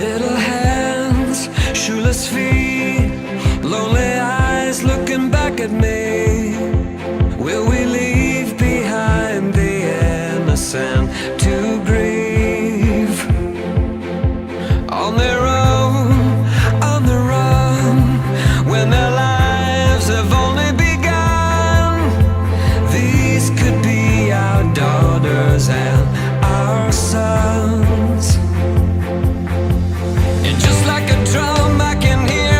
Little hands, shoeless feet, lonely eyes looking back at me. Will we leave behind the innocent to grieve? On their own, on the run, when their lives have only begun. These could be our daughters and our sons. And just like a drum, I can hear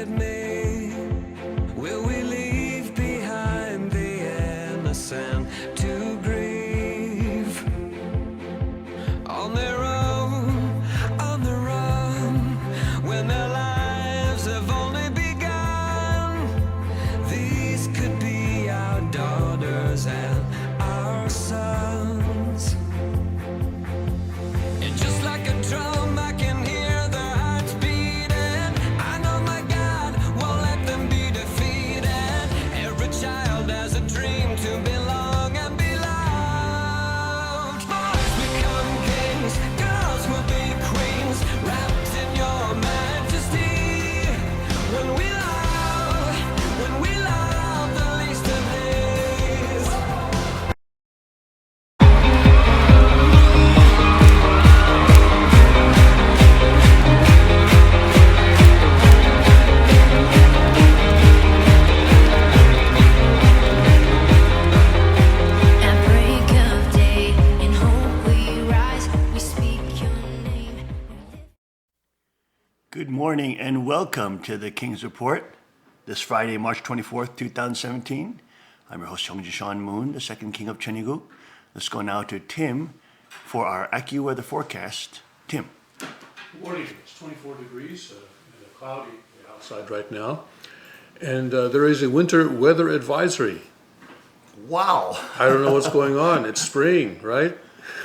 at me? Will we leave behind the innocent to grieve? On their own, on the run, when their lives have only begun. These could be our daughters and our sons. And just like a drum, I can hear their hearts beating. I know my God won't let them be defeated. Every child has a dream to belong and be loved. Boys become kings, girls will be queens, wrapped in your majesty. When we love the least of these. At break of day, in hope we rise, we speak your name. Good morning and welcome to the King's Report this Friday, March 24th, 2017. I'm your host, Sean Moon, the second King of Chenigu. Let's go now to Tim for our AccuWeather forecast. Tim. Good morning. It's 24 degrees and cloudy outside right now. And there is a winter weather advisory. Wow. I don't know what's going on. It's spring, right?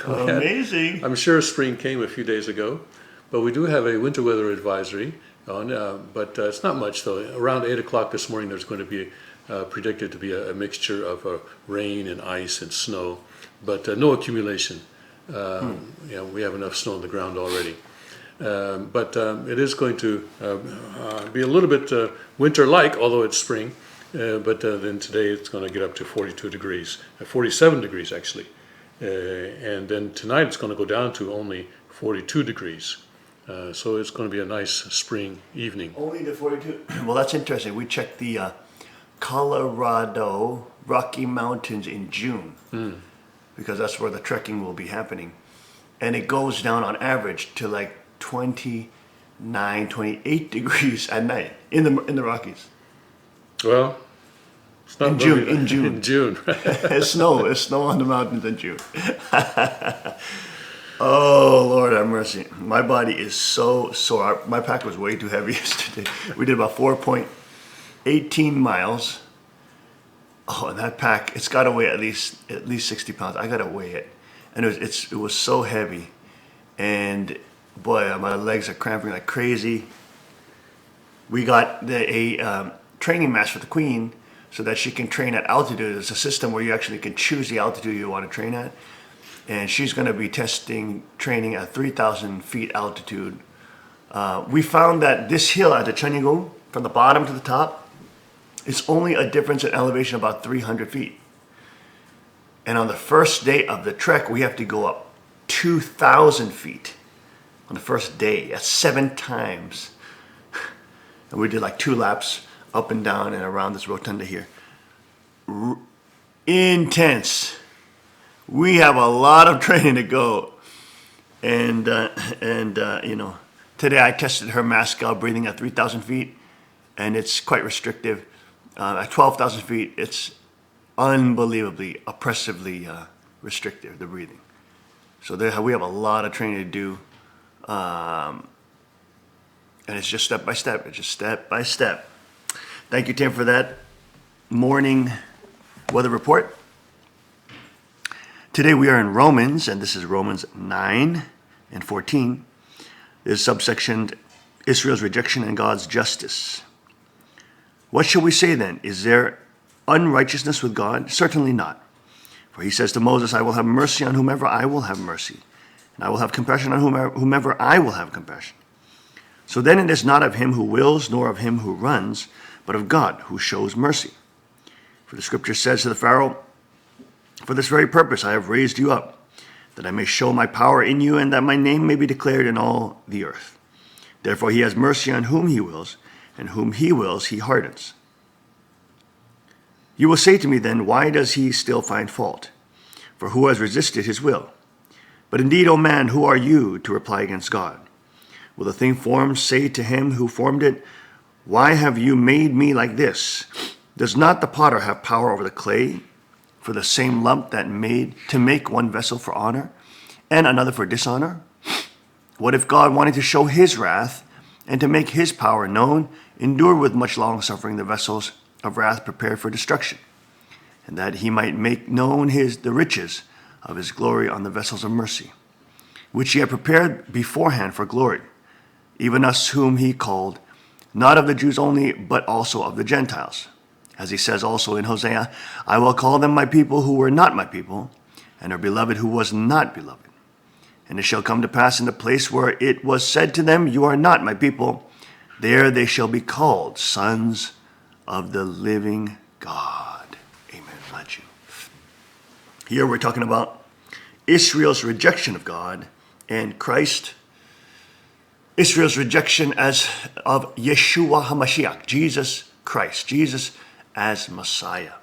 Amazing. I'm sure spring came a few days ago, but we do have a winter weather advisory on, but it's not much though. Around 8 o'clock this morning, there's going to be predicted to be a mixture of rain and ice and snow, but no accumulation. We have enough snow on the ground already. But it is going to be a little bit winter-like, although it's spring. But then today it's going to get up to 42 degrees, 47 degrees actually. And then tonight it's going to go down to only 42 degrees. So it's going to be a nice spring evening. Only the 42. Well, that's interesting. We checked the Colorado Rocky Mountains in June because that's where the trekking will be happening. And it goes down on average to like 29, 28 degrees at night in the Rockies. Well, it's not In June, really- in June. in June. It's snow on the mountains in June. Oh, Lord have mercy. My body is so sore. My pack was way too heavy yesterday. We did about 4.18 miles. Oh, and that pack, it's got to weigh at least 60 pounds. I got to weigh it. And it was so heavy. And boy, my legs are cramping like crazy. We got a training mask for the Queen so that she can train at altitude. It's a system where you actually can choose the altitude you want to train at. And she's going to be training at 3,000 feet altitude. We found that this hill at the Chenigu, from the bottom to the top, is only a difference in elevation of about 300 feet. And on the first day of the trek, we have to go up 2,000 feet on the first day. That's 7 times. And we did like 2 laps up and down and around this rotunda here. Intense. We have a lot of training to go. And today I tested her mask out breathing at 3,000 feet, and it's quite restrictive. At 12,000 feet, it's unbelievably, oppressively restrictive, the breathing. So we have a lot of training to do. And it's just step by step. It's just step by step. Thank you, Tim, for that morning weather report. Today we are in Romans, and this is Romans 9 and 14. This is subsection Israel's rejection and God's justice. What shall we say then? Is there unrighteousness with God? Certainly not. For he says to Moses, I will have mercy on whomever I will have mercy, and I will have compassion on whomever I will have compassion. So then it is not of him who wills, nor of him who runs, but of God who shows mercy. For the scripture says to the Pharaoh, for this very purpose I have raised you up, that I may show my power in you, and that my name may be declared in all the earth. Therefore he has mercy on whom he wills, and whom he wills he hardens. You will say to me then, why does he still find fault? For who has resisted his will? But indeed, O man, who are you to reply against God? Will the thing formed say to him who formed it, Why have you made me like this? Does not the potter have power over the clay for the same lump that made to make one vessel for honor and another for dishonor? What if God, wanting to show his wrath and to make his power known, endured with much long suffering the vessels of wrath prepared for destruction, and that he might make known the riches of his glory on the vessels of mercy, which he had prepared beforehand for glory, even us whom he called, not of the Jews only, but also of the Gentiles. As he says also in Hosea, I will call them my people who were not my people, and her beloved who was not beloved. And it shall come to pass in the place where it was said to them, you are not my people, there they shall be called sons of the living God. Amen. Bless you. Here we're talking about Israel's rejection of God and Christ. Israel's rejection of Yeshua HaMashiach, Jesus Christ, Jesus as Messiah.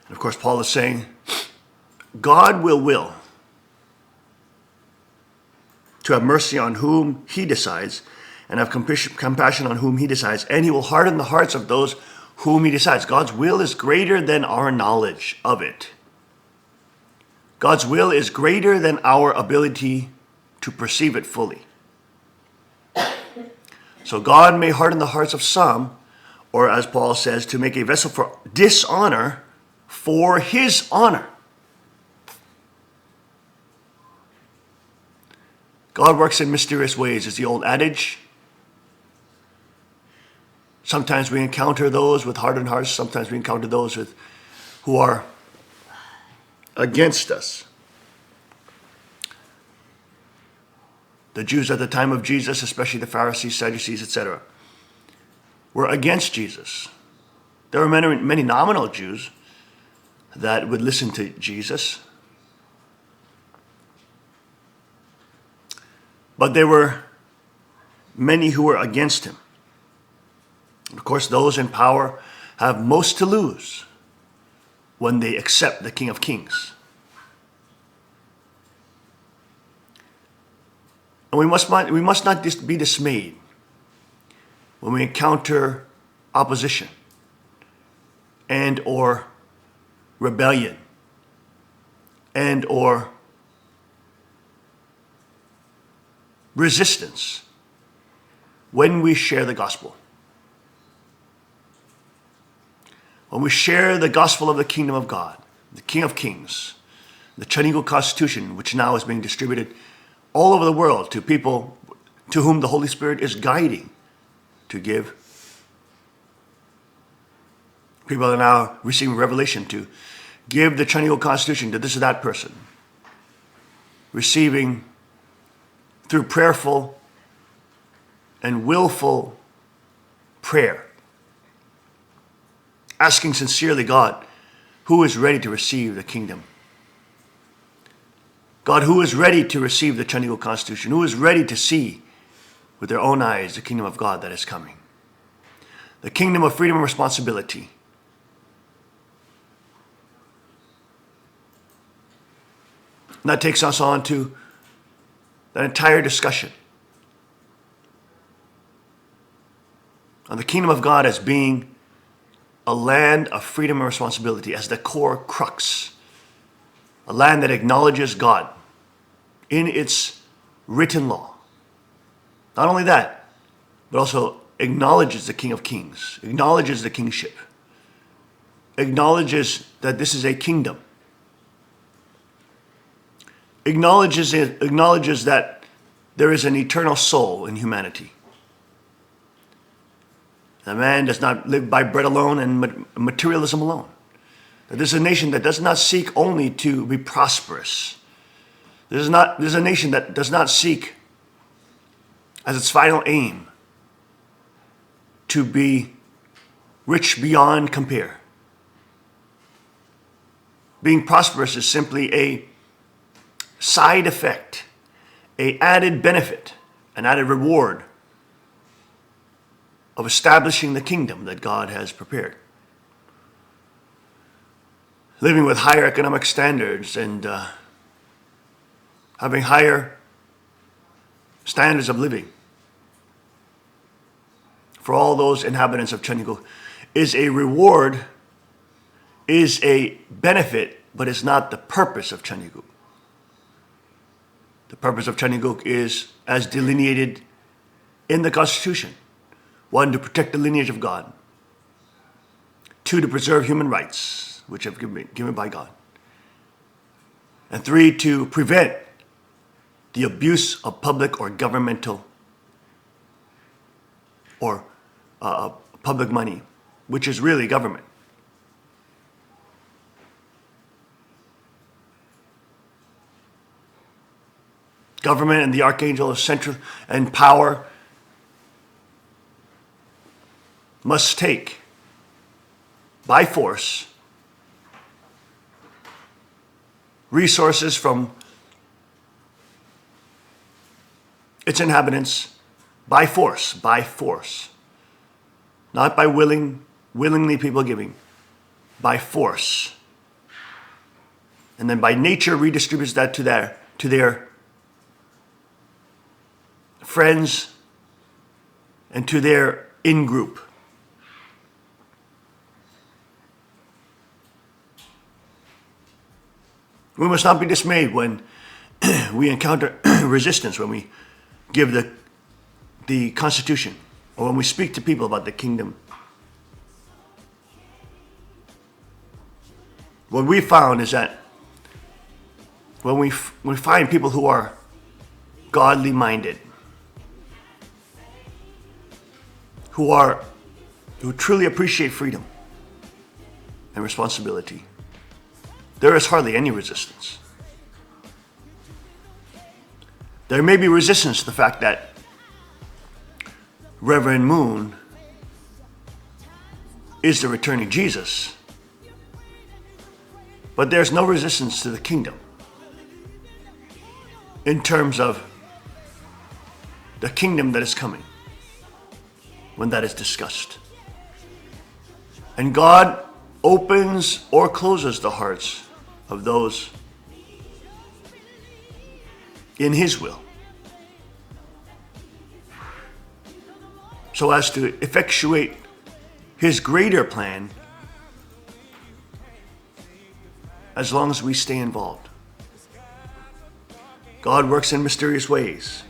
And of course, Paul is saying, God will to have mercy on whom he decides, and have compassion on whom he decides, and he will harden the hearts of those whom he decides. God's will is greater than our knowledge of it. God's will is greater than our ability to perceive it fully. So God may harden the hearts of some, or as Paul says, to make a vessel for dishonor for his honor. God works in mysterious ways, is the old adage. Sometimes we encounter those with hardened hearts. Sometimes we encounter those who are against us. The Jews at the time of Jesus, especially the Pharisees, Sadducees, etc., were against Jesus. There were many nominal Jews that would listen to Jesus. But there were many who were against him. Of course, those in power have most to lose when they accept the King of Kings. And we must not be dismayed when we encounter opposition and or rebellion and or resistance when we share the gospel. When we share the gospel of the kingdom of God, the King of Kings, the Chinese Constitution, which now is being distributed all over the world to people to whom the Holy Spirit is guiding to give. People are now receiving revelation to give the Chinese Constitution to this or that person. Receiving through prayerful and willful prayer. Asking sincerely, God, who is ready to receive the kingdom? God, who is ready to receive the Chinese Constitution? Who is ready to see with their own eyes the kingdom of God that is coming? The kingdom of freedom and responsibility. And that takes us on to that entire discussion on the kingdom of God as being a land of freedom and responsibility, as the core crux. A land that acknowledges God in its written law. Not only that, but also acknowledges the King of Kings, acknowledges the kingship, acknowledges that this is a kingdom, acknowledges that there is an eternal soul in humanity. That man does not live by bread alone and materialism alone. That this is a nation that does not seek only to be prosperous. This is a nation that does not seek as its final aim to be rich beyond compare. Being prosperous is simply a side effect, an added benefit, an added reward of establishing the kingdom that God has prepared. Living with higher economic standards and having higher standards of living for all those inhabitants of Chaniguk is a reward, is a benefit, but is not the purpose of Chaniguk. The purpose of Chaniguk is as delineated in the Constitution. 1, to protect the lineage of God. 2, to preserve human rights, which have been given by God. And 3, to prevent the abuse of public or governmental or public money, which is really government. Government and the archangel of central and power must take by force resources from its inhabitants by force, not by willingly people giving, by force. And then by nature redistributes that to their friends and to their in-group. We must not be dismayed when we encounter resistance, when we give the Constitution, or when we speak to people about the kingdom. What we found is that when we find people who are godly minded, who truly appreciate freedom and responsibility, there is hardly any resistance. There may be resistance to the fact that Reverend Moon is the returning Jesus, but there's no resistance to the kingdom in terms of the kingdom that is coming when that is discussed. And God opens or closes the hearts of those in His will, so as to effectuate His greater plan as long as we stay involved. God works in mysterious ways.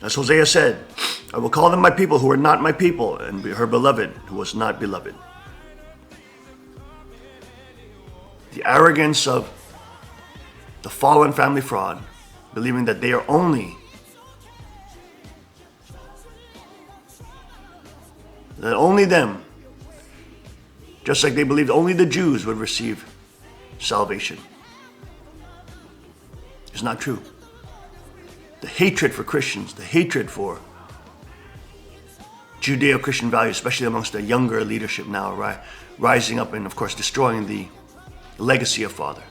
As Hosea said, I will call them my people who are not my people, and her beloved who was not beloved. The arrogance of the fallen family fraud, believing that they are only, that only them, just like they believed only the Jews would receive salvation. It's not true. The hatred for Christians, the hatred for Judeo-Christian values, especially amongst the younger leadership now, rising up and, of course, destroying the legacy of Father,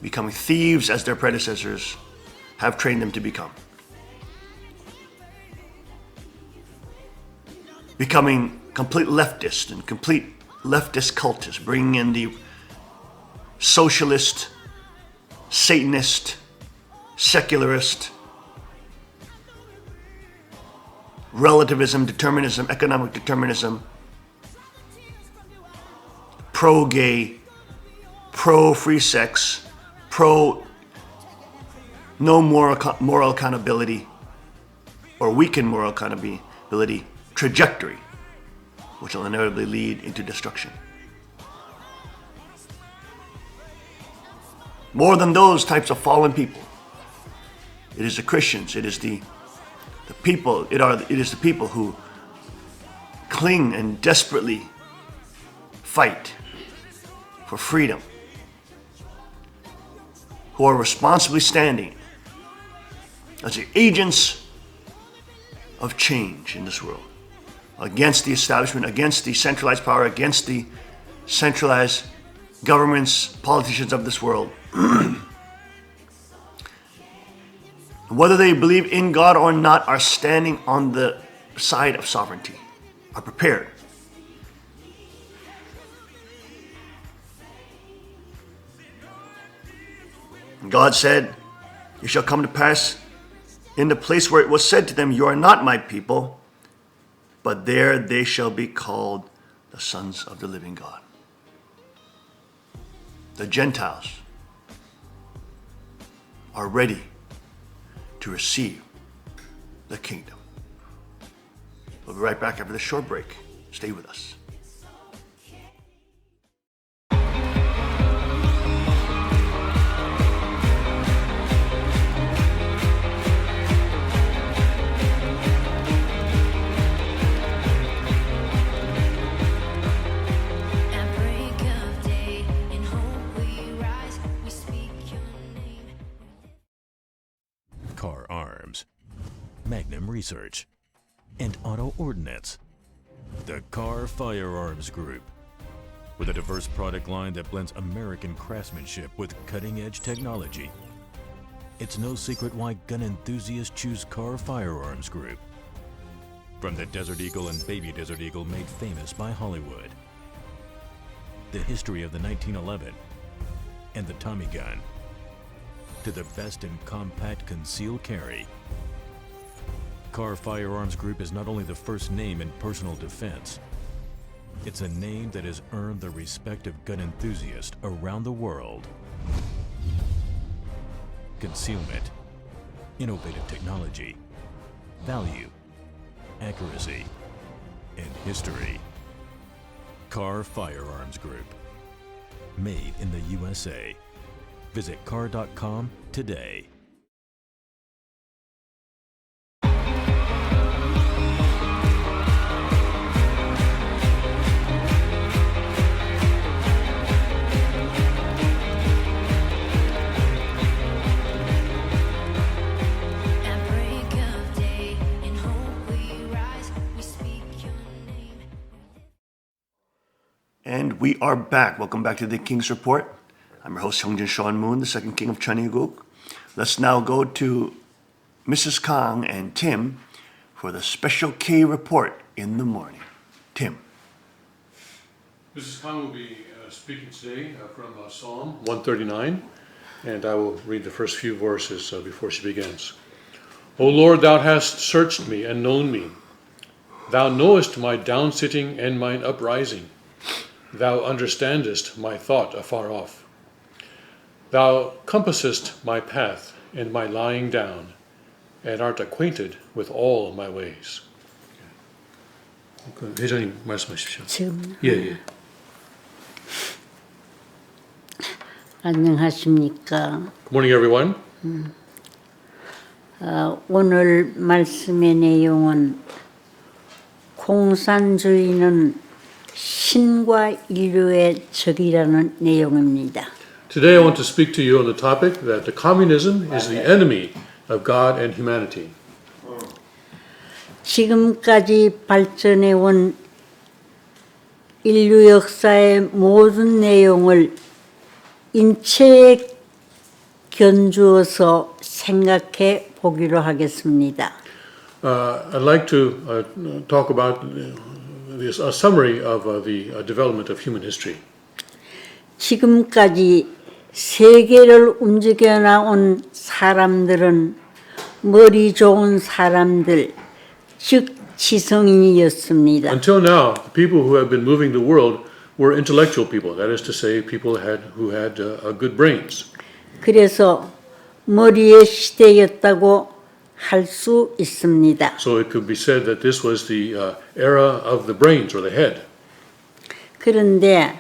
becoming thieves as their predecessors have trained them to become, becoming complete leftists and complete leftist cultists, bringing in the socialist, Satanist, secularist, relativism, determinism, economic determinism, pro-gay, pro-free sex, pro-no moral accountability, or weakened moral accountability trajectory, which will inevitably lead into destruction. More than those types of fallen people, it is the Christians, it is the people, it is the people who cling and desperately fight for freedom, who are responsibly standing as the agents of change in this world, against the establishment, against the centralized power, against the centralized governments, politicians of this world. Whether they believe in God or not, are standing on the side of sovereignty, are prepared. God said, it shall come to pass in the place where it was said to them, you are not my people, but there they shall be called the sons of the living God. The Gentiles are ready to receive the kingdom. We'll be right back after this short break. Stay with us. At break of day, in hope we rise, we speak your name. Car Arms, Magnum Research, and Auto Ordnance. The Car Firearms Group. With a diverse product line that blends American craftsmanship with cutting-edge technology. It's no secret why gun enthusiasts choose Car Firearms Group. From the Desert Eagle and Baby Desert Eagle made famous by Hollywood. The history of the 1911 and the Tommy gun. To the best in compact concealed carry. Car Firearms Group is not only the first name in personal defense, it's a name that has earned the respect of gun enthusiasts around the world. Concealment, innovative technology, value, accuracy, and history. Car Firearms Group. Made in the USA. Visit car.com today. At break of day, in hope we rise, we speak your name. And we are back. Welcome back to the King's Report. I'm your host, Hyungjin Sean Moon, the second king of Cheongguk. Let's now go to Mrs. Kang and Tim for the Special K report in the morning. Tim. Mrs. Kang will be speaking today from Psalm 139, and I will read the first few verses before she begins. O Lord, thou hast searched me and known me. Thou knowest my downsitting and mine uprising. Thou understandest my thought afar off. Thou compassest my path and my lying down, and art acquainted with all my ways. 회장님 말씀하십시오. 지금 예. 안녕하십니까? Good morning, everyone. 오늘 말씀의 내용은 공산주의는 신과 인류의 적이라는 내용입니다. Today I want to speak to you on the topic that the communism is the enemy of God and humanity. 지금까지 발전해온 인류 역사의 모든 내용을 인체에 견주어서 생각해 보기로 하겠습니다. I'd like to talk about a summary of the development of human history. 지금까지 세계를 움직여 나온 사람들은 머리 좋은 사람들, 즉 지성인이었습니다. Until now, the people who have been moving the world were intellectual people. That is to say, people who had good brains. 그래서 머리의 시대였다고 할 수 있습니다. So it could be said that this was the era of the brains or the head. 그런데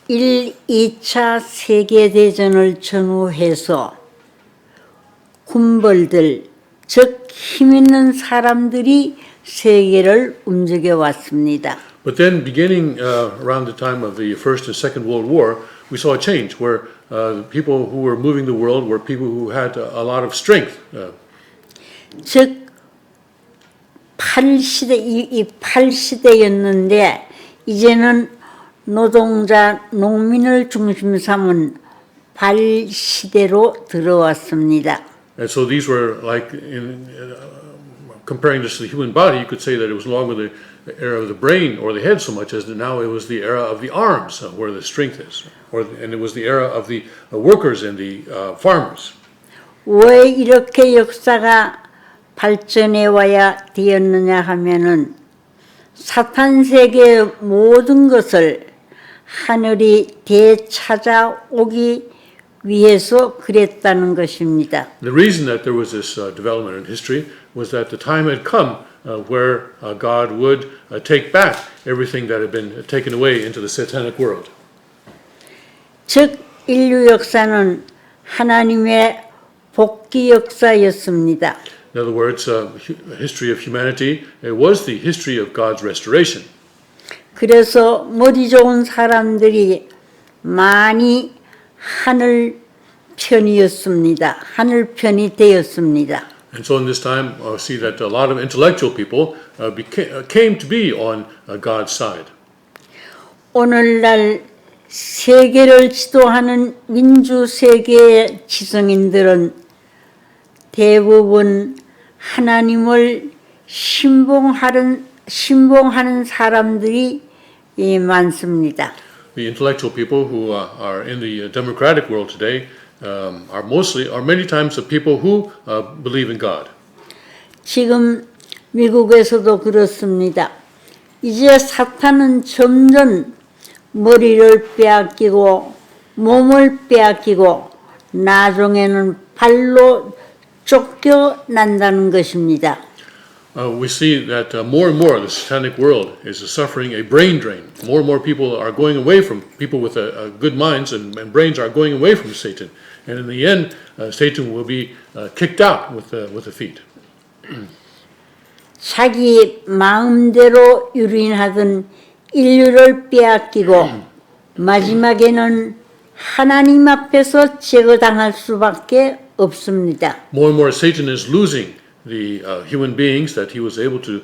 1, 2차 세계대전을 전후해서 군벌들, 즉 힘 있는 사람들이 세계를 움직여 왔습니다. But then beginning around the time of the First and Second World War, we saw a change where the people who were moving the world were people who had a lot of strength. 즉, 이 8시대였는데 이제는 노동자, 농민을 중심 삼은 발시대로 들어왔습니다. And so these were like, comparing this to the human body, you could say that it was no longer the era of the brain or the head so much as now it was the era of the arms where the strength is. And it was the era of the workers and the farmers. 왜 이렇게 역사가 발전해 와야 되었느냐 하면은 사탄 세계의 모든 것을 하늘이 되찾아오기 위해서 그랬다는 것입니다. The reason that there was this development in history was that the time had come where God would take back everything that had been taken away into the satanic world. 즉 인류 역사는 하나님의 복귀 역사였습니다. In other words, history of humanity, it was the history of God's restoration. 그래서 머리 좋은 사람들이 많이 하늘 편이었습니다. 하늘 편이 되었습니다. And so in this time, I see that a lot of intellectual people came to be on God's side. 오늘날 세계를 지도하는 민주 세계의 지성인들은 대부분 하나님을 신봉하는 사람들이 많습니다. The intellectual people who are in the democratic world today are many times the people who believe in God. 지금 미국에서도 그렇습니다. 이제 사탄은 점점 머리를 빼앗기고 몸을 빼앗기고 나중에는 발로 쫓겨난다는 것입니다. We see that more and more the satanic world is suffering a brain drain. More and more people are going away from people with good minds and brains are going away from Satan. And in the end, Satan will be kicked out with the feet. 자기 마음대로 유린하던 인류를 빼앗기고 마지막에는 하나님 앞에서 제거당할 수밖에 없습니다. More and more Satan is losing the human beings that he was able to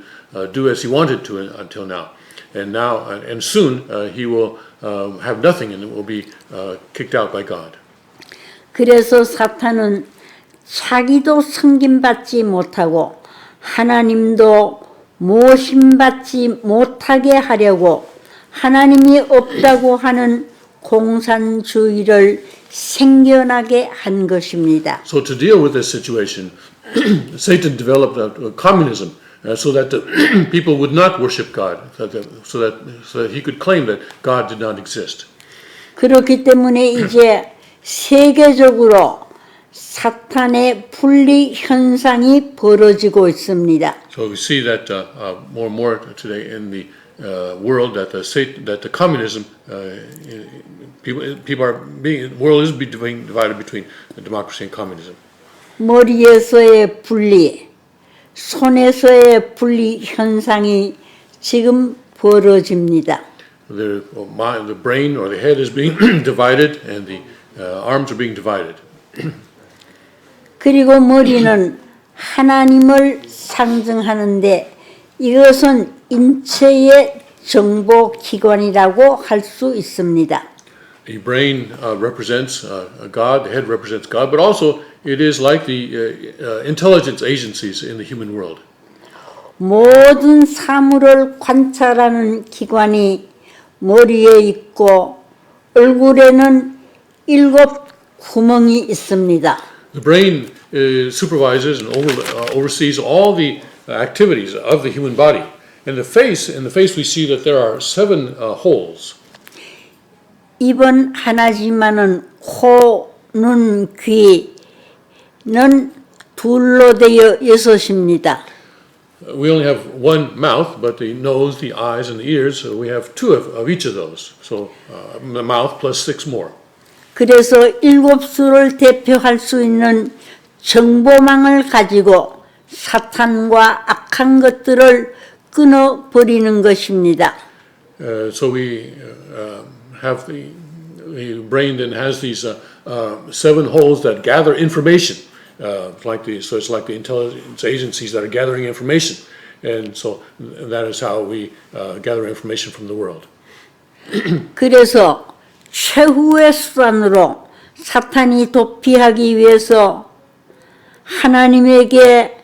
do as he wanted to until now. And soon he will have nothing and will be kicked out by God. 그래서 사탄은 자기도 승김받지 못하고 하나님도 모심받지 못하게 하려고 하나님이 없다고 하는 공산주의를 생겨나게 한 것입니다. So to deal with this situation, Satan developed communism so that the people would not worship God, so that he could claim that God did not exist. 그렇기 때문에 이제 세계적으로 사탄의 분리 현상이 벌어지고 있습니다. So we see that more and more today in the world that the communism the world is being divided between democracy and communism. 머리에서의 분리, 손에서의 분리 현상이 지금 벌어집니다. The brain or the head is being divided, and the arms are being divided. 그리고 머리는 하나님을 상징하는데 이것은 인체의 정보기관이라고 할 수 있습니다. The brain represents God, the head represents God, but also it is like the intelligence agencies in the human world. 모든 사물을 관찰하는 기관이 머리에 있고 얼굴에는 7 구멍이 있습니다. The brain supervises and oversees all the activities of the human body. In the face we see that there are 7 holes. 입은 하나지만은 코, 눈, 귀는 둘로 되어 6입니다. We only have one mouth, but the nose, the eyes, and the ears, we have 2 of each of those. So the mouth plus 6 more. 그래서 7수를 대표할 수 있는 정보망을 가지고 사탄과 악한 것들을 끊어버리는 것입니다. So we have the brain then has these 7 holes that gather information. So it's like the intelligence agencies that are gathering information, and so that is how we gather information from the world. 그래서 최후의 수단으로 사탄이 도피하기 위해서 하나님에게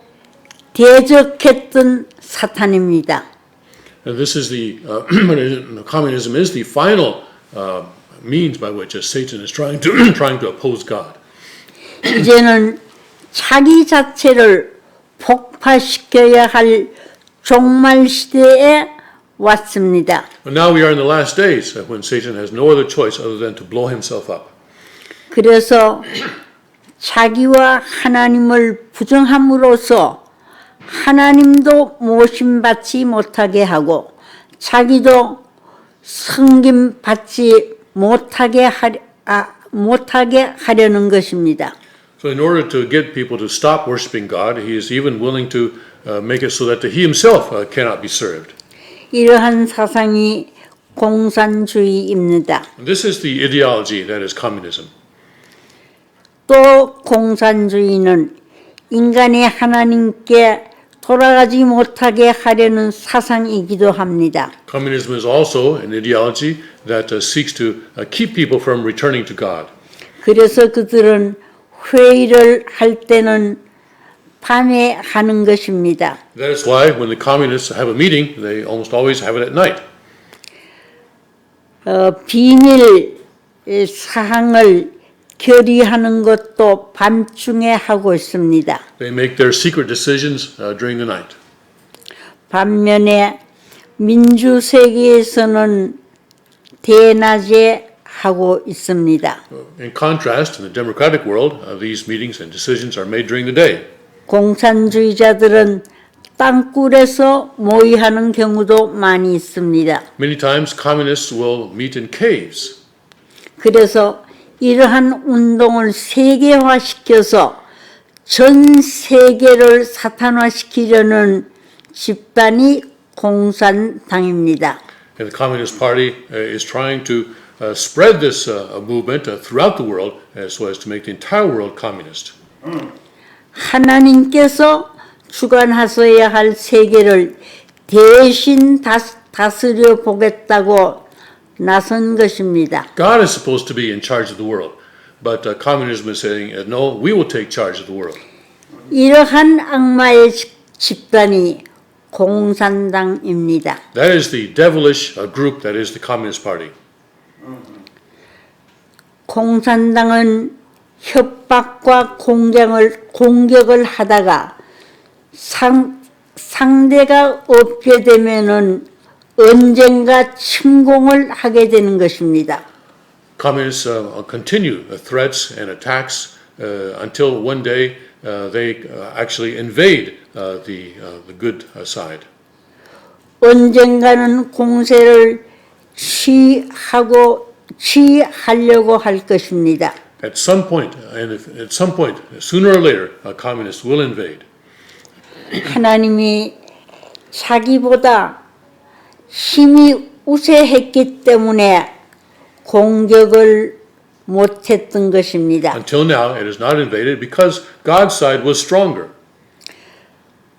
대적했던 사탄입니다. And this is the communism is the final means by which Satan is trying to oppose God. 이제는 자기 자체를 폭파시켜야 할 종말 시대에 왔습니다. But now we are in the last days when Satan has no other choice other than to blow himself up. 그래서 자기와 하나님을 부정함으로써 하나님도 모심받지 못하게 하고 자기도 섬김받지 못하게 하려는 것입니다. So in order to get people to stop worshiping God, he is even willing to make it so that he himself cannot be served. 이러한 사상이 공산주의입니다. And this is the ideology that is communism. 또 공산주의는 인간이 하나님께 돌아가지 못하게 하려는 사상이기도 합니다. Communism is also an ideology that seeks to keep people from returning to God. 그래서 그들은 회의를 할 때는 밤에 하는 것입니다. That is why when the communists have a meeting, they almost always have it at night. 비밀 사항을 결의하는 것도 밤중에 하고 있습니다. They make their secret decisions during the night. 반면에 민주 세계에서는 대낮에 하고 있습니다. In contrast, in the democratic world, these meetings and decisions are made during the day. 공산주의자들은 땅굴에서 모의하는 경우도 많이 있습니다. Many times, communists will meet in caves. 그래서 이러한 운동을 세계화시켜서 전 세계를 사탄화시키려는 집단이 공산당입니다. And the Communist Party is trying to spread this movement throughout the world so as to make the entire world communist. 하나님께서 주관하셔야 할 세계를 대신 다스려 보겠다고 나선 것입니다. God is supposed to be in charge of the world, but communism is saying, no, we will take charge of the world. 이러한 악마의 집단이 공산당입니다. That is the devilish group that is the Communist Party. 공산당은 협박과 공격을 하다가 상대가 없게 되면은 언젠가 침공을 하게 되는 것입니다. Communists continue threats and attacks until one day they actually invade the good side. 언젠가는 공세를 취하려고 할 것입니다. At some point, sooner or later, communists will invade. 하나님이 자기보다 힘이 우세했기 때문에 공격을 못했던 것입니다. Until now, it is not invaded because God's side was stronger.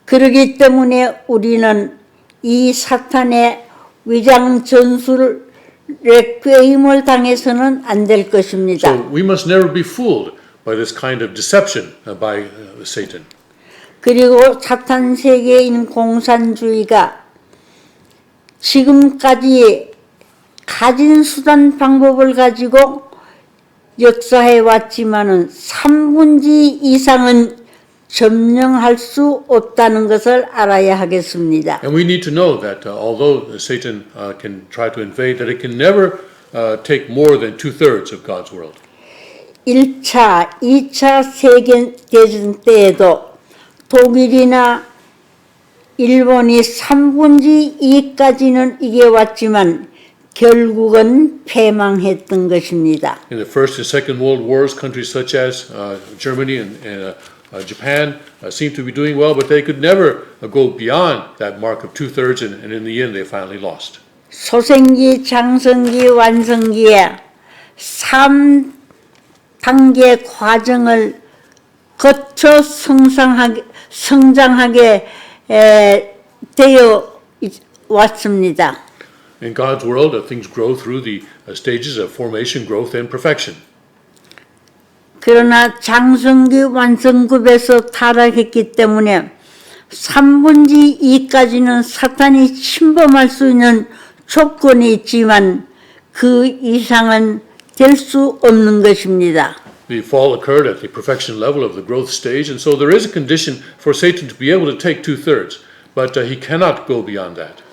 그렇기 때문에 우리는 이 사탄의 위장 전술에 꾀임을 당해서는 안 될 것입니다. So we must never be fooled by this kind of deception by Satan. 그리고 사탄 세계인 공산주의가 지금까지 가진 수단 방법을 가지고 역사해 왔지만은 3분지 이상은 점령할 수 없다는 것을 알아야 하겠습니다. And we need to know that although Satan can try to invade, that it can never take more than 2/3 of God's world. 1차, 2차 세계대전 때에도 독일이나 일본이 3분지 2까지는 이겨왔지만 결국은 패망했던 것입니다. In the First and Second World Wars, countries such as Germany and Japan seemed to be doing well, but they could never go beyond that mark of 2/3, and in the end, they finally lost. 소생기, 장성기, 완성기의 3단계 과정을 거쳐 성장하게 되어 왔습니다. In God's world, things grow through the stages of formation, growth, and perfection. 그러나 장성기 완성급에서 타락했기 때문에 3분지 2까지는 사탄이 침범할 수 있는 조건이 있지만 그 이상은 될 수 없는 것입니다. the fall occurred at the perfection level of the growth stage, and so there is a condition for Satan to be able to take 2/3, but he cannot go beyond that.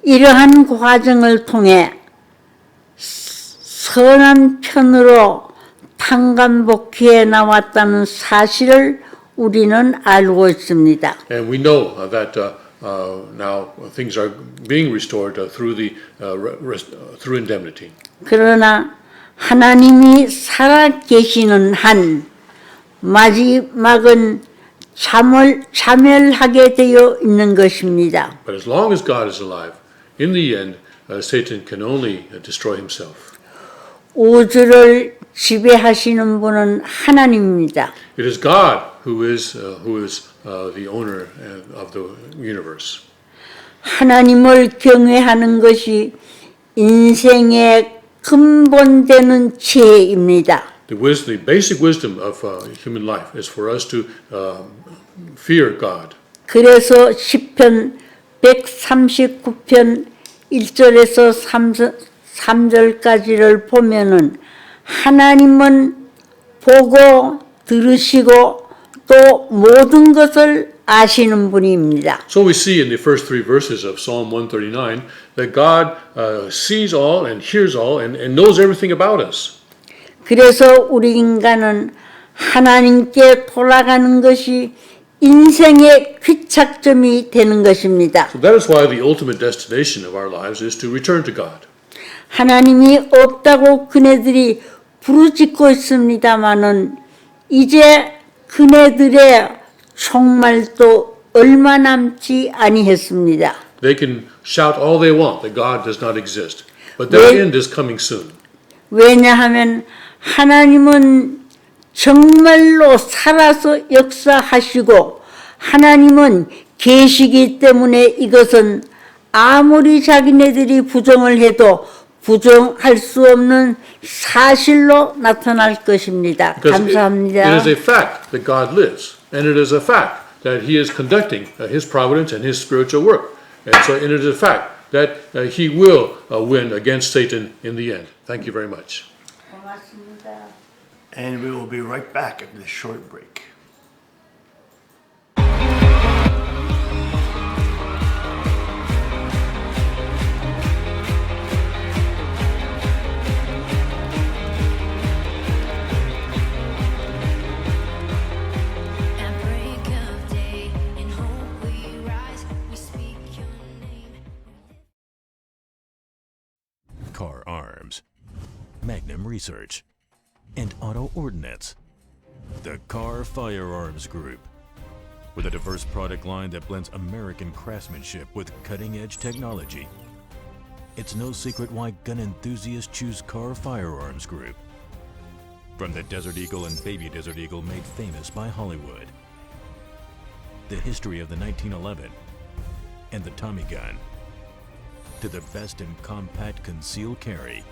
이러한 과정을 통해 선한 편으로 탄감복귀해 나왔다는 사실을 우리는 알고 있습니다. And we know that now things are being restored through through indemnity. 그러나 하나님이 살아계시는 한 마지막은 자멸하게 되어 있는 것입니다. But as long as God is alive, in the end, Satan can only destroy himself. 우주를 지배하시는 분은 하나님입니다. It is God who is the owner of the universe. 하나님을 경외하는 것이 인생의 근본되는 지혜입니다. The basic wisdom of human life is for us to fear God. 그래서 시편 139편 1절에서 3절까지를 보면은 하나님은 보고 들으시고 또 모든 것을 아시는 분입니다. So we see in the first three verses of Psalm 139 that God sees all and hears all and knows everything about us. 그래서 우리 인간은 하나님께 돌아가는 것이 인생의 귀착점이 되는 것입니다. So that is why the ultimate destination of our lives is to return to God. 하나님이 없다고 그네들이 부르짖고 있습니다마는 이제 그네들의 총말도 얼마 남지 아니했습니다. They can shout all they want that God does not exist, but their end is coming soon. 왜냐하면 하나님은 정말로 살아서 역사하시고 하나님은 계시기 때문에 이것은 아무리 자기네들이 부정을 해도 부정할 수 없는 사실로 나타날 것입니다. 감사합니다. It is a fact that God lives, and it is a fact that He is conducting His providence and His spiritual work. And so it is a fact that He will win against Satan in the end. Thank you very much. 고맙습니다. And we will be right back after this short break. At break of day, in hope we rise, we speak your name. Car Arms, Magnum Research, and Auto Ordnance. The Car Firearms Group. With a diverse product line that blends American craftsmanship with cutting-edge technology. It's no secret why gun enthusiasts choose Car Firearms Group. From the Desert Eagle and Baby Desert Eagle made famous by Hollywood. The history of the 1911 and the Tommy gun. To the best in compact concealed carry.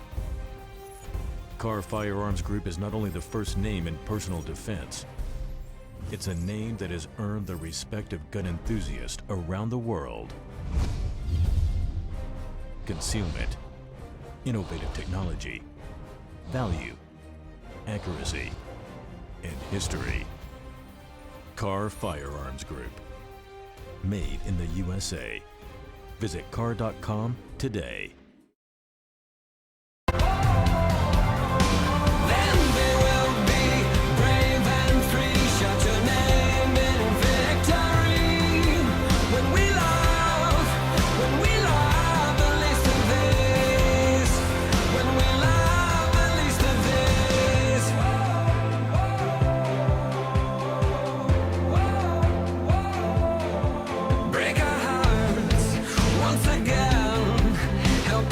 Car Firearms Group is not only the first name in personal defense, it's a name that has earned the respect of gun enthusiasts around the world. Concealment, innovative technology, value, accuracy, and history. Car Firearms Group. Made in the USA. Visit car.com today. Then we will be brave and free. Shout your name in victory. When we love the least of these. When we love the least of these. Break our hearts once again. Help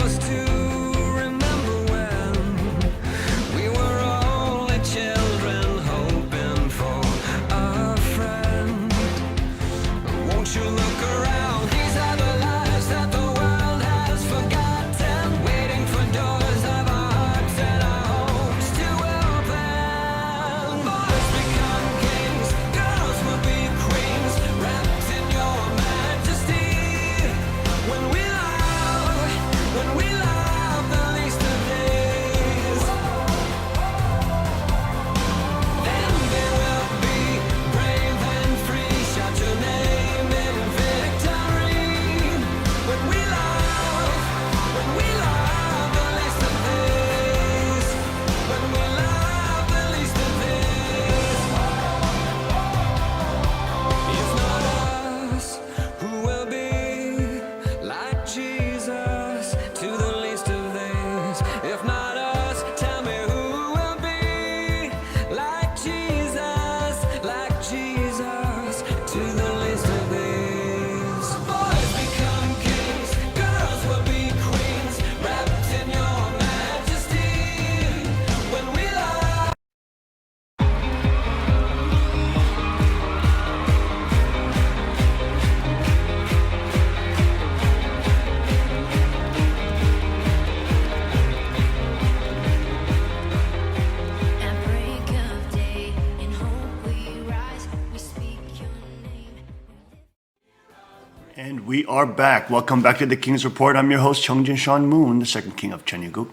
And we are back. Welcome back to the King's Report. I'm your host, Cheongjin Sean Moon, the second king of Cheongguk.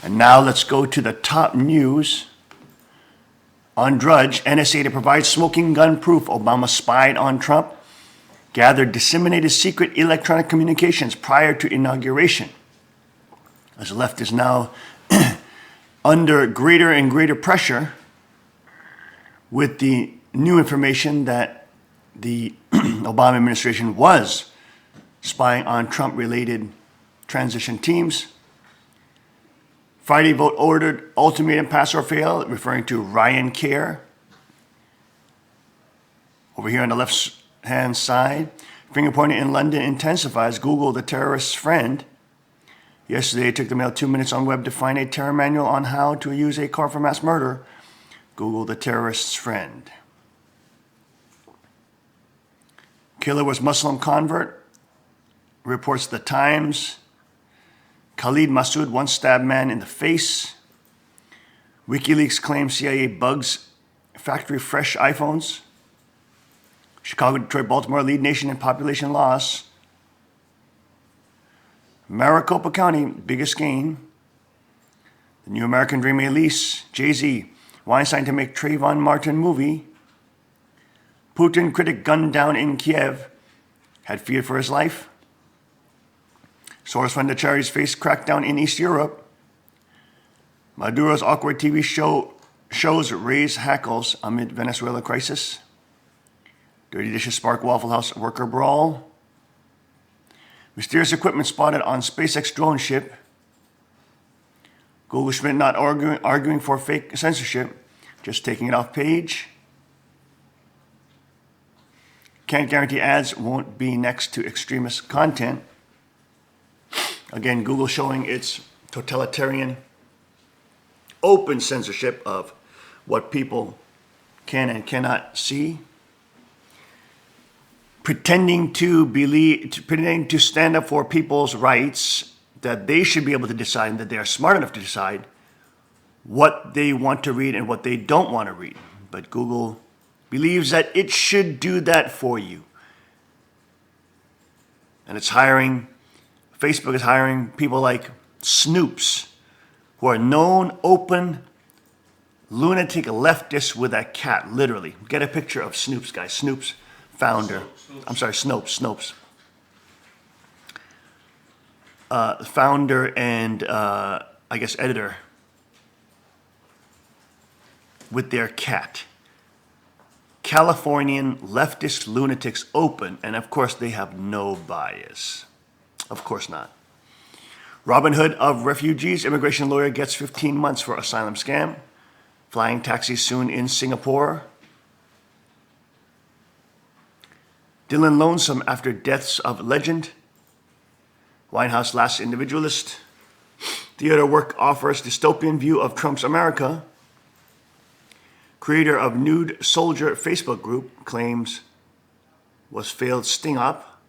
And now let's go to the top news. On Drudge, NSA to provide smoking gun proof Obama spied on Trump, gathered disseminated secret electronic communications prior to inauguration. As the left is now under greater and greater pressure with the new information that the Obama administration was spying on Trump-related transition teams. Friday vote ordered ultimatum pass or fail, referring to Ryan Care. Over here on the left-hand side, finger pointing in London intensifies. Google the terrorist's friend. Yesterday, it took the mail 2 minutes on web to find a terror manual on how to use a car for mass murder. Google the terrorist's friend. Killer was Muslim convert, reports the Times. Khalid Massoud once stabbed man in the face. WikiLeaks claims CIA bugs factory fresh iPhones. Chicago, Detroit, Baltimore lead nation in population loss. Maricopa County, biggest gain. The new American Dream Elise, Jay-Z, Weinstein to make Trayvon Martin movie. Putin critic gunned down in Kiev, had fear for his life. Source from the charity's face crackdown in East Europe. Maduro's awkward TV shows raise hackles amid Venezuela crisis. Dirty dishes spark Waffle House worker brawl. Mysterious equipment spotted on SpaceX drone ship. Google Schmidt not arguing for fake censorship, just taking it off page. Can't guarantee ads won't be next to extremist content. Again, Google showing its totalitarian, open censorship of what people can and cannot see. Pretending to stand up for people's rights, that they should be able to decide and that they are smart enough to decide what they want to read and what they don't want to read. But Google believes that it should do that for you. And Facebook is hiring people like Snoops, who are known open lunatic leftists with a cat, literally. Get a picture of Snoops, guys. Snoops, founder. I'm sorry, Snopes. Founder and, I guess, editor with their cat. Californian leftist lunatics open, and of course they have no bias. Of course not. Robin Hood of refugees, immigration lawyer gets 15 months for asylum scam. Flying taxis soon in Singapore. Dylan lonesome after deaths of legend. Winehouse last individualist. Theater work offers dystopian view of Trump's America. Creator of Nude Soldier Facebook group claims was failed sting op.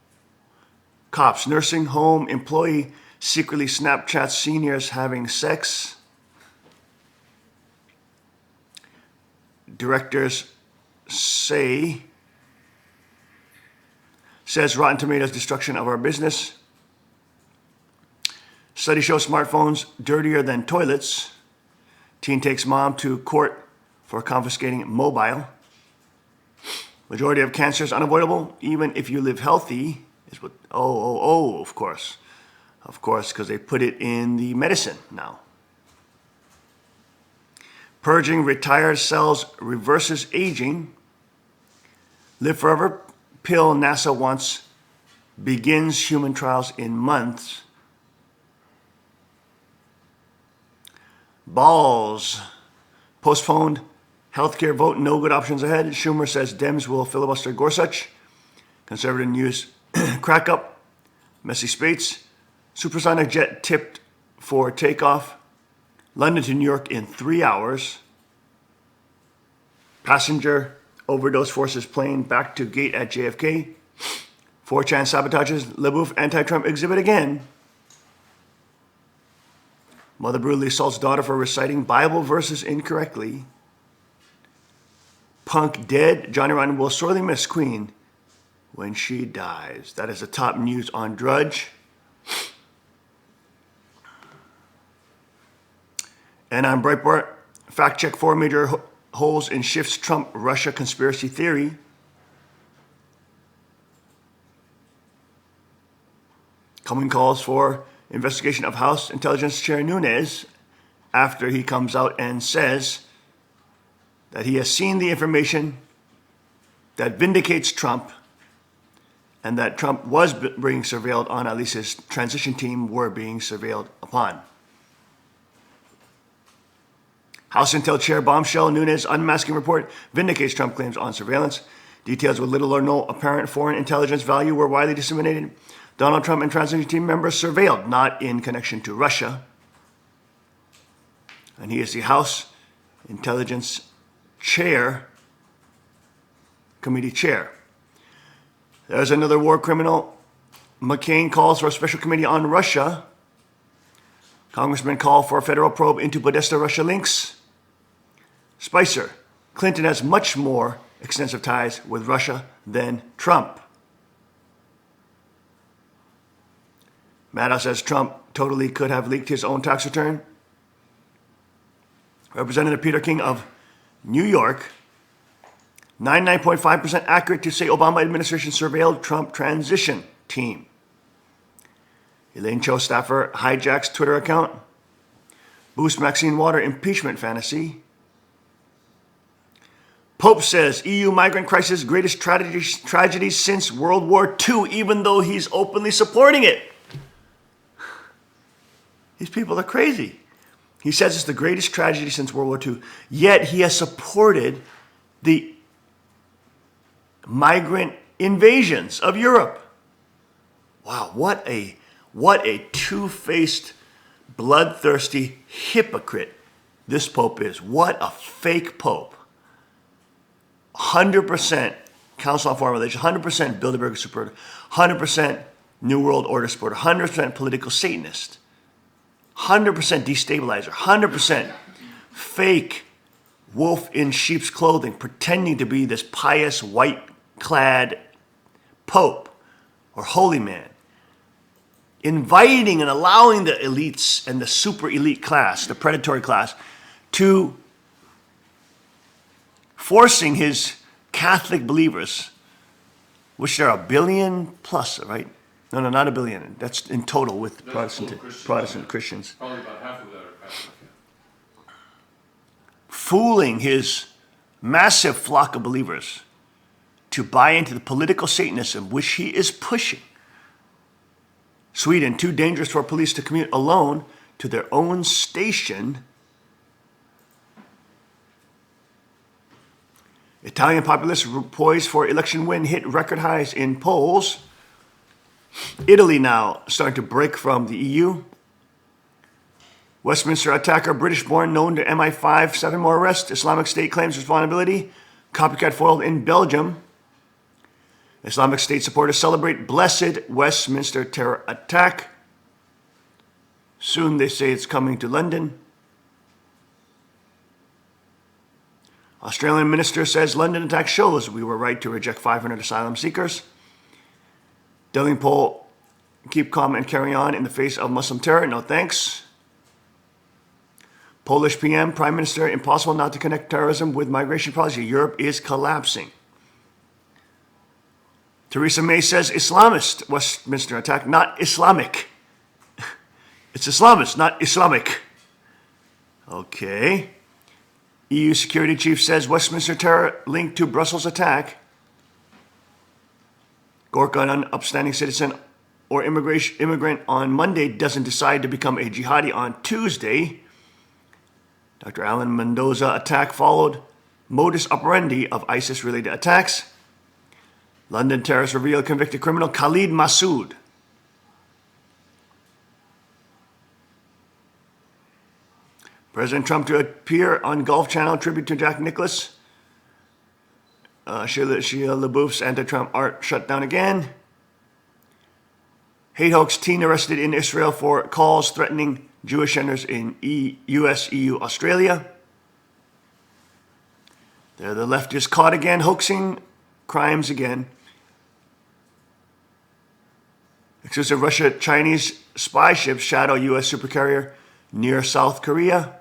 Cops, nursing home employee secretly Snapchats seniors having sex. Directors says Rotten Tomatoes destruction of our business. Study shows smartphones dirtier than toilets. Teen takes mom to court for confiscating mobile. Majority of cancer is unavoidable, even if you live healthy, is what, of course. Of course, because they put it in the medicine now. Purging retired cells reverses aging. Live forever pill NASA wants begins human trials in months. Balls. Postponed healthcare vote, no good options ahead. Schumer says Dems will filibuster Gorsuch. Conservative news crack up. Messy Spates. Supersonic jet tipped for takeoff. London to New York in 3 hours. Passenger overdose forces plane back to gate at JFK. 4chan sabotages LaBeouf anti-Trump exhibit again. Mother brutally assaults daughter for reciting Bible verses incorrectly. Punk dead. Johnny Rotten will sorely miss Queen when she dies. That is the top news on Drudge. And on Breitbart, fact check 4 major holes in Schiff's Trump-Russia conspiracy theory. Coming calls for investigation of House Intelligence Chair Nunes after he comes out and says that he has seen the information that vindicates Trump and that Trump was being surveilled on, at least his transition team were being surveilled upon. House Intel Chair bombshell Nunes unmasking report vindicates Trump claims on surveillance. Details with little or no apparent foreign intelligence value were widely disseminated. Donald Trump and transition team members surveilled, not in connection to Russia. And he is the House Intelligence Committee Chair. There's another war criminal. McCain calls for a special committee on Russia. Congressmen call for a federal probe into Podesta Russia links. Spicer, Clinton has much more extensive ties with Russia than Trump. Maddow says Trump totally could have leaked his own tax return. Representative Peter King of New York, 99.5% accurate to say Obama administration surveilled Trump transition team. Elaine Cho staffer hijacks Twitter account. Boost Maxine Waters impeachment fantasy. Pope says EU migrant crisis greatest tragedy since World War II, even though he's openly supporting it. These people are crazy. He says it's the greatest tragedy since World War II, yet he has supported the migrant invasions of Europe. Wow, what a two-faced, bloodthirsty hypocrite this Pope is. What a fake Pope. 100% Council on Foreign Relations, 100% Bilderberg supporter, 100% New World Order supporter, 100% political Satanist, 100% destabilizer, 100% fake wolf in sheep's clothing, pretending to be this pious, white-clad Pope or holy man, inviting and allowing the elites and the super elite class, the predatory class, to forcing his Catholic believers, which there are 1 billion plus, right? No, not 1 billion. That's in total with Protestant Christians. Probably about half of that are Catholic. Fooling his massive flock of believers to buy into the political Satanism which he is pushing. Sweden, too dangerous for police to commute alone to their own station. Italian populists poised for election win hit record highs in polls. Italy now starting to break from the EU. Westminster attacker, British-born, known to MI5, 7 more arrests. Islamic State claims responsibility. Copycat foiled in Belgium. Islamic State supporters celebrate blessed Westminster terror attack. Soon they say it's coming to London. Australian minister says London attack shows we were right to reject 500 asylum seekers. Delhi poll, keep calm and carry on in the face of Muslim terror. No thanks. Polish PM, Prime Minister, impossible not to connect terrorism with migration policy. Europe is collapsing. Theresa May says Islamist Westminster attack, not Islamic. It's Islamist, not Islamic. Okay. EU security chief says Westminster terror linked to Brussels attack. Gorka, an upstanding citizen or immigrant on Monday, doesn't decide to become a jihadi on Tuesday. Dr. Alan Mendoza attack followed modus operandi of ISIS-related attacks. London terrorists reveal convicted criminal Khalid Massoud. President Trump to appear on Golf Channel, tribute to Jack Nicklaus. Shia LaBeouf's anti-Trump art shut down again. Hate hoax, teen arrested in Israel for calls threatening Jewish centers in US, EU, Australia. There the left is caught again, hoaxing crimes again. Exclusive Russia-Chinese spy ships shadow U.S. supercarrier near South Korea.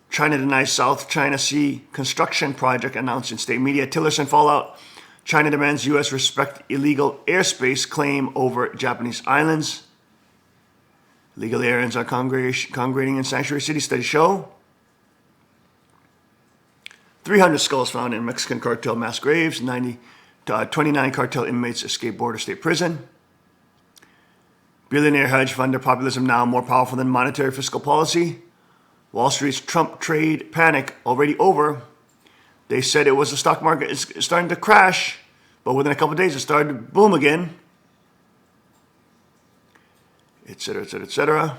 China denies South China Sea construction project announced in state media. Tillerson fallout. China demands U.S. respect illegal airspace claim over Japanese islands. Illegal aliens are congregating in sanctuary cities, studies show. 300 skulls found in Mexican cartel mass graves. 29 cartel inmates escape border state prison. Billionaire hedge funder populism now more powerful than monetary fiscal policy. Wall Street's Trump trade panic already over. They said it was the stock market is starting to crash, but within a couple of days it started to boom again. Etc., etc., etc.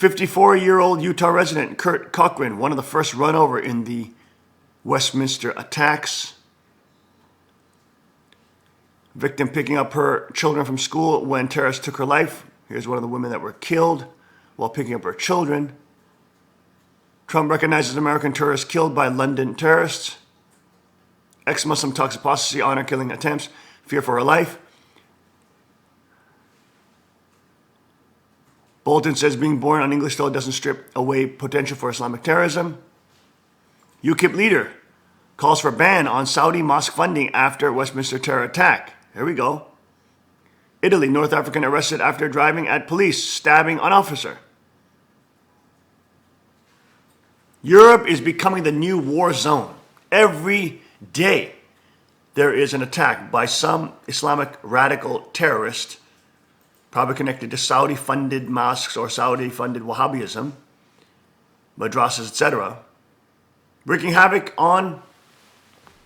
54-year-old Utah resident Kurt Cochran, one of the first run over in the Westminster attacks. Victim picking up her children from school when terrorists took her life. Here's one of the women that were killed while picking up her children. Trump recognizes American tourists killed by London terrorists. Ex-Muslim talks apostasy, honor killing attempts, fear for her life. Bolton says being born on English soil doesn't strip away potential for Islamic terrorism. UKIP leader calls for ban on Saudi mosque funding after Westminster terror attack. Here we go. Italy, North African arrested after driving at police, stabbing an officer. Europe is becoming the new war zone. Every day there is an attack by some Islamic radical terrorist, probably connected to Saudi-funded mosques or Saudi-funded Wahhabism, madrasas, etc., wreaking havoc on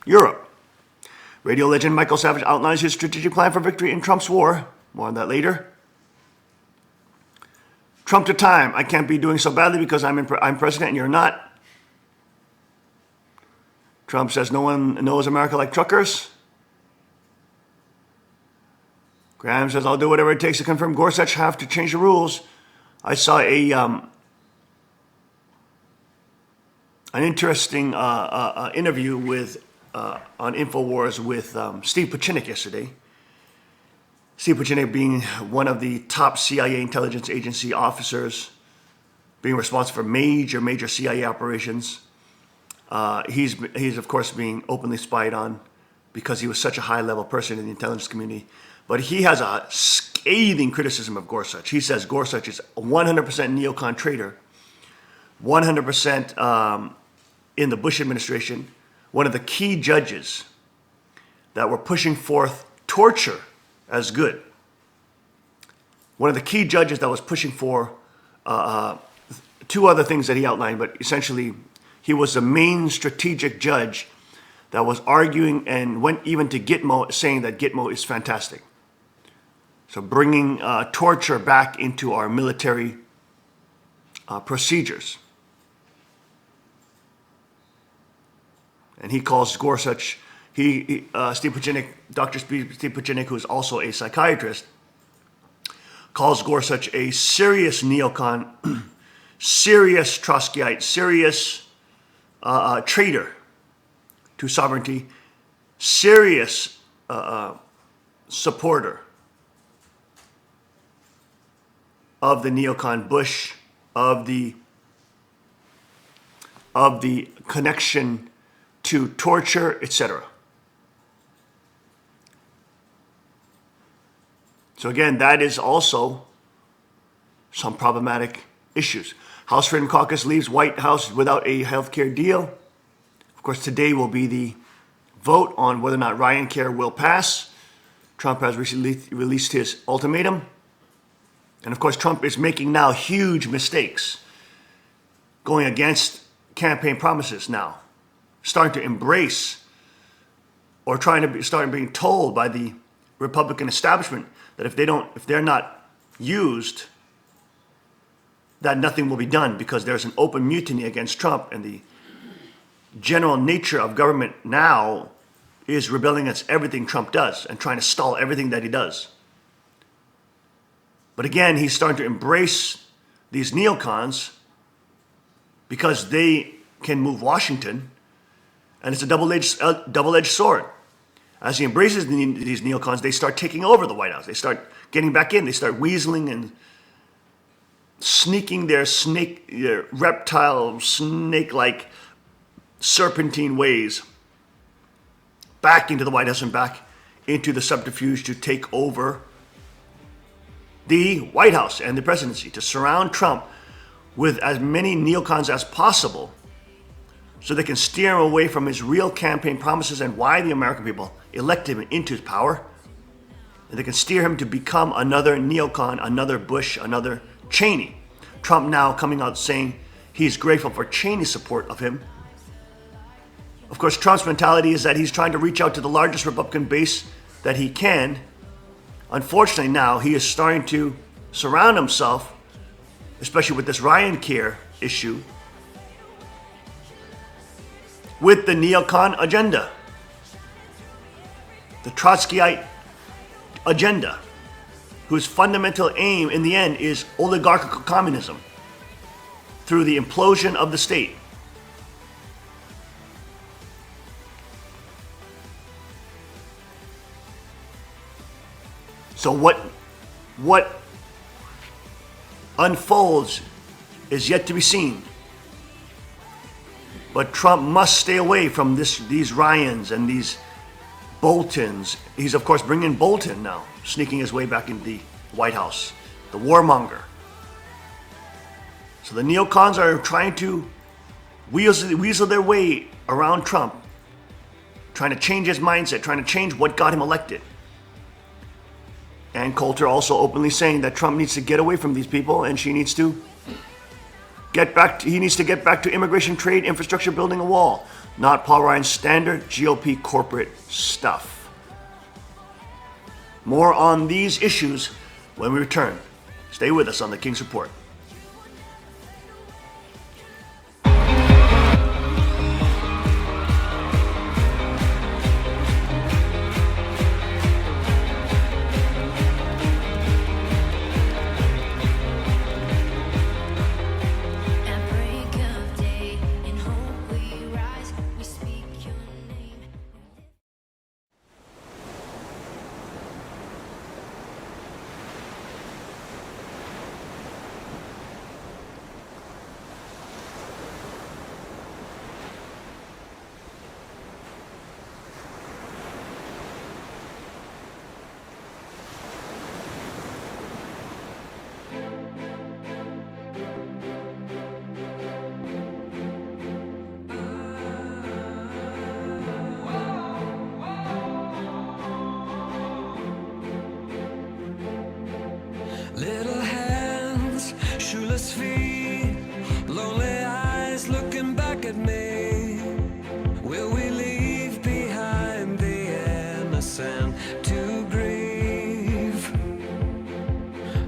Europe. Radio legend Michael Savage outlines his strategic plan for victory in Trump's war. More on that later. Trump to time. I can't be doing so badly because I'm president and you're not. Trump says no one knows America like truckers. Graham says I'll do whatever it takes to confirm Gorsuch have to change the rules. I saw an interesting interview with on InfoWars with Steve Pachinik yesterday. Steve Pachinik being one of the top CIA intelligence agency officers, being responsible for major CIA operations. He's of course being openly spied on because he was such a high-level person in the intelligence community. But he has a scathing criticism of Gorsuch. He says Gorsuch is a 100% neocon traitor, 100% in the Bush administration, one of the key judges that were pushing forth torture as good. One of the key judges that was pushing for two other things that he outlined, but essentially he was the main strategic judge that was arguing and went even to Gitmo, saying that Gitmo is fantastic. So bringing torture back into our military procedures. And he calls Gorsuch, Steve Pachinik, Dr. Steve Pachinik, who's also a psychiatrist, calls Gorsuch a serious neocon, serious Trotskyite, serious traitor to sovereignty, serious supporter of the neocon Bush, of the connection to torture, etc. So again, that is also some problematic issues. House Freedom Caucus leaves White House without a health care deal. Of course, today will be the vote on whether or not Ryan Care will pass. Trump has recently released his ultimatum. And of course, Trump is making now huge mistakes, going against campaign promises now, starting to embrace or starting being told by the Republican establishment that if they're not used, that nothing will be done because there's an open mutiny against Trump, and the general nature of government now is rebelling against everything Trump does and trying to stall everything that he does. But again, he's starting to embrace these neocons because they can move Washington, and it's a double-edged sword. As he embraces these neocons, they start taking over the White House. They start getting back in. They start weaseling and sneaking their reptile, snake-like, serpentine ways back into the White House and back into the subterfuge to take over the White House and the presidency, to surround Trump with as many neocons as possible so they can steer him away from his real campaign promises and why the American people elected him into power. And they can steer him to become another neocon, another Bush, another Cheney. Trump now coming out saying he's grateful for Cheney's support of him. Of course, Trump's mentality is that he's trying to reach out to the largest Republican base that he can. Unfortunately, now he is starting to surround himself, especially with this Ryan Care issue, with the neocon agenda, the Trotskyite agenda, whose fundamental aim in the end is oligarchical communism through the implosion of the state. So what unfolds is yet to be seen. But Trump must stay away from these Ryans and these Boltons. He's of course bringing Bolton now, sneaking his way back into the White House, the warmonger. So the neocons are trying to weasel their way around Trump, trying to change his mindset, trying to change what got him elected. And Coulter also openly saying that Trump needs to get away from these people and he needs to get back to immigration, trade, infrastructure, building a wall, not Paul Ryan's standard GOP corporate stuff. More on these issues when we return. Stay with us on the King's Report. At break of day, in hope we rise, we speak your name. Little hands, shoeless feet, lonely eyes looking back at me. Will we leave behind the innocent to grieve?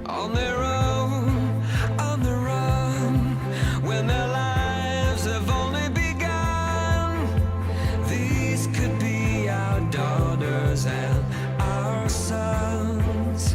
On their own, on the run, when their lives have only begun. These could be our daughters and our sons.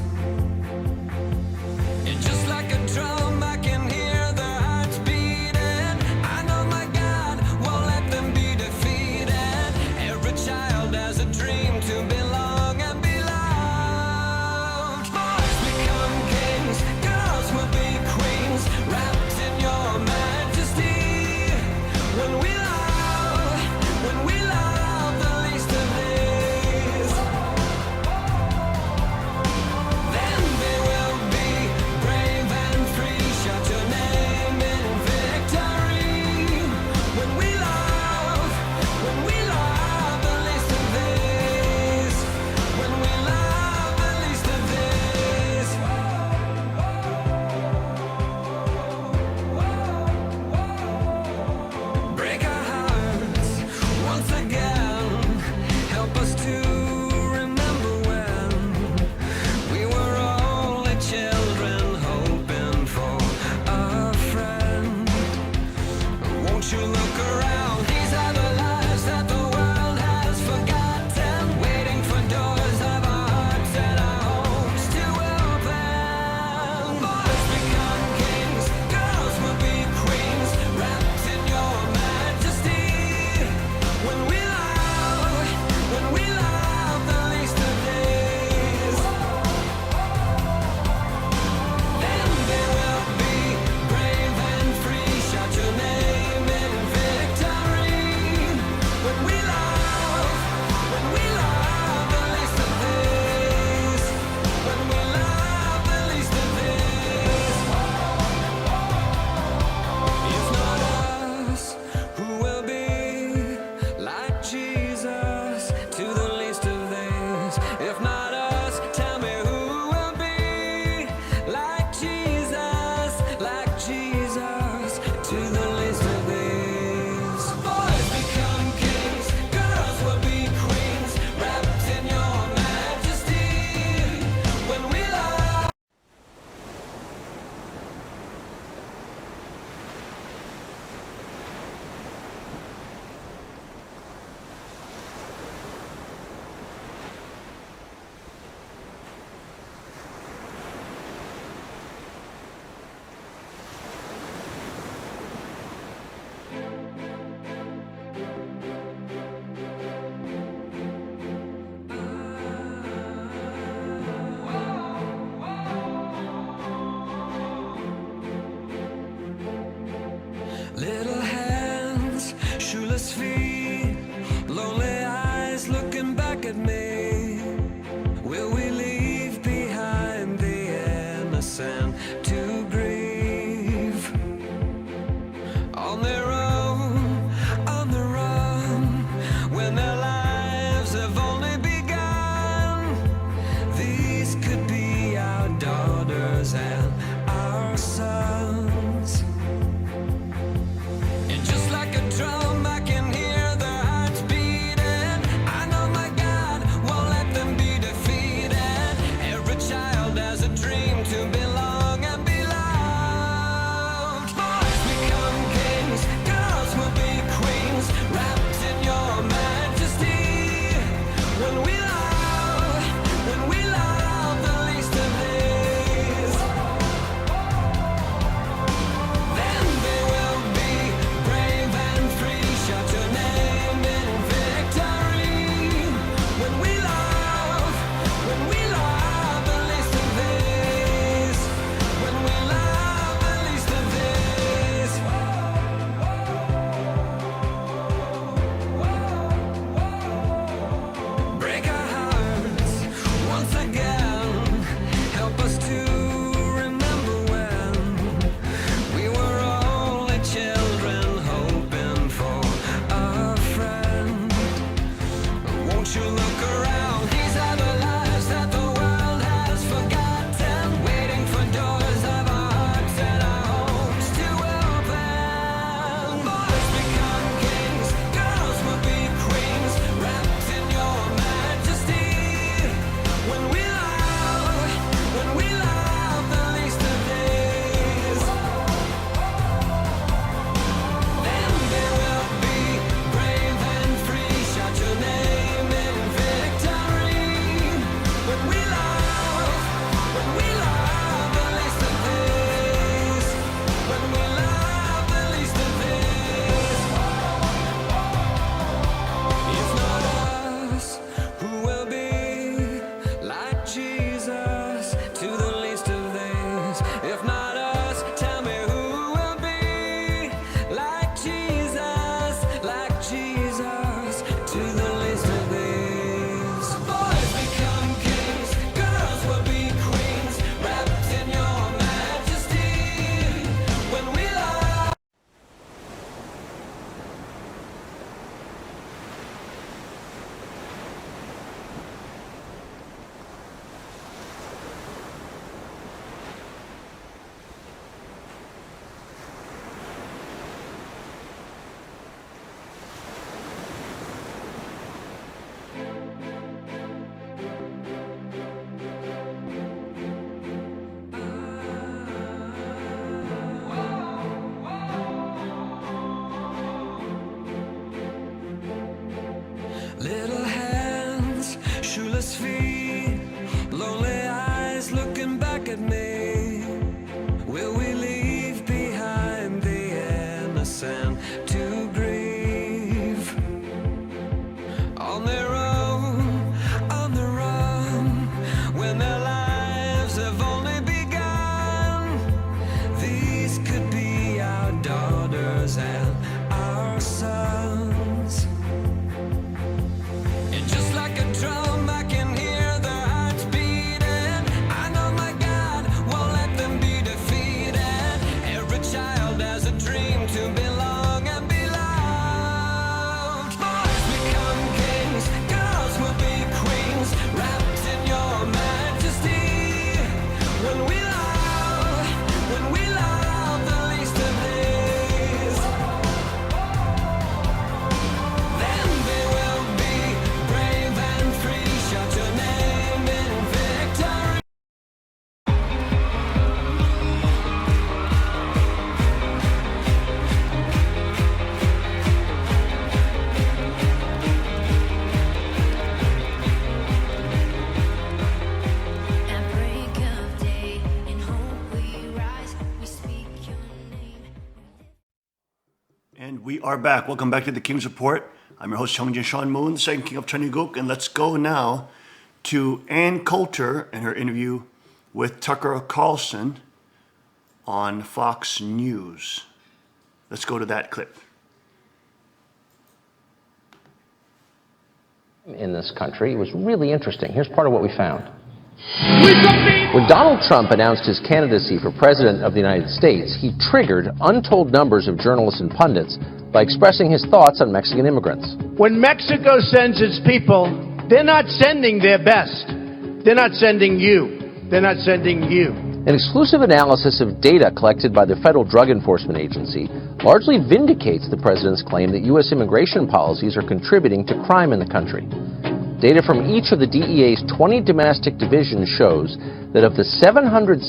And we are back. Welcome back to the King's Report. I'm your host, Hyungjin Sean Moon, the second king of Chanuguk, and let's go now to Ann Coulter and her interview with Tucker Carlson on Fox News. Let's go to that clip. In this country, it was really interesting. Here's part of what we found. When Donald Trump announced his candidacy for President of the United States, he triggered untold numbers of journalists and pundits by expressing his thoughts on Mexican immigrants. When Mexico sends its people, they're not sending their best. They're not sending you. They're not sending you. An exclusive analysis of data collected by the Federal Drug Enforcement Agency largely vindicates the president's claim that U.S. immigration policies are contributing to crime in the country. Data from each of the DEA's 20 domestic divisions shows that of the 767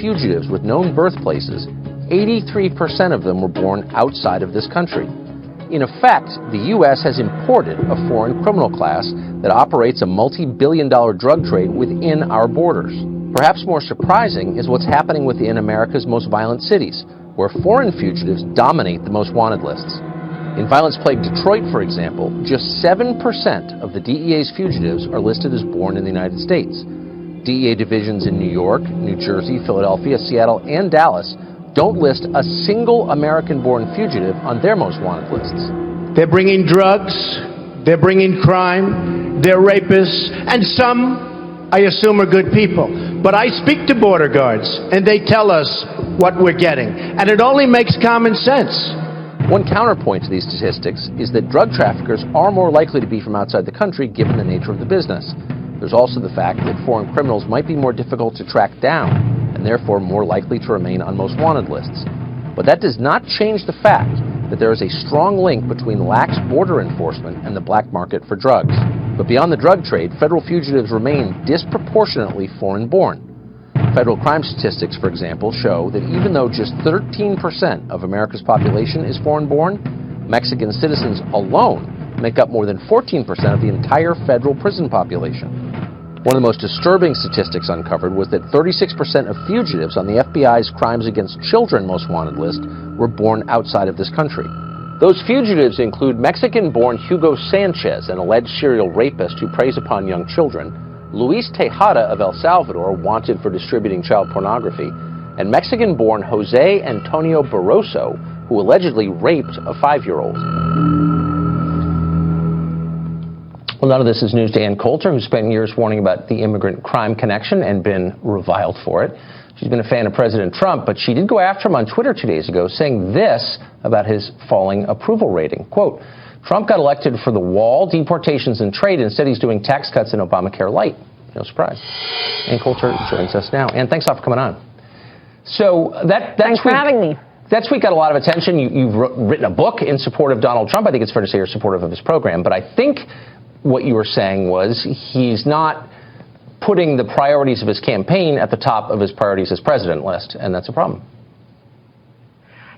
fugitives with known birthplaces, 83% of them were born outside of this country. In effect, the U.S. has imported a foreign criminal class that operates a multi-billion-dollar drug trade within our borders. Perhaps more surprising is what's happening within America's most violent cities, where foreign fugitives dominate the most wanted lists. In violence-plagued Detroit, for example, just 7% of the DEA's fugitives are listed as born in the United States. DEA divisions in New York, New Jersey, Philadelphia, Seattle, and Dallas don't list a single American-born fugitive on their most wanted lists. They're bringing drugs, they're bringing crime, they're rapists, and some, I assume, are good people. But I speak to border guards, and they tell us what we're getting, and it only makes common sense. One counterpoint to these statistics is that drug traffickers are more likely to be from outside the country given the nature of the business. There's also the fact that foreign criminals might be more difficult to track down and therefore more likely to remain on most wanted lists. But that does not change the fact that there is a strong link between lax border enforcement and the black market for drugs. But beyond the drug trade, federal fugitives remain disproportionately foreign-born. Federal crime statistics, for example, show that even though just 13% of America's population is foreign-born, Mexican citizens alone make up more than 14% of the entire federal prison population. One of the most disturbing statistics uncovered was that 36% of fugitives on the FBI's Crimes Against Children Most Wanted list were born outside of this country. Those fugitives include Mexican-born Hugo Sanchez, an alleged serial rapist who preys upon young children, Luis Tejada of El Salvador, wanted for distributing child pornography, and Mexican-born Jose Antonio Barroso, who allegedly raped a 5-year-old. Well, none of this is news to Ann Coulter, who spent years warning about the immigrant crime connection and been reviled for it. She's been a fan of President Trump, but she did go after him on Twitter 2 days ago, saying this about his falling approval rating. Quote, Trump got elected for the wall, deportations, and trade. Instead, he's doing tax cuts and Obamacare light. No surprise. Ann Coulter joins us now. Ann, thanks a lot for coming on. So thanks for having me. That tweet got a lot of attention. You've written a book in support of Donald Trump. I think it's fair to say you're supportive of his program. But I think what you were saying was he's not putting the priorities of his campaign at the top of his priorities as president list, and that's a problem.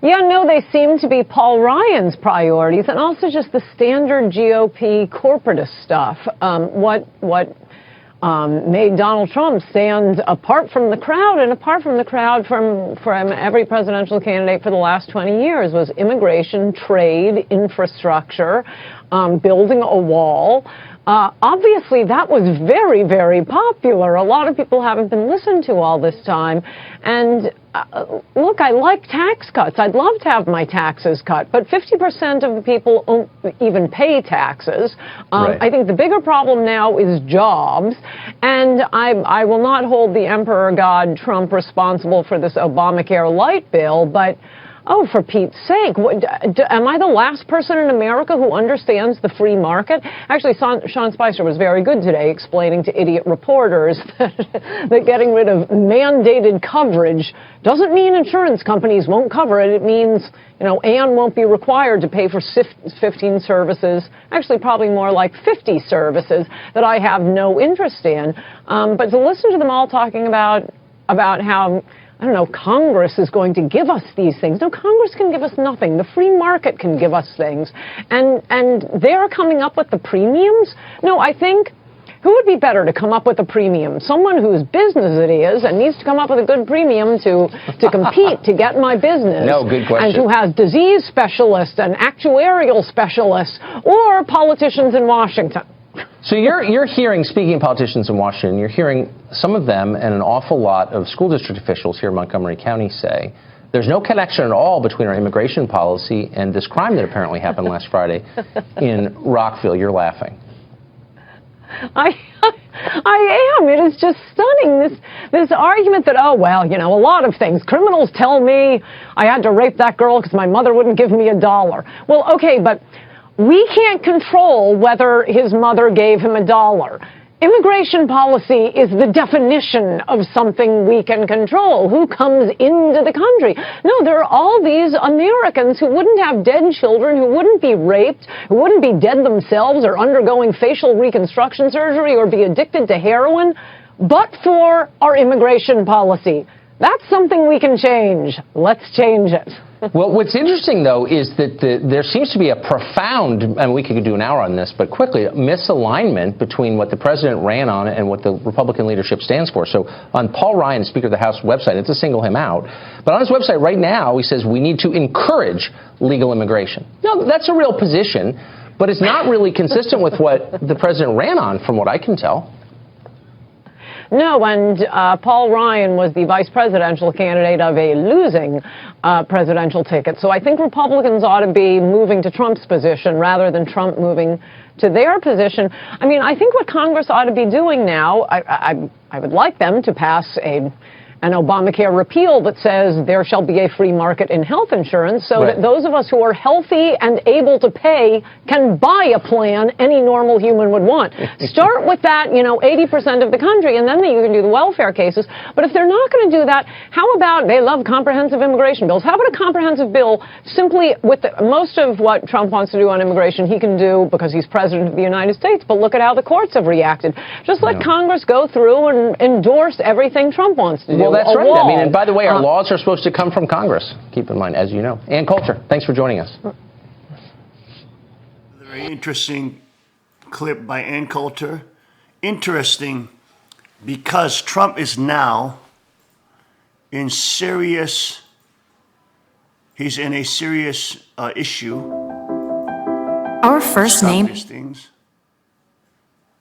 Yeah, no, they seem to be Paul Ryan's priorities, and also just the standard GOP corporatist stuff. What made Donald Trump stand apart from the crowd, and apart from the crowd from every presidential candidate for the last 20 years, was immigration, trade, infrastructure, building a wall. Obviously, that was very, very popular. A lot of people haven't been listened to all this time. And look, I like tax cuts. I'd love to have my taxes cut. But 50% of the people don't even pay taxes. Right. I think the bigger problem now is jobs. And I will not hold the Emperor God Trump responsible for this Obamacare light bill, but oh, for Pete's sake, am I the last person in America who understands the free market? Actually, Sean Spicer was very good today explaining to idiot reporters that getting rid of mandated coverage doesn't mean insurance companies won't cover it. It means, Ann won't be required to pay for 15 services, actually probably more like 50 services that I have no interest in. But to listen to them all talking about how, I don't know, Congress is going to give us these things. No, Congress can give us nothing. The free market can give us things. And they're coming up with the premiums? No, I think Who would be better to come up with a premium? Someone whose business it is and needs to come up with a good premium to compete to get my business. No, good question. And who has disease specialists and actuarial specialists, or politicians in Washington. So you're hearing, speaking of politicians in Washington, you're hearing some of them and an awful lot of school district officials here in Montgomery County say there's no connection at all between our immigration policy and this crime that apparently happened last Friday in Rockville. You're laughing. I am. It is just stunning. This argument that, oh, well, you know, a lot of things. Criminals tell me I had to rape that girl because my mother wouldn't give me $1. Well, okay, but we can't control whether his mother gave him $1. Immigration policy is the definition of something we can control. Who comes into the country? No, there are all these Americans who wouldn't have dead children, who wouldn't be raped, who wouldn't be dead themselves or undergoing facial reconstruction surgery or be addicted to heroin, but for our immigration policy. That's something we can change. Let's change it. Well, what's interesting, though, is that there seems to be a profound, and we could do an hour on this, but quickly, misalignment between what the president ran on and what the Republican leadership stands for. So on Paul Ryan, Speaker of the House website, it's to single him out, but on his website right now, he says we need to encourage legal immigration. Now, that's a real position, but it's not really consistent with what the president ran on, from what I can tell. No, and Paul Ryan was the vice presidential candidate of a losing presidential ticket. So I think Republicans ought to be moving to Trump's position rather than Trump moving to their position. I mean, I think what Congress ought to be doing now, I would like them to pass an Obamacare repeal that says there shall be a free market in health insurance so that those of us who are healthy and able to pay can buy a plan any normal human would want. Start with that, 80% of the country, and then you can do the welfare cases. But if they're not going to do that, how about, they love comprehensive immigration bills, how about a comprehensive bill simply with most of what Trump wants to do on immigration he can do because he's president of the United States, but look at how the courts have reacted. Just let Congress go through and endorse everything Trump wants to do. Well, that's right. I mean, and by the way, our laws are supposed to come from Congress. Keep in mind, as you know. Ann Coulter, thanks for joining us. Very interesting clip by Ann Coulter. Interesting because Trump is now in serious, he's in a serious issue. Our first name. These things.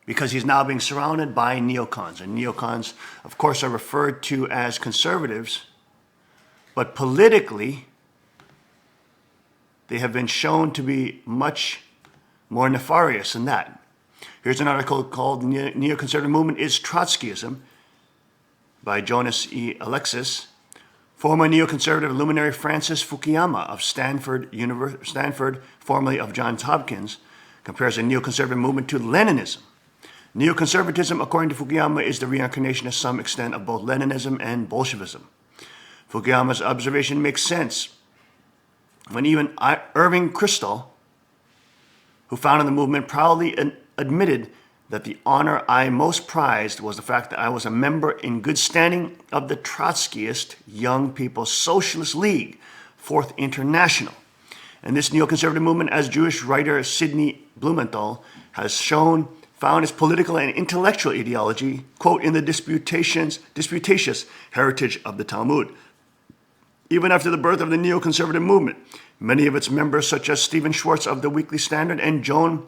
Because he's now being surrounded by neocons. And neocons, of course, are referred to as conservatives, but politically, they have been shown to be much more nefarious than that. Here's an article called Neoconservative Movement is Trotskyism by Jonas E. Alexis. Former neoconservative luminary Francis Fukuyama of Stanford, formerly of Johns Hopkins, compares the neoconservative movement to Leninism. Neoconservatism, according to Fukuyama, is the reincarnation to some extent of both Leninism and Bolshevism. Fukuyama's observation makes sense when even Irving Kristol, who founded the movement, proudly admitted that the honor I most prized was the fact that I was a member in good standing of the Trotskyist Young People's Socialist League, Fourth International. And this neoconservative movement, as Jewish writer Sidney Blumenthal has shown, found its political and intellectual ideology, quote, in the disputatious heritage of the Talmud. Even after the birth of the neoconservative movement, many of its members, such as Stephen Schwartz of the Weekly Standard and Joan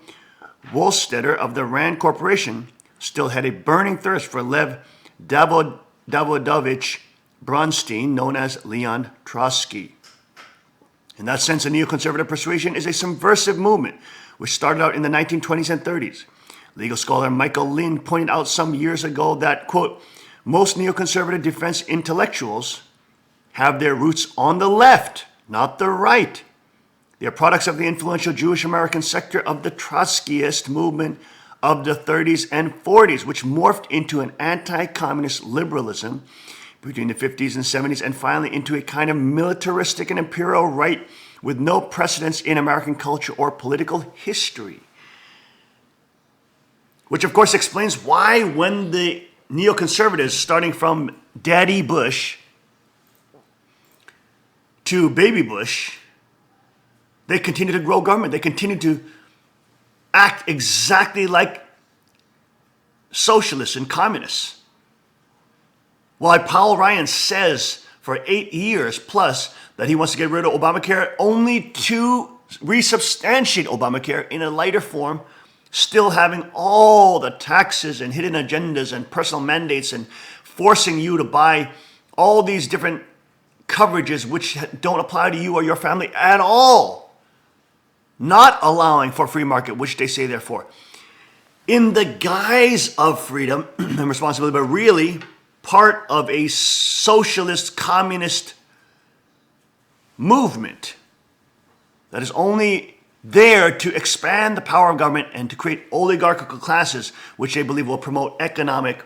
Wolstetter of the Rand Corporation, still had a burning thirst for Lev Davidovich Bronstein, known as Leon Trotsky. In that sense, the neoconservative persuasion is a subversive movement, which started out in the 1920s and 30s. Legal scholar Michael Lind pointed out some years ago that, quote, most neoconservative defense intellectuals have their roots on the left, not the right. They are products of the influential Jewish American sector of the Trotskyist movement of the 30s and 40s, which morphed into an anti-communist liberalism between the 50s and 70s, and finally into a kind of militaristic and imperial right with no precedence in American culture or political history. Which, of course, explains why when the neoconservatives, starting from Daddy Bush to Baby Bush, they continue to grow government. They continue to act exactly like socialists and communists. While Paul Ryan says for 8 years plus that he wants to get rid of Obamacare, only to resubstantiate Obamacare in a lighter form, still having all the taxes and hidden agendas and personal mandates and forcing you to buy all these different coverages which don't apply to you or your family at all. Not allowing for free market, which they say they're for. In the guise of freedom and responsibility, but really part of a socialist, communist movement that is only there to expand the power of government and to create oligarchical classes, which they believe will promote economic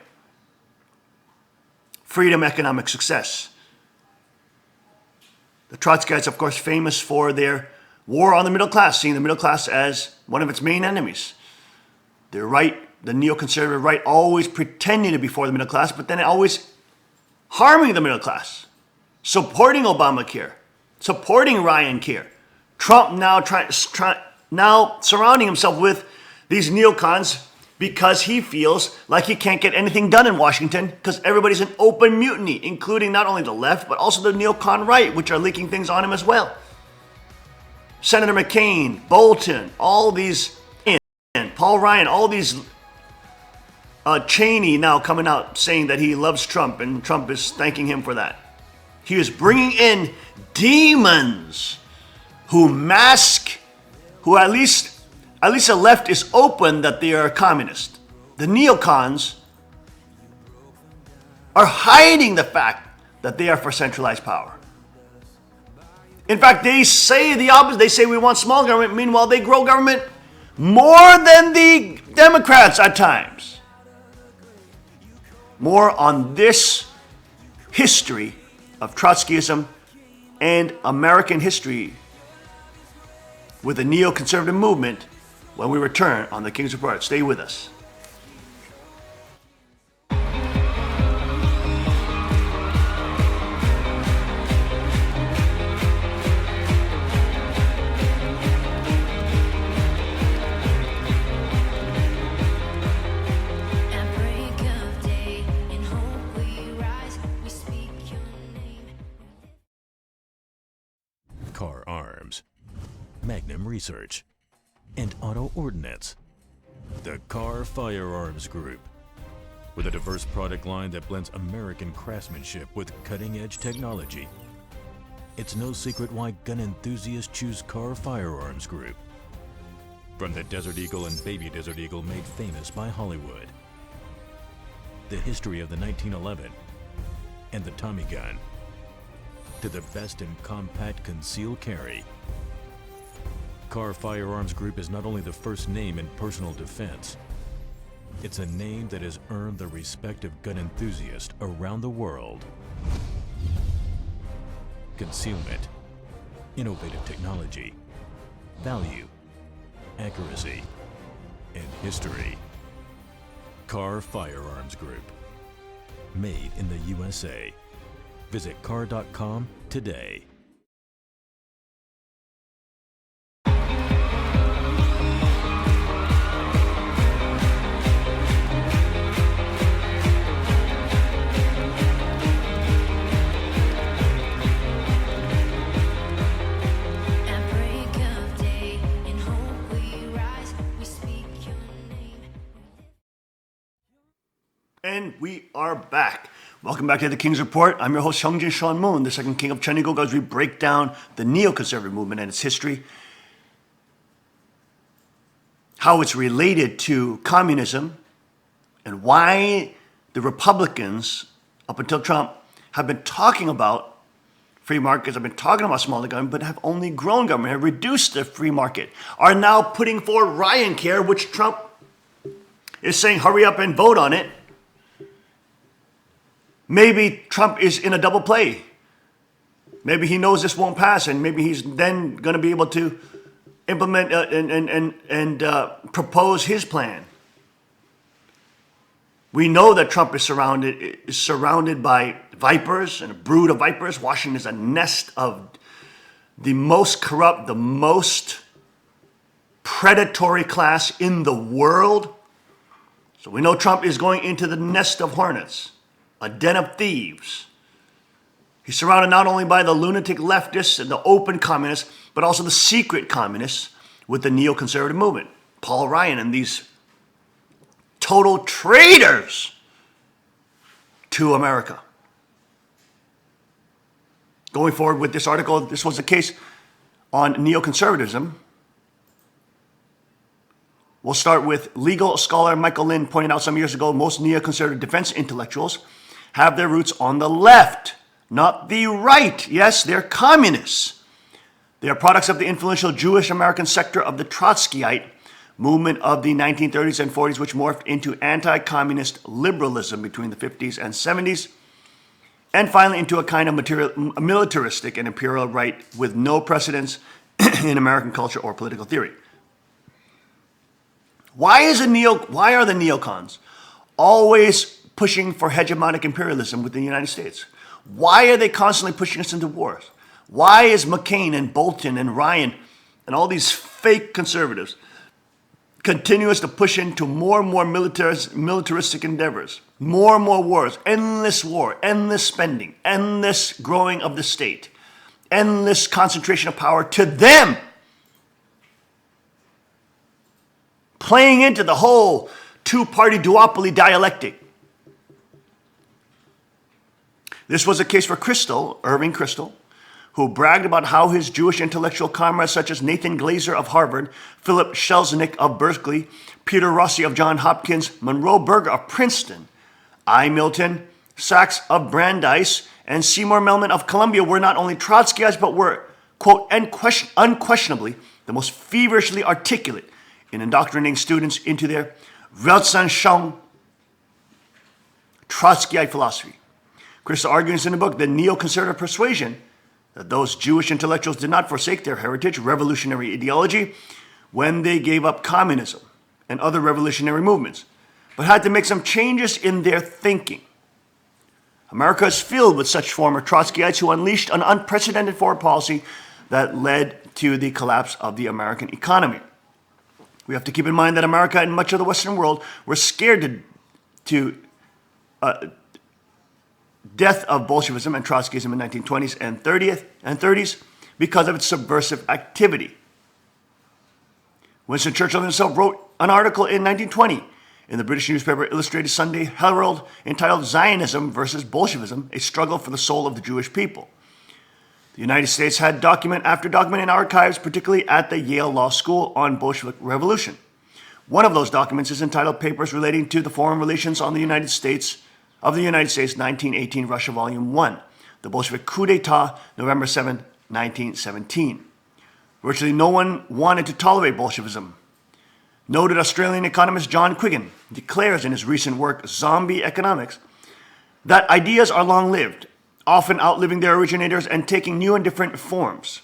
freedom, economic success. The Trotskyites, of course, famous for their war on the middle class, seeing the middle class as one of its main enemies. The right, the neoconservative right, always pretending to be for the middle class, but then always harming the middle class, supporting Obamacare, supporting Ryan Care. Trump now surrounding himself with these neocons because he feels like he can't get anything done in Washington because everybody's in open mutiny, including not only the left, but also the neocon right, which are leaking things on him as well. Senator McCain, Bolton, all these, and Paul Ryan, all these, Cheney now coming out saying that he loves Trump and Trump is thanking him for that. He is bringing in demons who mask, who at least the left is open that they are communist. The neocons are hiding the fact that they are for centralized power. In fact, they say the opposite. They say we want small government. Meanwhile, they grow government more than the Democrats at times. More on this history of Trotskyism and American history with the neoconservative movement when we return on the King's Report. Stay with us. At break of day, in hope we rise, we speak your name. Car Arms, Magnum Research, and Auto Ordnance. The Car Firearms Group. With a diverse product line that blends American craftsmanship with cutting-edge technology. It's no secret why gun enthusiasts choose Car Firearms Group. From the Desert Eagle and Baby Desert Eagle made famous by Hollywood. The history of the 1911 and the Tommy gun. To the best in compact concealed carry. Car Firearms Group is not only the first name in personal defense, it's a name that has earned the respect of gun enthusiasts around the world. Concealment, innovative technology, value, accuracy, and history. Car Firearms Group. Made in the USA. Visit car.com today. At break of day, in hope we rise, we speak your name. And we are back. Welcome back to the King's Report. I'm your host, Hyungjin Sean Moon, the second king of Cheoniguk, as we break down the neoconservative movement and its history, how it's related to communism, and why the Republicans, up until Trump, have been talking about free markets, have been talking about smaller government, but have only grown government, have reduced the free market, are now putting forward Ryan Care, which Trump is saying, hurry up and vote on it. Maybe Trump is in a double play. Maybe he knows this won't pass, and maybe he's then going to be able to implement and propose his plan. We know that Trump is surrounded by vipers and a brood of vipers. Washington is a nest of the most corrupt, the most predatory class in the world. So we know Trump is going into the nest of hornets, a den of thieves. He's surrounded not only by the lunatic leftists and the open communists, but also the secret communists with the neoconservative movement. Paul Ryan and these total traitors to America. Going forward with this article, this was the case on neoconservatism. We'll start with legal scholar Michael Lynn pointed out some years ago, most neoconservative defense intellectuals have their roots on the left, not the right. Yes, they're communists. They are products of the influential Jewish American sector of the Trotskyite movement of the 1930s and 40s, which morphed into anti-communist liberalism between the 50s and 70s, and finally into a kind of militaristic and imperial right with no precedence in American culture or political theory. Why are the neocons always pushing for hegemonic imperialism within the United States? Why are they constantly pushing us into wars? Why is McCain and Bolton and Ryan and all these fake conservatives continuous to push into more and more militaristic endeavors, more and more wars, endless war, endless spending, endless growing of the state, endless concentration of power to them, playing into the whole two-party duopoly dialectic? This was a case for Irving Kristol, who bragged about how his Jewish intellectual comrades such as Nathan Glazer of Harvard, Philip Selznick of Berkeley, Peter Rossi of Johns Hopkins, Monroe Berger of Princeton, I. Milton Sachs of Brandeis, and Seymour Melman of Columbia were not only Trotskyites, but were, quote, unquestionably the most feverishly articulate in indoctrinating students into their Weltanschauung, Trotskyite philosophy. Kristol argues in the book, The Neoconservative Persuasion, that those Jewish intellectuals did not forsake their heritage, revolutionary ideology, when they gave up communism and other revolutionary movements, but had to make some changes in their thinking. America is filled with such former Trotskyites who unleashed an unprecedented foreign policy that led to the collapse of the American economy. We have to keep in mind that America and much of the Western world were scared to death of Bolshevism and Trotskyism in the 1920s and 30s because of its subversive activity. Winston Churchill himself wrote an article in 1920 in the British newspaper Illustrated Sunday Herald entitled Zionism versus Bolshevism, a struggle for the soul of the Jewish people. The United States had document after document in archives, particularly at the Yale Law School, on Bolshevik Revolution. One of those documents is entitled Papers Relating to the Foreign Relations of the United States 1918, Russia, Volume 1, The Bolshevik Coup d'etat, November 7, 1917. Virtually no one wanted to tolerate Bolshevism. Noted Australian economist John Quiggin declares in his recent work, Zombie Economics, that ideas are long-lived, often outliving their originators and taking new and different forms.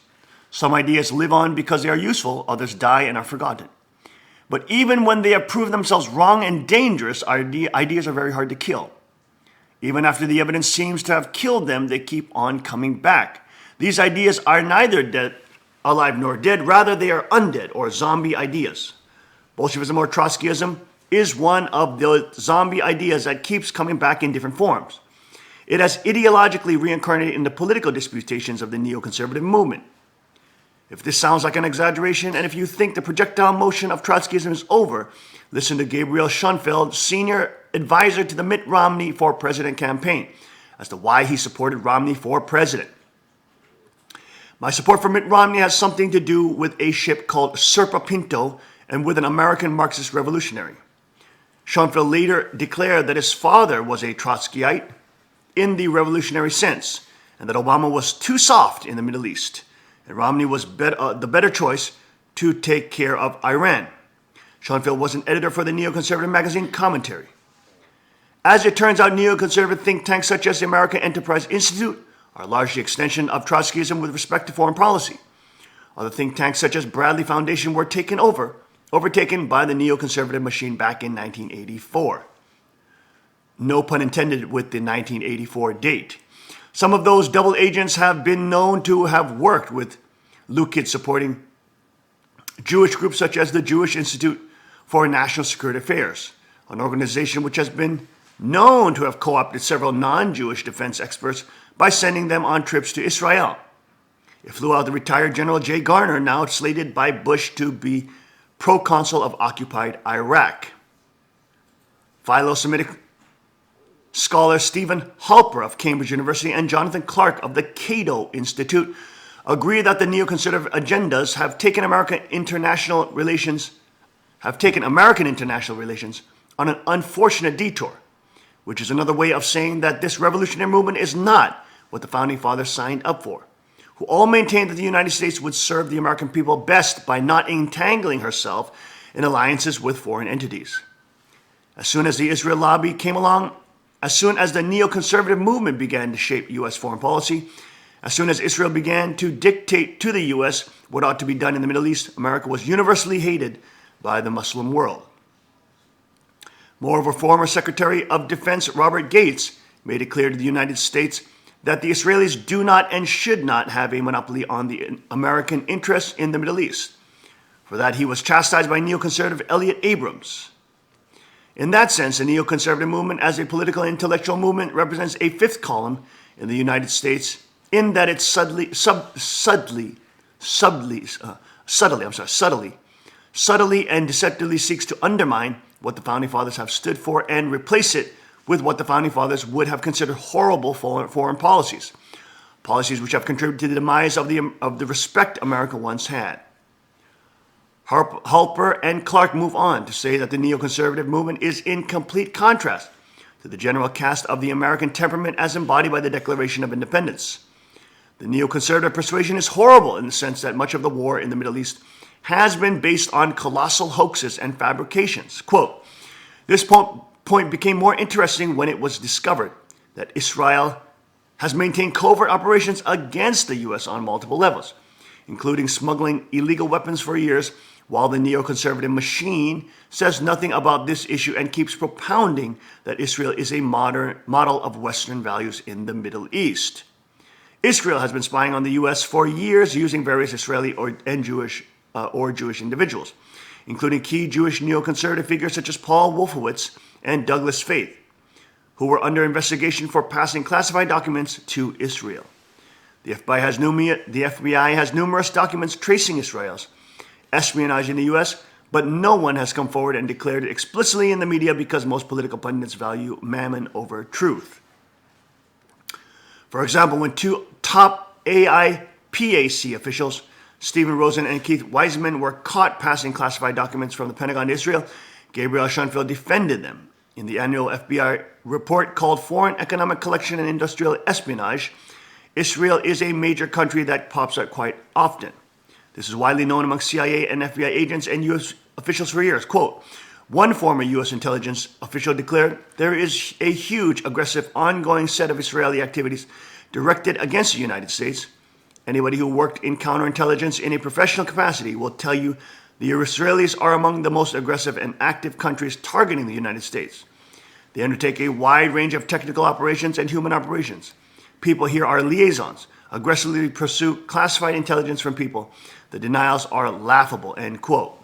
Some ideas live on because they are useful, others die and are forgotten. But even when they have proved themselves wrong and dangerous, ideas are very hard to kill. Even after the evidence seems to have killed them, they keep on coming back. These ideas are neither dead, alive nor dead, rather they are undead or zombie ideas. Bolshevism or Trotskyism is one of the zombie ideas that keeps coming back in different forms. It has ideologically reincarnated in the political disputations of the neoconservative movement. If this sounds like an exaggeration, and if you think the projectile motion of Trotskyism is over, listen to Gabriel Schoenfeld, senior advisor to the Mitt Romney for President campaign, as to why he supported Romney for president. My support for Mitt Romney has something to do with a ship called Serpa Pinto and with an American Marxist revolutionary. Schoenfeld later declared that his father was a Trotskyite in the revolutionary sense, and that Obama was too soft in the Middle East, and Romney was the better choice to take care of Iran. Schoenfeld was an editor for the neoconservative magazine Commentary. As it turns out, neoconservative think tanks such as the American Enterprise Institute are largely extension of Trotskyism with respect to foreign policy. Other think tanks such as Bradley Foundation were overtaken by the neoconservative machine back in 1984. No pun intended with the 1984 date. Some of those double agents have been known to have worked with Lukid supporting Jewish groups such as the Jewish Institute for National Security Affairs, an organization which has been known to have co-opted several non-Jewish defense experts by sending them on trips to Israel. It flew out the retired General Jay Garner, now slated by Bush to be proconsul of occupied Iraq. Philo-Semitic scholar Stephen Halper of Cambridge University and Jonathan Clark of the Cato Institute agree that the neoconservative agendas have taken American international relations on an unfortunate detour, which is another way of saying that this revolutionary movement is not what the Founding Fathers signed up for, who all maintained that the United States would serve the American people best by not entangling herself in alliances with foreign entities. As soon as the Israel lobby came along, as soon as the neoconservative movement began to shape U.S. foreign policy, as soon as Israel began to dictate to the U.S. what ought to be done in the Middle East, America was universally hated by the Muslim world. Moreover, former Secretary of Defense Robert Gates made it clear to the United States that the Israelis do not and should not have a monopoly on the American interests in the Middle East. For that, he was chastised by neoconservative Elliott Abrams. In that sense, the neoconservative movement as a political and intellectual movement represents a fifth column in the United States in that it subtly and deceptively seeks to undermine what the Founding Fathers have stood for and replace it with what the Founding Fathers would have considered horrible foreign policies, policies which have contributed to the demise of the respect America once had. Halper and Clark move on to say that the neoconservative movement is in complete contrast to the general cast of the American temperament as embodied by the Declaration of Independence. The neoconservative persuasion is horrible in the sense that much of the war in the Middle East has been based on colossal hoaxes and fabrications. Quote, this point became more interesting when it was discovered that Israel has maintained covert operations against the U.S. on multiple levels, including smuggling illegal weapons for years, while the neoconservative machine says nothing about this issue and keeps propounding that Israel is a modern model of Western values in the Middle East. Israel has been spying on the U.S. for years using various Israeli or Jewish individuals, including key Jewish neoconservative figures such as Paul Wolfowitz and Douglas Faith, who were under investigation for passing classified documents to Israel. The FBI has numerous documents tracing Israel's espionage in the U.S., but no one has come forward and declared it explicitly in the media because most political pundits value mammon over truth. For example, when two top AIPAC officials, Stephen Rosen and Keith Weissman, were caught passing classified documents from the Pentagon to Israel, Gabriel Schoenfeld defended them. In the annual FBI report called Foreign Economic Collection and Industrial Espionage, Israel is a major country that pops up quite often. This is widely known among CIA and FBI agents and U.S. officials for years. Quote, one former U.S. intelligence official declared, there is a huge, aggressive, ongoing set of Israeli activities directed against the United States. Anybody who worked in counterintelligence in a professional capacity will tell you the Israelis are among the most aggressive and active countries targeting the United States. They undertake a wide range of technical operations and human operations. People here are liaisons, aggressively pursue classified intelligence from people. The denials are laughable, end quote.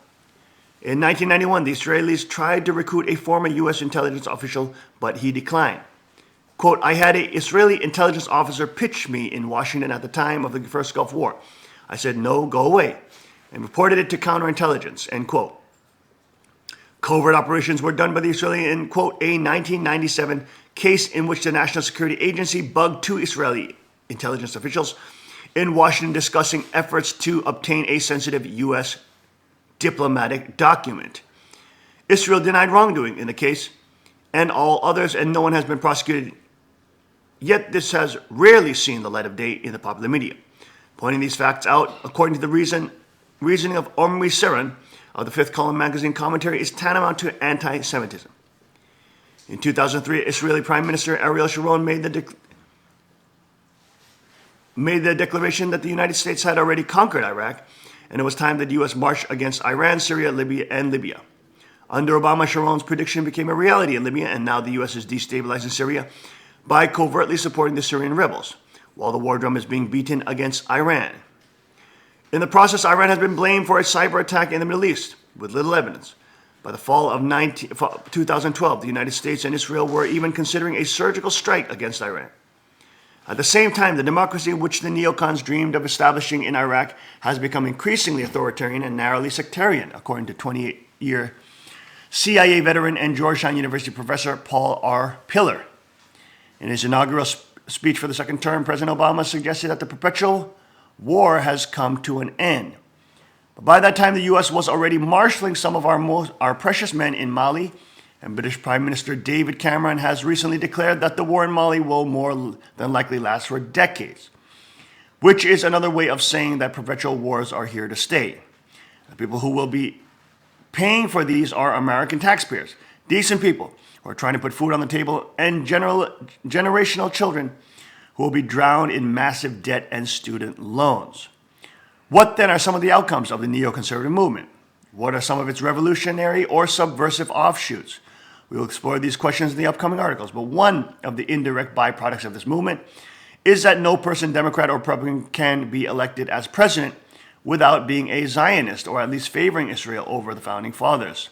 In 1991, the Israelis tried to recruit a former U.S. intelligence official, but he declined. Quote, I had an Israeli intelligence officer pitch me in Washington at the time of the first Gulf War. I said, no, go away, and reported it to counterintelligence, end quote. Covert operations were done by the Israeli in, quote, a 1997 case in which the National Security Agency bugged two Israeli intelligence officials in Washington discussing efforts to obtain a sensitive U.S. diplomatic document. Israel denied wrongdoing in the case and all others, and no one has been prosecuted. Yet this has rarely seen the light of day in the popular media. Pointing these facts out, according to the reasoning of Omri Seren of the Fifth Column magazine commentary, is tantamount to anti-Semitism. In 2003, Israeli Prime Minister Ariel Sharon made the declaration that the United States had already conquered Iraq, and it was time that the U.S. marched against Iran, Syria, Libya. Under Obama, Sharon's prediction became a reality in Libya, and now the U.S. is destabilizing Syria by covertly supporting the Syrian rebels, while the war drum is being beaten against Iran. In the process, Iran has been blamed for a cyber attack in the Middle East, with little evidence. By the fall of 2012, the United States and Israel were even considering a surgical strike against Iran. At the same time, the democracy which the neocons dreamed of establishing in Iraq has become increasingly authoritarian and narrowly sectarian, according to 28-year CIA veteran and Georgetown University professor Paul R. Pillar. In his inaugural speech for the second term, President Obama suggested that the perpetual war has come to an end. But by that time, the U.S. was already marshaling some of our precious men in Mali, and British Prime Minister David Cameron has recently declared that the war in Mali will more than likely last for decades, which is another way of saying that perpetual wars are here to stay. The people who will be paying for these are American taxpayers, decent people who are trying to put food on the table, and generational children who will be drowned in massive debt and student loans. What then are some of the outcomes of the neoconservative movement? What are some of its revolutionary or subversive offshoots? We will explore these questions in the upcoming articles, but one of the indirect byproducts of this movement is that no person, Democrat or Republican, can be elected as president without being a Zionist or at least favoring Israel over the founding fathers.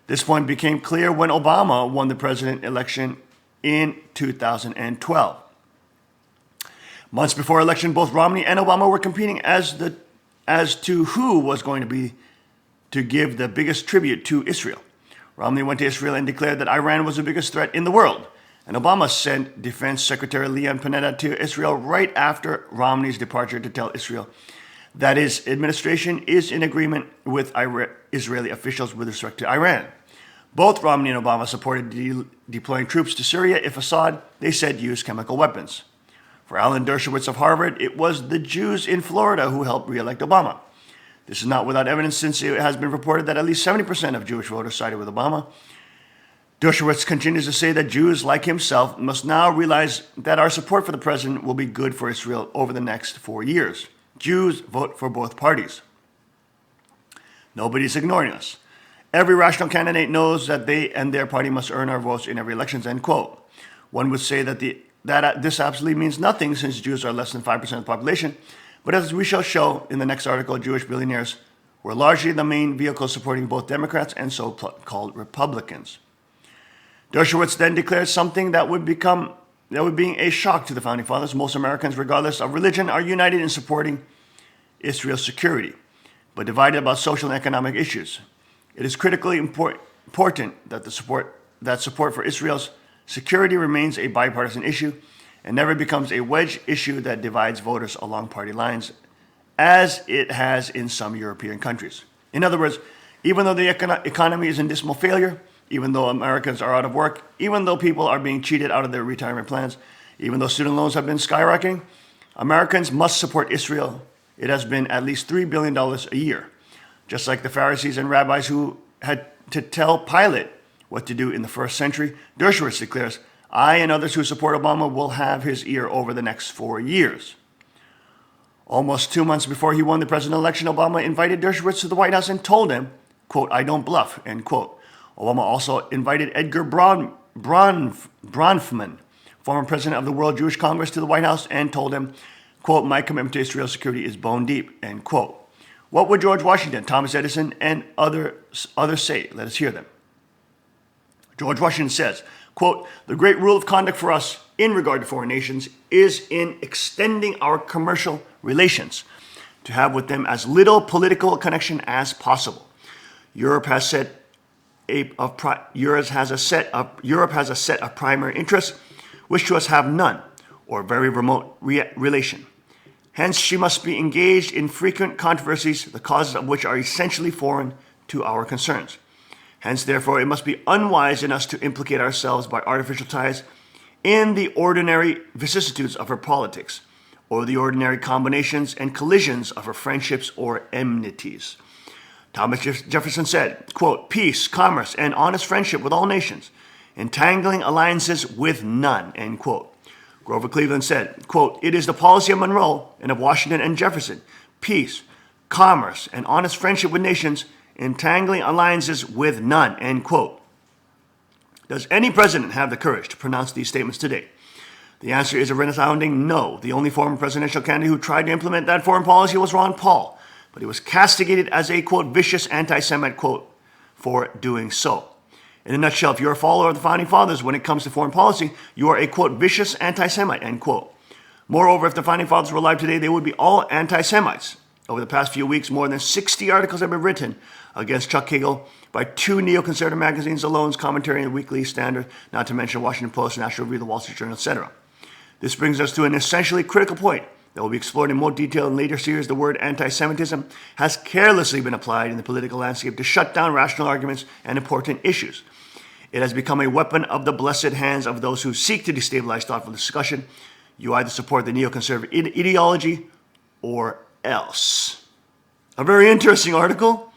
This point became clear when Obama won the president election in 2012. Months before election, both Romney and Obama were competing as to who was going to give the biggest tribute to Israel. Romney went to Israel and declared that Iran was the biggest threat in the world. And Obama sent Defense Secretary Leon Panetta to Israel right after Romney's departure to tell Israel that his administration is in agreement with Israeli officials with respect to Iran. Both Romney and Obama supported deploying troops to Syria if Assad, they said, used chemical weapons. For Alan Dershowitz of Harvard, it was the Jews in Florida who helped re-elect Obama. This is not without evidence, since it has been reported that at least 70% of Jewish voters sided with Obama. Dershowitz continues to say that Jews, like himself, must now realize that our support for the president will be good for Israel over the next 4 years. Jews vote for both parties. Nobody's ignoring us. Every rational candidate knows that they and their party must earn our votes in every election, end quote. One would say that this absolutely means nothing, since Jews are less than 5% of the population. But as we shall show in the next article, Jewish billionaires were largely the main vehicle supporting both Democrats and so-called Republicans. Dershowitz then declared something that would be a shock to the founding fathers. Most Americans, regardless of religion, are united in supporting Israel's security, but divided about social and economic issues. It is critically important that support for Israel's security remains a bipartisan issue and never becomes a wedge issue that divides voters along party lines, as it has in some European countries. In other words, even though the economy is in dismal failure, even though Americans are out of work, even though people are being cheated out of their retirement plans, even though student loans have been skyrocketing, Americans must support Israel. It has been at least $3 billion a year, just like the Pharisees and rabbis who had to tell Pilate what to do in the first century. Dershowitz declares, I and others who support Obama will have his ear over the next 4 years. Almost 2 months before he won the presidential election, Obama invited Dershowitz to the White House and told him, quote, I don't bluff, end quote. Obama also invited Edgar Bronfman, former president of the World Jewish Congress, to the White House and told him, quote, my commitment to Israel's security is bone deep, end quote. What would George Washington, Thomas Edison, and others say? Let us hear them. George Washington says, quote, the great rule of conduct for us in regard to foreign nations is in extending our commercial relations to have with them as little political connection as possible. Europe has a set of primary interests which to us have none or very remote relation. Hence, she must be engaged in frequent controversies, the causes of which are essentially foreign to our concerns. Hence, therefore, it must be unwise in us to implicate ourselves by artificial ties in the ordinary vicissitudes of her politics, or the ordinary combinations and collisions of her friendships or enmities. Thomas Jefferson said, quote, peace, commerce, and honest friendship with all nations, entangling alliances with none, end quote. Grover Cleveland said, quote, it is the policy of Monroe and of Washington and Jefferson, peace, commerce, and honest friendship with nations, entangling alliances with none, end quote. Does any president have the courage to pronounce these statements today? The answer is a resounding no. The only former presidential candidate who tried to implement that foreign policy was Ron Paul, but he was castigated as a, quote, vicious anti-Semite, quote, for doing so. In a nutshell, if you're a follower of the Founding Fathers when it comes to foreign policy, you are a, quote, vicious anti-Semite, end quote. Moreover, if the Founding Fathers were alive today, they would be all anti-Semites. Over the past few weeks, more than 60 articles have been written against Chuck Hagel by 2 neoconservative magazines alone, Commentary and Weekly Standard, not to mention Washington Post, National Review, the Wall Street Journal, etc. This brings us to an essentially critical point that will be explored in more detail in later series. The word anti-Semitism has carelessly been applied in the political landscape to shut down rational arguments and important issues. It has become a weapon of the blessed hands of those who seek to destabilize thoughtful discussion. You either support the neoconservative ideology or else. A very interesting article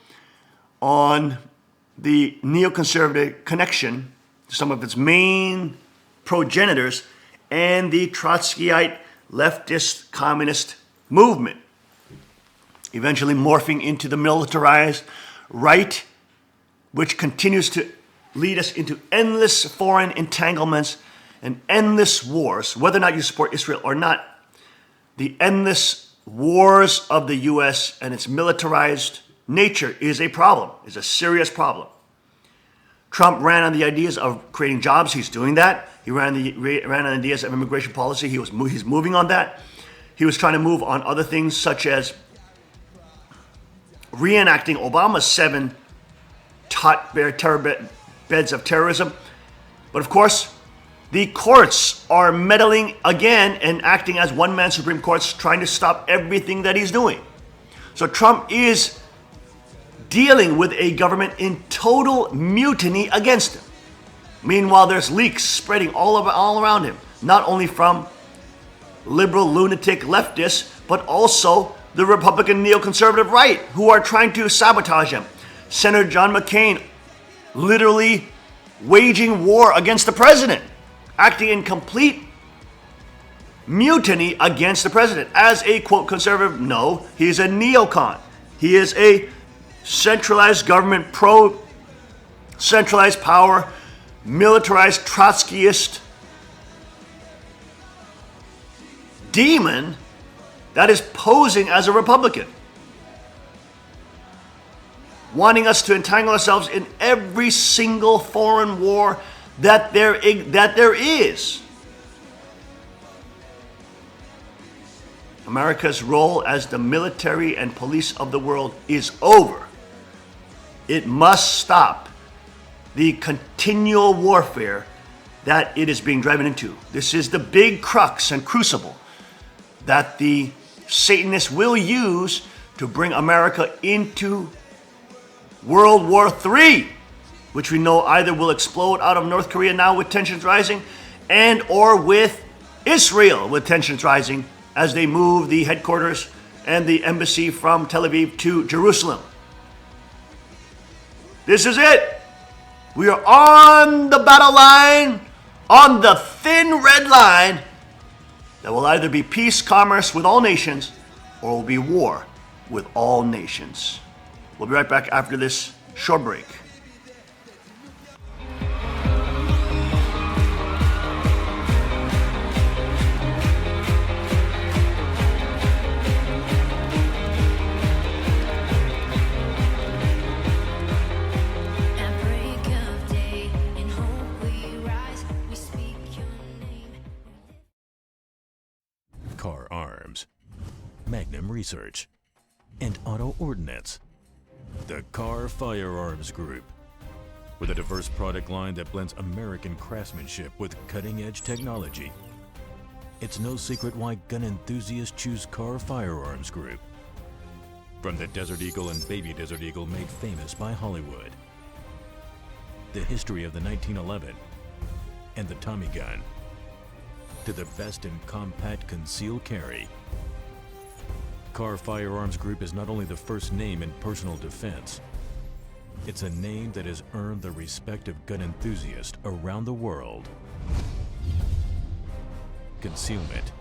on the neoconservative connection to some of its main progenitors and the Trotskyite leftist communist movement, eventually morphing into the militarized right, which continues to lead us into endless foreign entanglements and endless wars, whether or not you support Israel or not. The endless wars of the U.S. and its militarized nature is a problem, is a serious problem. Trump ran on the ideas of creating jobs. He's doing that. He ran on ideas of immigration policy. He's moving on that. He was trying to move on other things such as reenacting Obama's 7 terror beds of terrorism. But of course, the courts are meddling again and acting as one-man Supreme Courts, trying to stop everything that he's doing. So Trump is dealing with a government in total mutiny against him. Meanwhile, there's leaks spreading all around him, not only from liberal lunatic leftists, but also the Republican neoconservative right, who are trying to sabotage him. Senator John McCain literally waging war against the president, acting in complete mutiny against the president. As a, quote, conservative, no, he's a neocon. He is a centralized government, pro-centralized power, militarized Trotskyist demon that is posing as a Republican, wanting us to entangle ourselves in every single foreign war that there is. America's role as the military and police of the world is over. It must stop the continual warfare that it is being driven into. This is the big crux and crucible that the Satanists will use to bring America into World War III, which we know either will explode out of North Korea now with tensions rising, and or with Israel with tensions rising as they move the headquarters and the embassy from Tel Aviv to Jerusalem. This is it. We are on the battle line, on the thin red line that will either be peace, commerce with all nations, or will be war with all nations. We'll be right back after this short break. At break of day, in hope we rise, we speak your name. Car Arms, Magnum Research, and Auto Ordnance. The Car Firearms Group. With a diverse product line that blends American craftsmanship with cutting-edge technology. It's no secret why gun enthusiasts choose Car Firearms Group. From the Desert Eagle and Baby Desert Eagle made famous by Hollywood. The history of the 1911 and the Tommy gun. To the best in compact concealed carry. Car Firearms Group is not only the first name in personal defense, it's a name that has earned the respect of gun enthusiasts around the world. Concealment,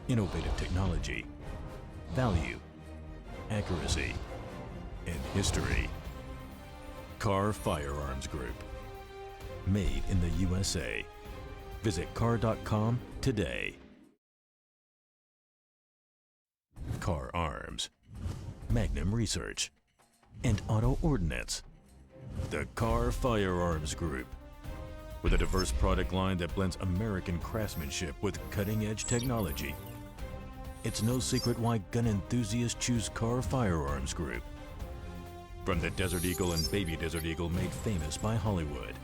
innovative technology, value, accuracy, and history. Car Firearms Group. Made in the USA. Visit car.com today. Car Arms, Magnum Research, and Auto Ordnance. The Car Firearms Group. With a diverse product line that blends American craftsmanship with cutting-edge technology. It's no secret why gun enthusiasts choose Car Firearms Group. From the Desert Eagle and Baby Desert Eagle made famous by Hollywood.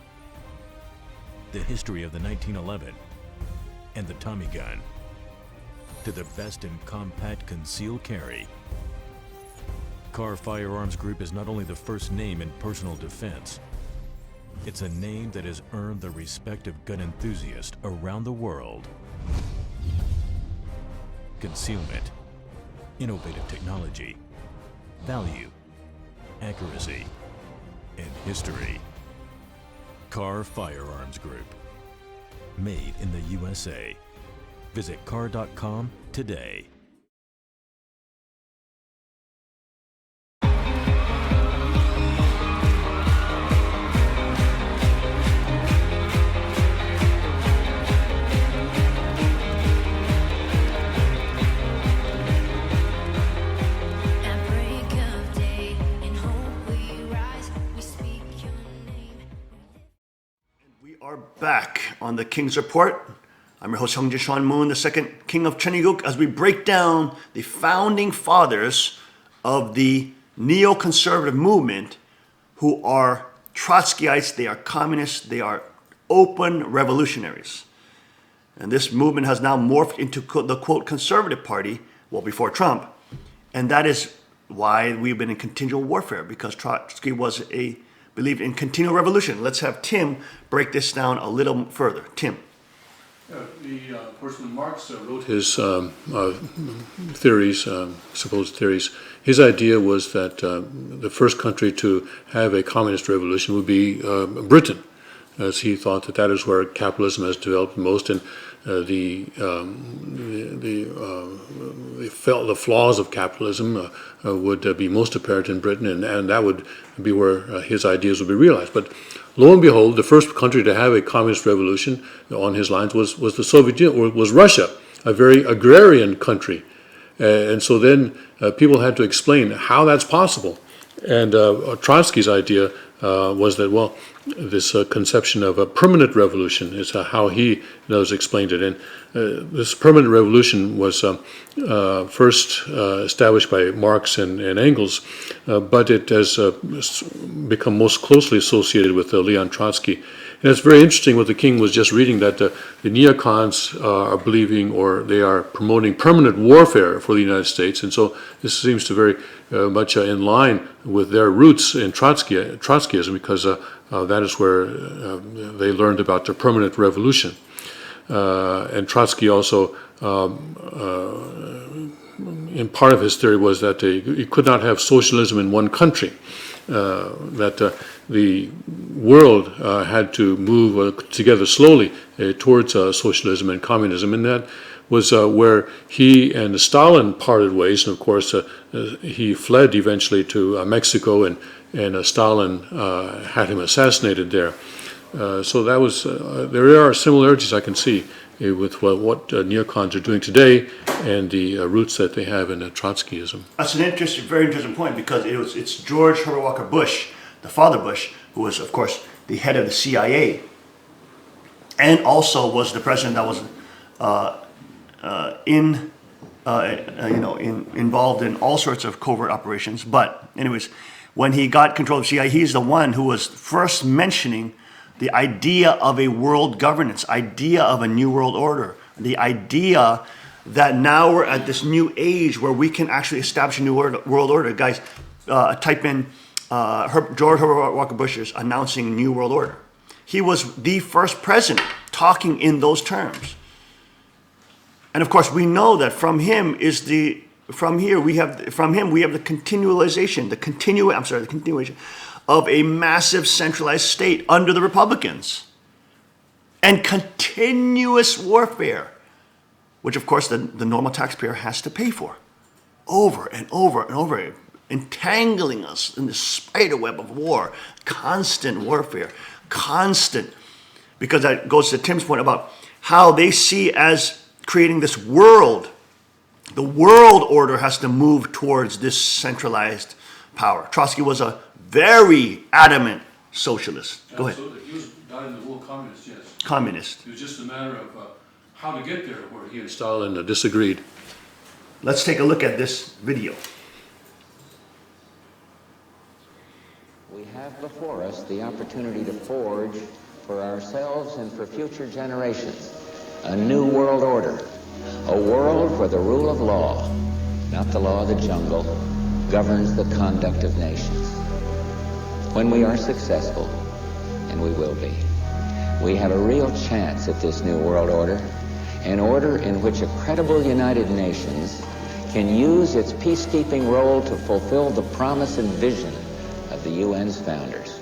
The history of the 1911 and the Tommy gun. To the best in compact concealed carry. Car Firearms Group is not only the first name in personal defense, it's a name that has earned the respect of gun enthusiasts around the world. Concealment, innovative technology, value, accuracy, and history. Car Firearms Group. Made in the USA. Visit car.com today. At break of day, in hope we rise, we speak your name. We are back on the King's Report. I'm your host, Hyungjin Sean Moon, the second King of Cheongguk, as we break down the founding fathers of the neoconservative movement, who are Trotskyites, they are communists, they are open revolutionaries. And this movement has now morphed into the quote conservative party, well, before Trump. And that is why we've been in continual warfare, because Trotsky believed in continual revolution. Let's have Tim break this down a little further. Tim. Of course, when Marx wrote his theories, supposed theories, his idea was that the first country to have a communist revolution would be Britain, as he thought that that is where capitalism has developed most, and the flaws of capitalism would be most apparent in Britain, and that would be where his ideas would be realized. But lo and behold, the first country to have a communist revolution on his lines was the Soviet Union, or was Russia, a very agrarian country. And so then people had to explain how that's possible. And Trotsky's idea was that, well, this conception of a permanent revolution is how he explained it. And this permanent revolution was first established by Marx and Engels, but it has become most closely associated with Leon Trotsky. And it's very interesting what the King was just reading, that the neocons are believing, or they are promoting, permanent warfare for the United States. And so this seems to very much in line with their roots in Trotskyism, because that is where they learned about the permanent revolution. And Trotsky also, in part of his theory, was that you could not have socialism in one country, that the world had to move together slowly towards socialism and communism, and that was where he and Stalin parted ways. And of course, he fled eventually to Mexico, and Stalin had him assassinated there. So that was there are similarities I can see with what neocons are doing today and the roots that they have in Trotskyism. That's an very interesting point, because it's George Herbert Walker Bush, the father Bush, who was, of course, the head of the CIA, and also was the president that was involved in all sorts of covert operations. But anyways, when he got control of CIA, he's the one who was first mentioning the idea of a world governance, idea of a new world order, the idea that now we're at this new age where we can actually establish a new world order. Guys, type in George Herbert Walker Bush's announcing New World Order. He was the first president talking in those terms. And of course, we know that from him we have the continuation of a massive centralized state under the Republicans, and continuous warfare, which of course the normal taxpayer has to pay for, over and over and over, entangling us in the spider web of war, constant warfare, constant, because that goes to Tim's point about how they see as creating this world. The world order has to move towards this centralized power. Trotsky was a very adamant socialist. Go ahead. Absolutely. He was not in the rule communist, yes. Communist. It was just a matter of how to get there, where he and Stalin disagreed. Let's take a look at this video. We have before us the opportunity to forge for ourselves and for future generations a new world order, a world where the rule of law, not the law of the jungle, governs the conduct of nations. When we are successful, and we will be, we have a real chance at this new world order, an order in which a credible United Nations can use its peacekeeping role to fulfill the promise and vision of the UN's founders.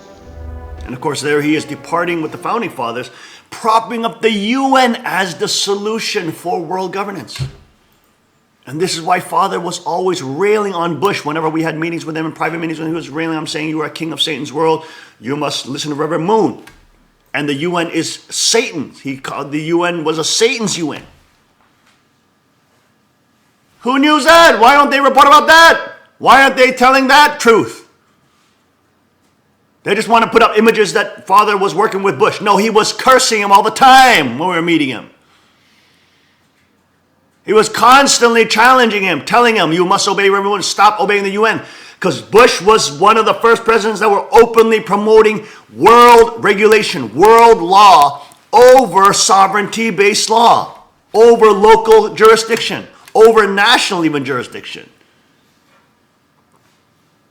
And of course, there he is departing with the founding fathers, propping up the UN as the solution for world governance. And this is why Father was always railing on Bush whenever we had meetings with him in private meetings, when he was railing on him, saying, you are a king of Satan's world. You must listen to Reverend Moon. And the UN is Satan. He called the UN was a Satan's UN. Who knew that? Why don't they report about that? Why aren't they telling that truth? They just want to put up images that Father was working with Bush. No, he was cursing him all the time when we were meeting him. He was constantly challenging him, telling him, you must obey everyone, stop obeying the UN. Because Bush was one of the first presidents that were openly promoting world regulation, world law over sovereignty-based law, over local jurisdiction, over national even jurisdiction.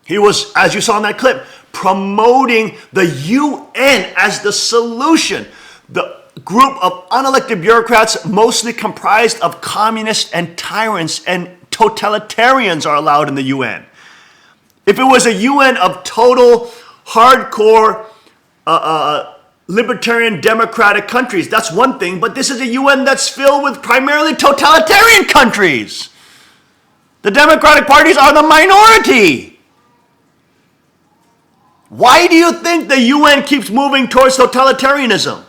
He was, as you saw in that clip, promoting the UN as the solution. The group of unelected bureaucrats, mostly comprised of communists and tyrants and totalitarians, are allowed in the UN. If it was a UN of total, hardcore, libertarian, democratic countries, that's one thing, but this is a UN that's filled with primarily totalitarian countries. The democratic parties are the minority. Why do you think the UN keeps moving towards totalitarianism?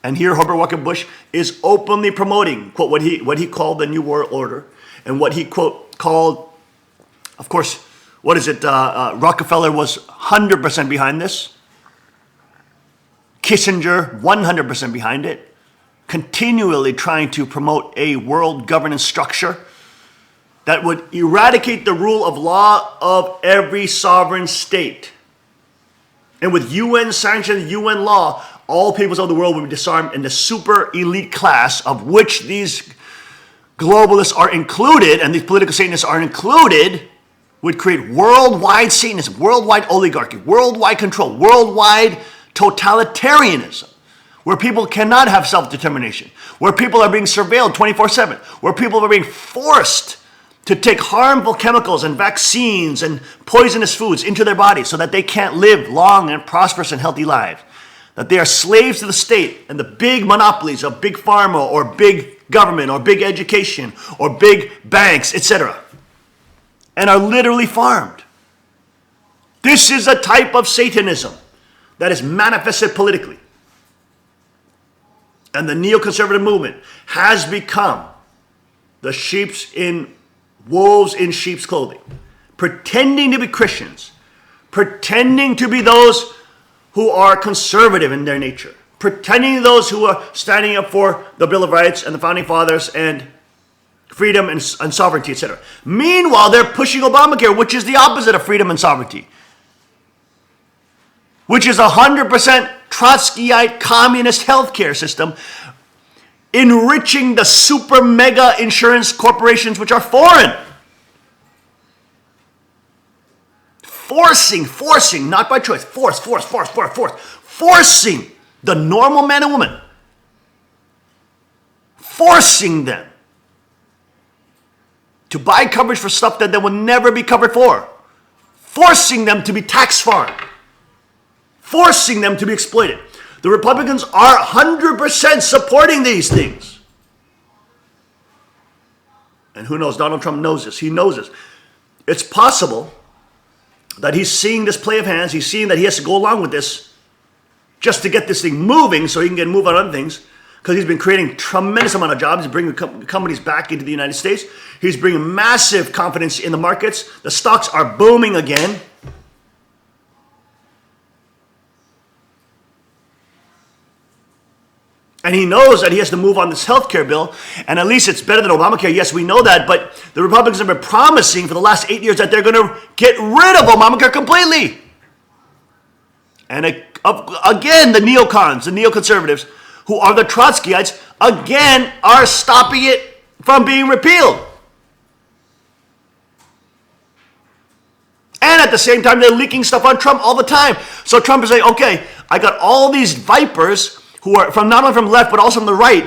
And here Herbert Walker Bush is openly promoting, quote, what he called the New World Order, and what he, quote, called, of course, what is it, Rockefeller was 100% behind this. Kissinger, 100% behind it. Continually trying to promote a world governance structure that would eradicate the rule of law of every sovereign state. And with UN-sanctioned UN law, all peoples of the world would be disarmed, and the super elite class, of which these globalists are included, and these political Satanists are included, would create worldwide Satanism, worldwide oligarchy, worldwide control, worldwide totalitarianism, where people cannot have self-determination, where people are being surveilled 24/7, where people are being forced to take harmful chemicals and vaccines and poisonous foods into their bodies so that they can't live long and prosperous and healthy lives. That they are slaves to the state and the big monopolies of big pharma or big government or big education or big banks, etc. And are literally farmed. This is a type of Satanism that is manifested politically. And the neoconservative movement has become the wolves in sheep's clothing, pretending to be Christians, pretending to be those who are conservative in their nature, pretending to those who are standing up for the Bill of Rights and the Founding Fathers and freedom and sovereignty, etc. Meanwhile, they're pushing Obamacare, which is the opposite of freedom and sovereignty, which is 100% Trotskyite communist healthcare system, enriching the super mega insurance corporations, which are foreign. Forcing, not by choice, forcing the normal man and woman, forcing them to buy coverage for stuff that they will never be covered for, forcing them to be tax farmed, forcing them to be exploited. The Republicans are 100% supporting these things. And who knows, Donald Trump knows this. He knows this. It's possible that he's seeing this play of hands. He's seeing that he has to go along with this just to get this thing moving so he can get move on other things, because he's been creating tremendous amount of jobs. He's bringing companies back into the United States. He's bringing massive confidence in the markets. The stocks are booming again. And he knows that he has to move on this health care bill, and at least it's better than Obamacare. Yes, we know that, but the Republicans have been promising for the last 8 years that they're going to get rid of Obamacare completely. And again, the neocons, the neoconservatives, who are the Trotskyites, again are stopping it from being repealed. And at the same time, they're leaking stuff on Trump all the time. So Trump is saying, okay, I got all these vipers who are from not only from left, but also from the right,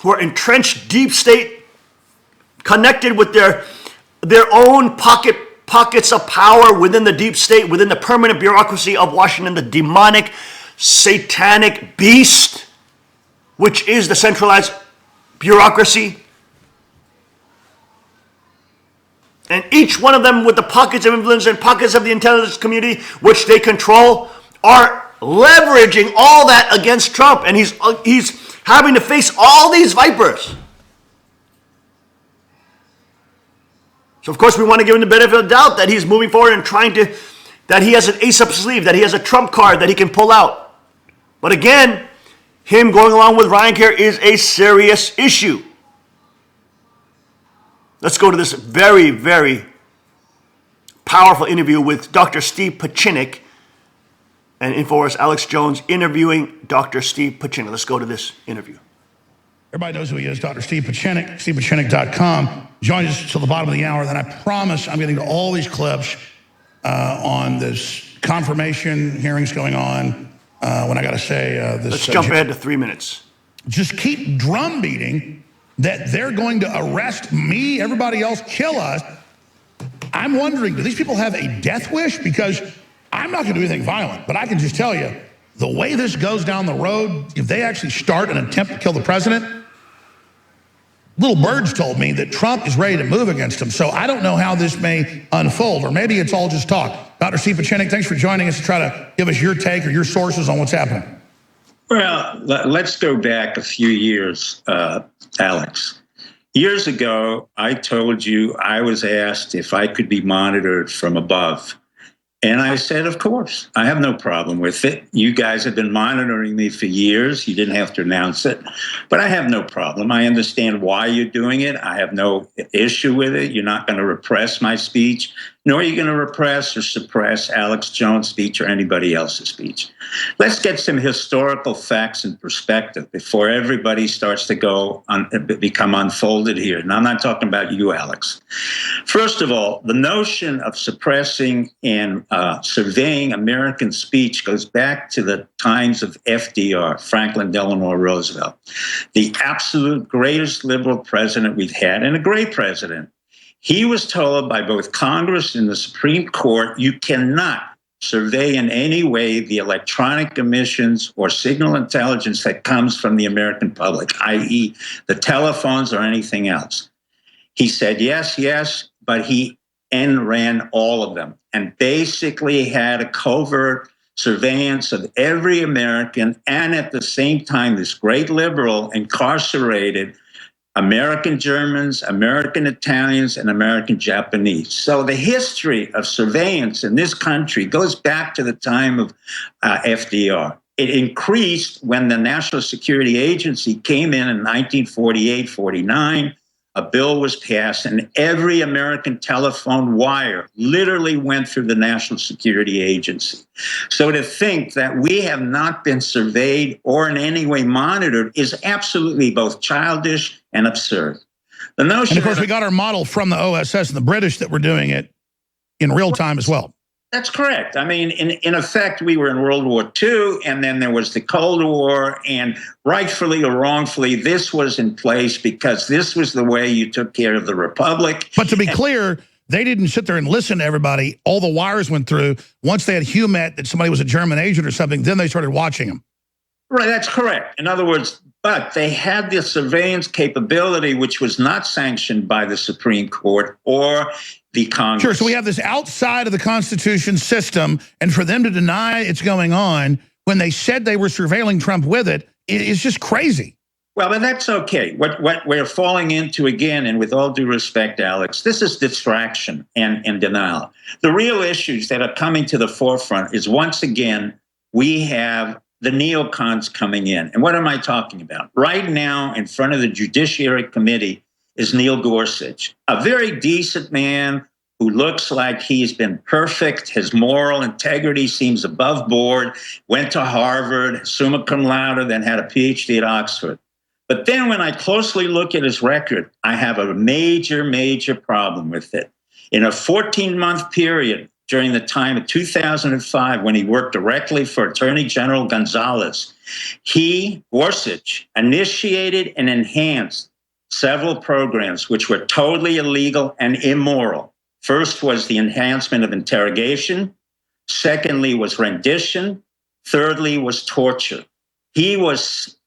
who are entrenched deep state, connected with their own pockets of power within the deep state, within the permanent bureaucracy of Washington, the demonic, satanic beast, which is the centralized bureaucracy. And each one of them with the pockets of influence and pockets of the intelligence community, which they control, are leveraging all that against Trump. And he's having to face all these vipers. So of course we want to give him the benefit of the doubt that he's moving forward and that he has an ace up his sleeve, that he has a trump card that he can pull out. But again, him going along with Ryan Care is a serious issue. Let's go to this very, very powerful interview with Dr. Steve Pachinik and InfoWars Alex Jones interviewing Dr. Steve Pachinik. Let's go to this interview. Everybody knows who he is, Dr. Steve Pachinik, stevepachinik.com. Join us till the bottom of the hour. Then I promise I'm getting to all these clips on this confirmation hearings going on. When I got to say this. Let's jump ahead to 3 minutes. Just keep drum beating that they're going to arrest me, everybody else, kill us. I'm wondering, do these people have a death wish? Because I'm not going to do anything violent, but I can just tell you, the way this goes down the road, if they actually start an attempt to kill the president, little birds told me that Trump is ready to move against him. So I don't know how this may unfold, or maybe it's all just talk. Dr. Steve Pachinik, thanks for joining us to try to give us your take or your sources on what's happening. Well, let's go back a few years, Alex. Years ago, I told you I was asked if I could be monitored from above. And I said, of course, I have no problem with it. You guys have been monitoring me for years. You didn't have to announce it, but I have no problem. I understand why you're doing it. I have no issue with it. You're not going to repress my speech, nor are you going to repress or suppress Alex Jones' speech or anybody else's speech. Let's get some historical facts in perspective before everybody starts to become unfolded here. And I'm not talking about you, Alex. First of all, the notion of suppressing and surveying American speech goes back to the times of FDR, Franklin Delano Roosevelt, the absolute greatest liberal president we've had, and a great president. He was told by both Congress and the Supreme Court, you cannot survey in any way the electronic emissions or signal intelligence that comes from the American public, i.e. the telephones or anything else. He said yes, but he ran all of them and basically had a covert surveillance of every American, and at the same time, this great liberal incarcerated American Germans, American Italians, and American Japanese. So the history of surveillance in this country goes back to the time of FDR. It increased when the National Security Agency came in 1948-49. A bill was passed, and every American telephone wire literally went through the National Security Agency. So to think that we have not been surveyed or in any way monitored is absolutely both childish and absurd. The notion, and of course, we got our model from the OSS and the British that were doing it in real time as well. That's correct. I mean, in effect, we were in World War II, and then there was the Cold War, and rightfully or wrongfully, this was in place because this was the way you took care of the Republic. But to be clear, they didn't sit there and listen to everybody. All the wires went through. Once they had Humet that somebody was a German agent or something, then they started watching them. Right, that's correct. In other words, but they had the surveillance capability, which was not sanctioned by the Supreme Court or the Congress. Sure, so we have this outside of the Constitution system, and for them to deny it's going on when they said they were surveilling Trump with it is just crazy. Well, but that's okay. What we're falling into again, and with all due respect, Alex, this is distraction and denial. The real issues that are coming to the forefront is, once again, we have the neocons coming in. And what am I talking about? Right now, in front of the Judiciary Committee is Neil Gorsuch, a very decent man who looks like he's been perfect. His moral integrity seems above board, went to Harvard, summa cum laude, then had a PhD at Oxford. But then when I closely look at his record, I have a major, major problem with it. In a 14-month period during the time of 2005, when he worked directly for Attorney General Gonzalez, Gorsuch, initiated and enhanced several programs which were totally illegal and immoral. First was the enhancement of interrogation. Secondly was rendition. Thirdly was torture. He was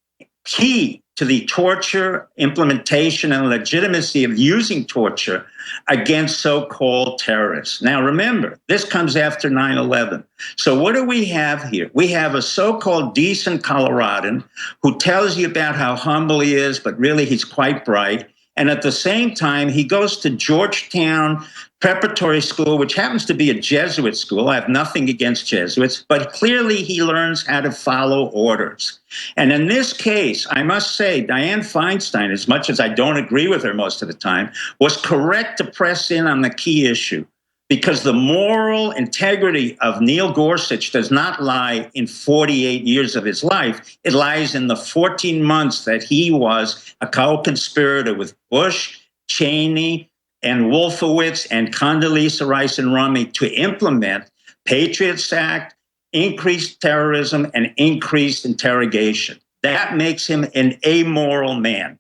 key to the torture, implementation, and legitimacy of using torture against so-called terrorists. Now remember, this comes after 9/11. So what do we have here? We have a so-called decent Coloradan who tells you about how humble he is, but really he's quite bright. And at the same time, he goes to Georgetown Preparatory School, which happens to be a Jesuit school. I have nothing against Jesuits, but clearly he learns how to follow orders. And in this case, I must say, Dianne Feinstein, as much as I don't agree with her most of the time, was correct to press in on the key issue, because the moral integrity of Neil Gorsuch does not lie in 48 years of his life. It lies in the 14 months that he was a co-conspirator with Bush, Cheney, and Wolfowitz and Condoleezza Rice and Romney to implement Patriots Act, increased terrorism, and increased interrogation. That makes him an amoral man.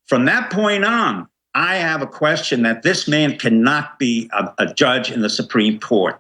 From that point on, I have a question that this man cannot be a judge in the Supreme Court.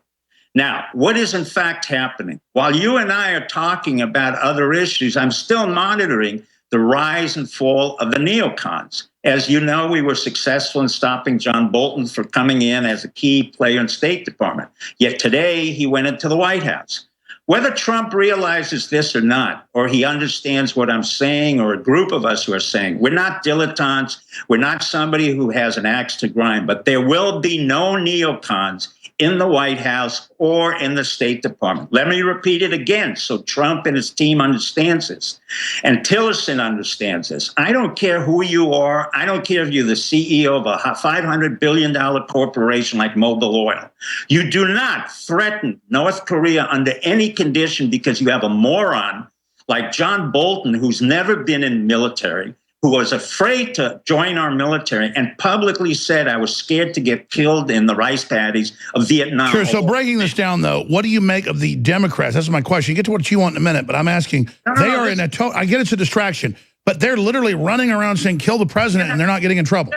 Now, what is in fact happening? While you and I are talking about other issues, I'm still monitoring the rise and fall of the neocons. As you know, we were successful in stopping John Bolton from coming in as a key player in State Department. Yet today he went into the White House. Whether Trump realizes this or not, or he understands what I'm saying, or a group of us who are saying, we're not dilettantes, we're not somebody who has an axe to grind, but there will be no neocons in the White House or in the State Department. Let me repeat it again so Trump and his team understands this. And Tillerson understands this. I don't care who you are. I don't care if you're the CEO of a $500 billion corporation like Mobil Oil. You do not threaten North Korea under any condition because you have a moron like John Bolton, who's never been in military, who was afraid to join our military and publicly said, I was scared to get killed in the rice paddies of Vietnam. Sure, so breaking this down, though, what do you make of the Democrats? That's my question. You get to what you want in a minute, but I'm asking, they are in a I get it's a distraction, but they're literally running around saying, kill the president, and they're not getting in trouble.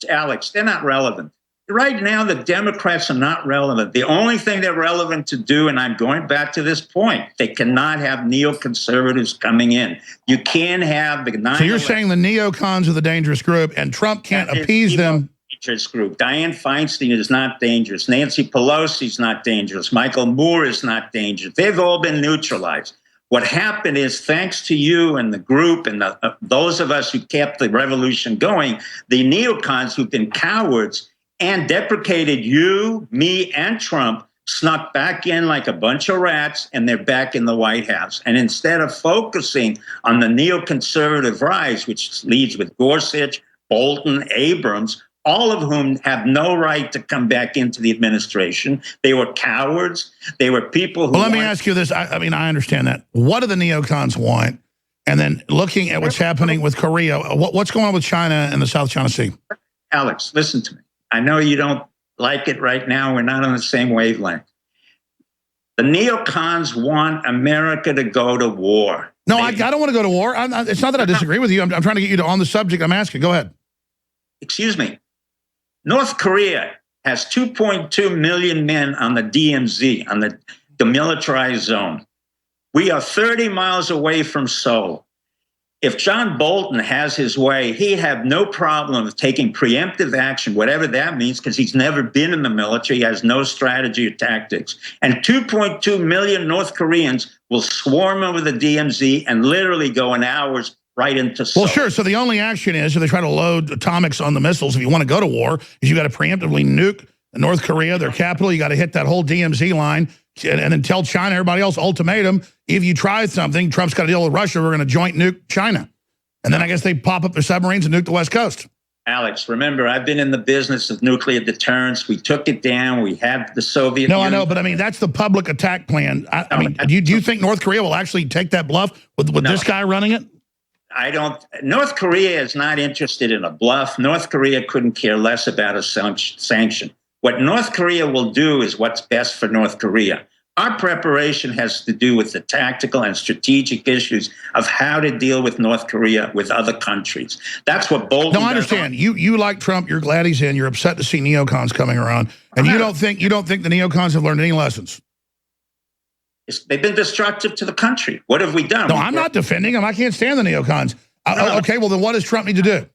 Alex, they're not relevant. Right now, the Democrats are not relevant. The only thing they're relevant to do, and I'm going back to this point, they cannot have neoconservatives coming in. You can't have the 9/11. So you're saying the neocons are the dangerous group, and Trump can't appease them. Dangerous group. Dianne Feinstein is not dangerous. Nancy Pelosi is not dangerous. Michael Moore is not dangerous. They've all been neutralized. What happened is, thanks to you and the group and those of us who kept the revolution going, the neocons who've been cowards and deprecated you, me, and Trump snuck back in like a bunch of rats, and they're back in the White House. And instead of focusing on the neoconservative rise, which leads with Gorsuch, Bolton, Abrams, all of whom have no right to come back into the administration. They were cowards. They were people who... Well, let me ask you this. I mean, I understand that. What do the neocons want? And then looking at what's happening with Korea, what's going on with China and the South China Sea? Alex, listen to me. I know you don't like it right now. We're not on the same wavelength. The neocons want America to go to war. No, I don't want to go to war. It's not that I disagree with you. I'm trying to get you on the subject I'm asking. Go ahead. Excuse me. North Korea has 2.2 million men on the DMZ, on the demilitarized zone. We are 30 miles away from Seoul. If John Bolton has his way, he'd have no problem with taking preemptive action, whatever that means, because he's never been in the military. He has no strategy or tactics. And 2.2 million North Koreans will swarm over the DMZ and literally go in hours right into Seoul. Well, sure. So the only action is, if they try to load atomics on the missiles, if you want to go to war, is you got to preemptively nuke North Korea, their capital. You got to hit that whole DMZ line, and then tell China, everybody else, ultimatum, if you try something, Trump's got to deal with Russia, we're going to joint nuke China. And then I guess they pop up their submarines and nuke the West Coast. Alex, remember, I've been in the business of nuclear deterrence. We took it down. We had the Soviet No, Union. I know, but I mean, that's the public attack plan. I mean, do you think North Korea will actually take that bluff with this guy running it? I don't. North Korea is not interested in a bluff. North Korea couldn't care less about a sanction. What North Korea will do is what's best for North Korea. Our preparation has to do with the tactical and strategic issues of how to deal with North Korea with other countries. That's what Bolton. No, I understand. You like Trump. You're glad he's in. You're upset to see neocons coming around, and you don't think the neocons have learned any lessons. They've been destructive to the country. What have we done? No, I'm not defending them. I can't stand the neocons. Okay, well then, what does Trump need to do?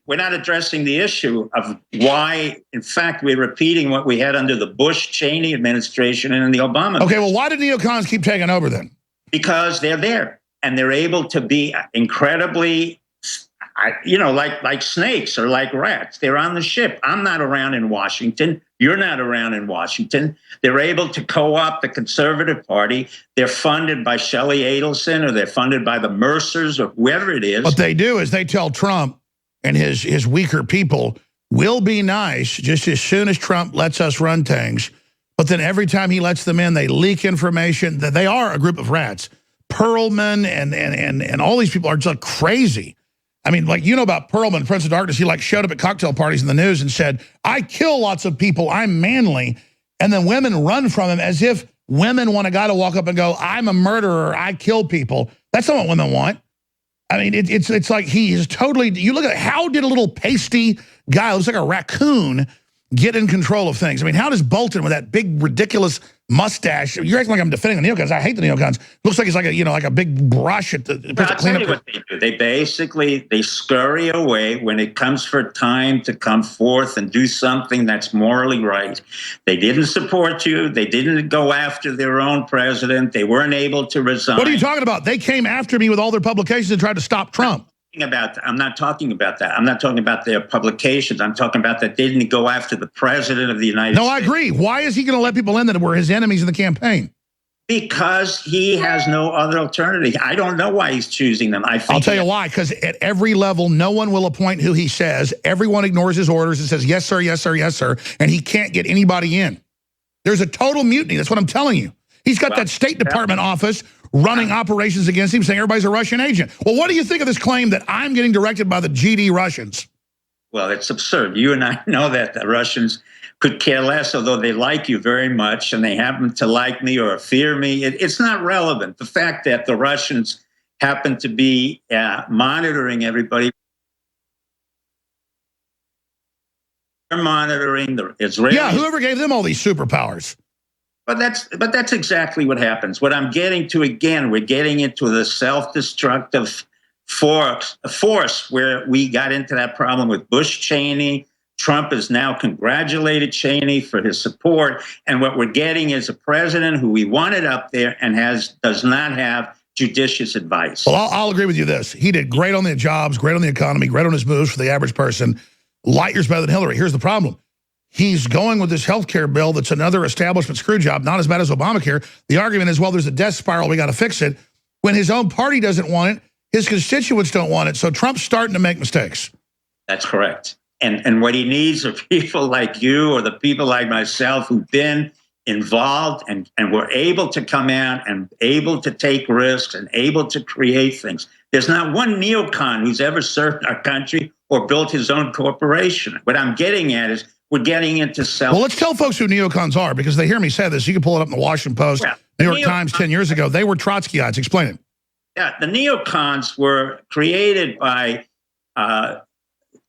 We're not addressing the issue of why, in fact, we're repeating what we had under the Bush-Cheney administration and in the Obama. Okay, well, why did neocons keep taking over then? Because they're there and they're able to be incredibly, like snakes or like rats. They're on the ship. I'm not around in Washington. You're not around in Washington. They're able to co-opt the Conservative Party. They're funded by Shelley Adelson, or they're funded by the Mercers or whoever it is. What they do is they tell Trump and his weaker people, will be nice just as soon as Trump lets us run things. But then every time he lets them in, they leak information. That they are a group of rats. Perlman and all these people are just crazy. I mean, like, you know about Perlman, Prince of Darkness. He like showed up at cocktail parties in the news and said, I kill lots of people. I'm manly. And then women run from him as if women want a guy to walk up and go, I'm a murderer. I kill people. That's not what women want. I mean, it's like he is totally, you look at how did a little pasty guy, looks like a raccoon, get in control of things? I mean, how does Bolton with that big, ridiculous mustache, you're acting like I'm defending the neocons. I hate the neocons. Looks like he's like a, like a big brush at the I'll tell you what they do. They basically, they scurry away when it comes for time to come forth and do something that's morally right. They didn't support you. They didn't go after their own president. They weren't able to resign. What are you talking about? They came after me with all their publications and tried to stop Trump. I'm not talking about that. I'm not talking about their publications. I'm talking about that they didn't go after the president of the United States. No, I agree. Why is he going to let people in that were his enemies in the campaign? Because he has no other alternative. I don't know why he's choosing them. I'll tell you why. Because at every level, no one will appoint who he says. Everyone ignores his orders and says, yes, sir, yes, sir, yes, sir. And he can't get anybody in. There's a total mutiny. That's what I'm telling you. He's got that State Department office running operations against him, saying everybody's a Russian agent. Well, what do you think of this claim that I'm getting directed by the GD Russians? Well, it's absurd. You and I know that the Russians could care less, although they like you very much, and they happen to like me or fear me. It's not relevant. The fact that the Russians happen to be monitoring everybody. They're monitoring the Israelis. Yeah, whoever gave them all these superpowers. But that's exactly what happens. What I'm getting to, again, we're getting into the self-destructive force where we got into that problem with Bush-Cheney. Trump has now congratulated Cheney for his support. And what we're getting is a president who we wanted up there and does not have judicious advice. Well, I'll agree with you this. He did great on the jobs, great on the economy, great on his moves for the average person. Light years better than Hillary. Here's the problem. He's going with this health care bill that's another establishment screw job, not as bad as Obamacare. The argument is, well, there's a death spiral. We got to fix it. When his own party doesn't want it, his constituents don't want it. So Trump's starting to make mistakes. That's correct. And what he needs are people like you or the people like myself who've been involved and were able to come out and able to take risks and able to create things. There's not one neocon who's ever served our country or built his own corporation. What I'm getting at is we're getting into self. Well, let's tell folks who neocons are, because they hear me say this. You can pull it up in the Washington Post, New York Times 10 years ago. They were Trotskyites. Explain it. Yeah, the neocons were created by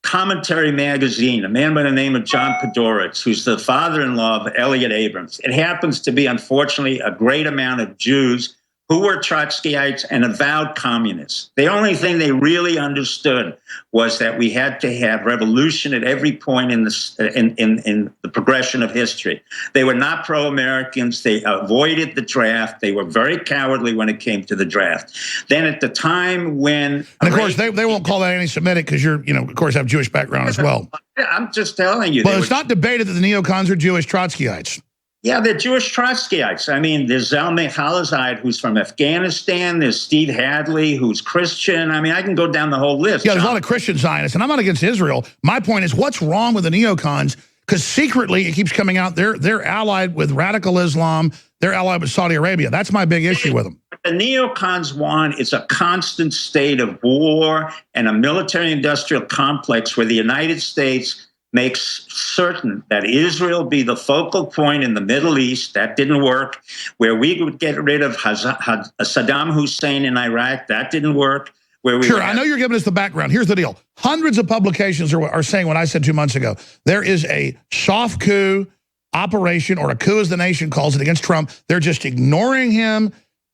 Commentary Magazine, a man by the name of John Podhoretz, who's the father-in-law of Elliot Abrams. It happens to be, unfortunately, a great amount of Jews who were Trotskyites and avowed communists. The only thing they really understood was that we had to have revolution at every point in the progression of history. They were not pro-Americans. They avoided the draft. They were very cowardly when it came to the draft. Then at the time when... And of course, they won't call that anti-Semitic because you're, of course, have Jewish background as well. I'm just telling you. Well, it's not debated that the neocons are Jewish Trotskyites. Yeah, they're Jewish Trotskyites. I mean, there's Zalmay Khalilzad, who's from Afghanistan. There's Steve Hadley, who's Christian. I mean, I can go down the whole list. Yeah, there's a lot of Christian Zionists, and I'm not against Israel. My point is, what's wrong with the neocons? Because secretly, it keeps coming out, they're allied with radical Islam. They're allied with Saudi Arabia. That's my big issue with them. What the neocons want is a constant state of war and a military-industrial complex where the United States makes certain that Israel be the focal point in the Middle East. That didn't work. Where we would get rid of Saddam Hussein in Iraq. That didn't work. Sure, I know you're giving us the background. Here's the deal. Hundreds of publications are saying what I said 2 months ago. There is a soft coup operation, or a coup as the nation calls it, against Trump. They're just ignoring him.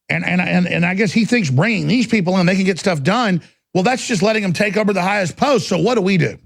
And I guess he thinks bringing these people in, they can get stuff done. Well, that's just letting them take over the highest post. So what do we do?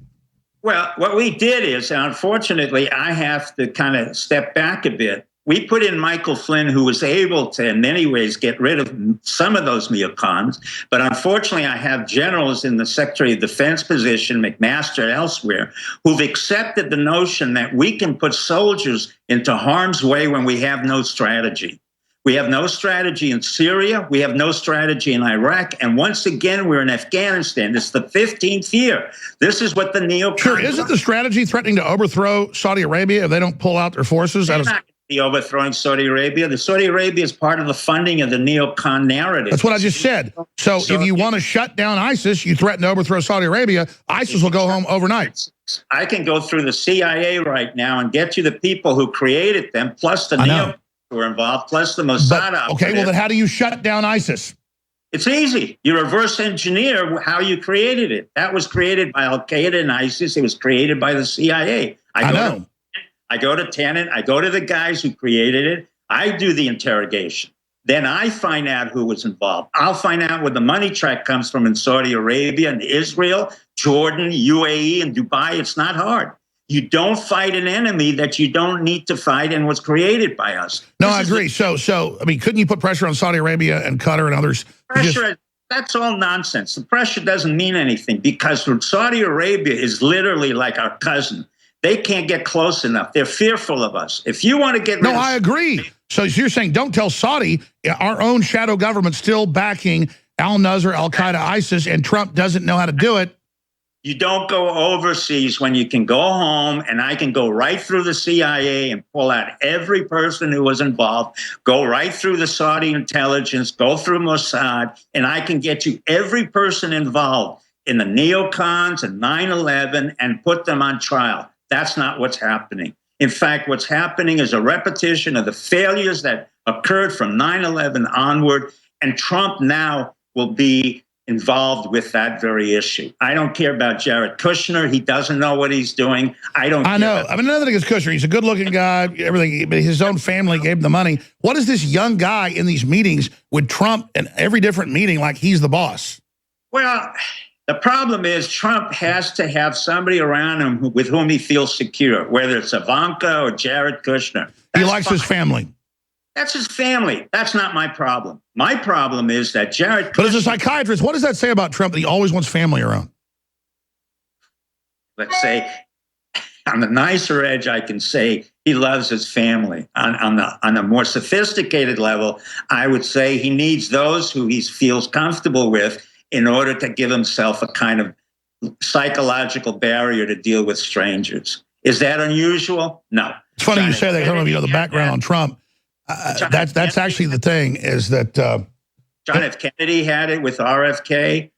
Well, what we did is, unfortunately, I have to kind of step back a bit. We put in Michael Flynn, who was able to, in many ways, get rid of some of those neocons. But unfortunately, I have generals in the Secretary of Defense position, McMaster, elsewhere, who've accepted the notion that we can put soldiers into harm's way when we have no strategy. We have no strategy in Syria. We have no strategy in Iraq. And once again, we're in Afghanistan. It's the 15th year. This is what the neocons... Sure, isn't the strategy threatening to overthrow Saudi Arabia if they don't pull out their forces? They're not going to be overthrowing Saudi Arabia. The Saudi Arabia is part of the funding of the neocon narrative. That's what I just said. So if you want to shut down ISIS, you threaten to overthrow Saudi Arabia, ISIS will go home overnight. I can go through the CIA right now and get you the people who created them, plus the neocons who are involved, plus the Mossad. Okay, well then how do you shut down ISIS? It's easy. You reverse engineer how you created it. That was created by Al-Qaeda and ISIS. It was created by the CIA. I go to Tenet. I go to the guys who created it. I do the interrogation. Then I find out who was involved. I'll find out where the money track comes from in Saudi Arabia and Israel, Jordan, UAE, and Dubai. It's not hard. You don't fight an enemy that you don't need to fight and was created by us. No, I agree. So I mean, couldn't you put pressure on Saudi Arabia and Qatar and others? Pressure, that's all nonsense. The pressure doesn't mean anything because Saudi Arabia is literally like our cousin. They can't get close enough. They're fearful of us. If you want to get rid of... I agree. So you're saying don't tell Saudi, our own shadow government still backing al-Nusra, al-Qaeda, ISIS, and Trump doesn't know how to do it. You don't go overseas when you can go home, and I can go right through the CIA and pull out every person who was involved, go right through the Saudi intelligence, go through Mossad, and I can get you every person involved in the neocons and 9/11 and put them on trial. That's not what's happening. In fact, what's happening is a repetition of the failures that occurred from 9/11 onward, and Trump now will be involved with that very issue. I don't care about Jared Kushner. He doesn't know what he's doing. I know. I mean, another thing is Kushner. He's a good-looking guy. Everything, but his own family gave him the money. What is this young guy in these meetings with Trump in every different meeting like he's the boss? Well, the problem is Trump has to have somebody around him with whom he feels secure, whether it's Ivanka or Jared Kushner. He likes his family. That's his family. That's not my problem. My problem is that Jared Kushner... But as a psychiatrist, what does that say about Trump that he always wants family around? Let's say, on the nicer edge, I can say he loves his family. On a more sophisticated level, I would say he needs those who he feels comfortable with in order to give himself a kind of psychological barrier to deal with strangers. Is that unusual? No. It's funny you say that. I don't know if you know the background on Trump. That's actually the thing is that John F. Kennedy had it with RFK.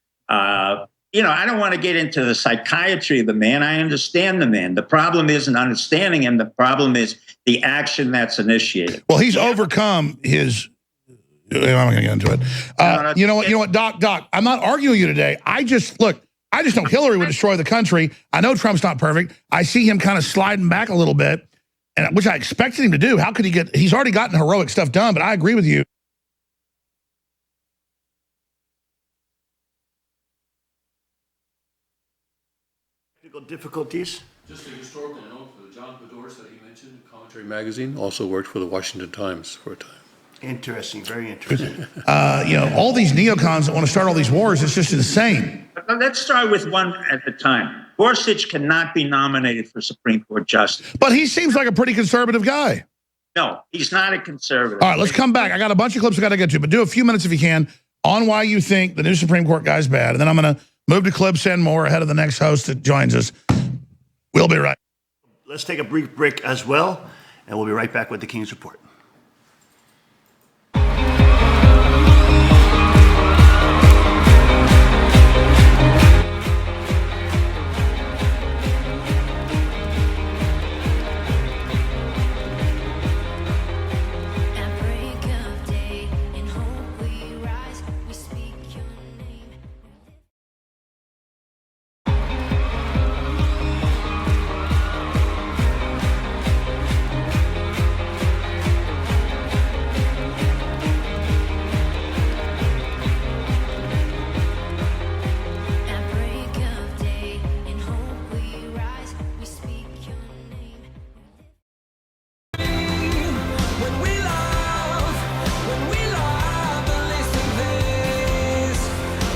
You know, I don't want to get into the psychiatry of the man. I understand the man. The problem isn't understanding him. The problem is the action that's initiated. Well, he's overcome his... I'm not going to get into it. You know what, Doc, I'm not arguing with you today. I just know Hillary would destroy the country. I know Trump's not perfect. I see him kind of sliding back a little bit, and which I expected him to do. How could he get... He's already gotten heroic stuff done, but I agree with you. Technical difficulties? Just a historical note for John Podores that he mentioned, Commentary Magazine, also worked for the Washington Times for a time. Interesting, very interesting. You know, all these neocons that want to start all these wars, it's just insane. Let's start with one at a time. Gorsuch cannot be nominated for Supreme Court justice. But he seems like a pretty conservative guy. No, he's not a conservative. All right, let's come back. I got a bunch of clips I got to get to, but do a few minutes if you can on why you think the new Supreme Court guy's bad. And then I'm going to move to clips and more ahead of the next host that joins us. We'll be right. Let's take a brief break as well, and we'll be right back with the King's Report. At break of day, in hope we rise, we speak your name. At break of day, in hope we rise, we speak your name. When we love the least of these,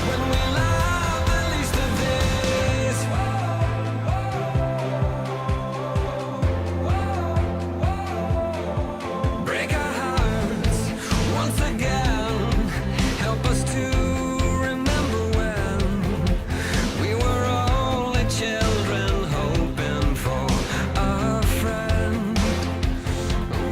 when we love the least of these, break our hearts once again. Help us to remember when we were only children hoping for a friend.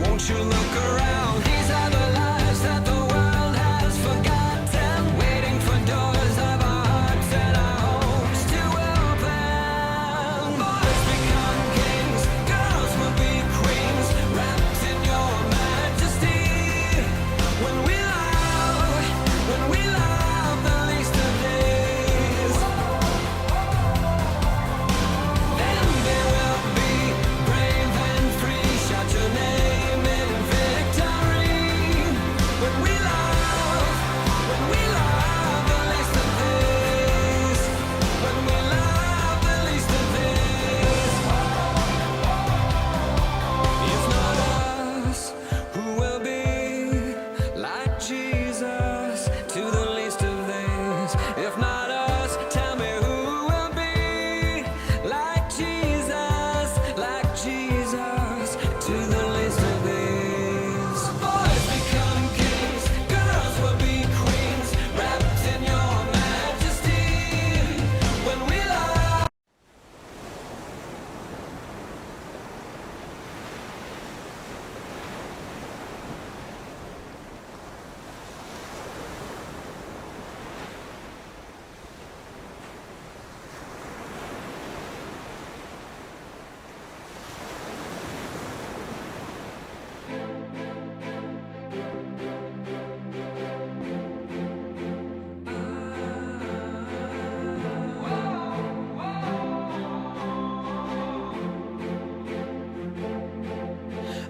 Won't you look around? These are the lives that the world has forgotten, waiting for doors of our hearts and our homes to open. Boys become kings, girls will be queens, wrapped in your majesty. When we love the least of these, then they will be brave and free. Shout your name in victory. When we love the least of these, when we love the least of these, if not us, who will be like Jesus to the least of these? If not us, tell me who will be like Jesus to the least of these. Boys become kings, girls will be queens, wrapped in your majesty. When we love.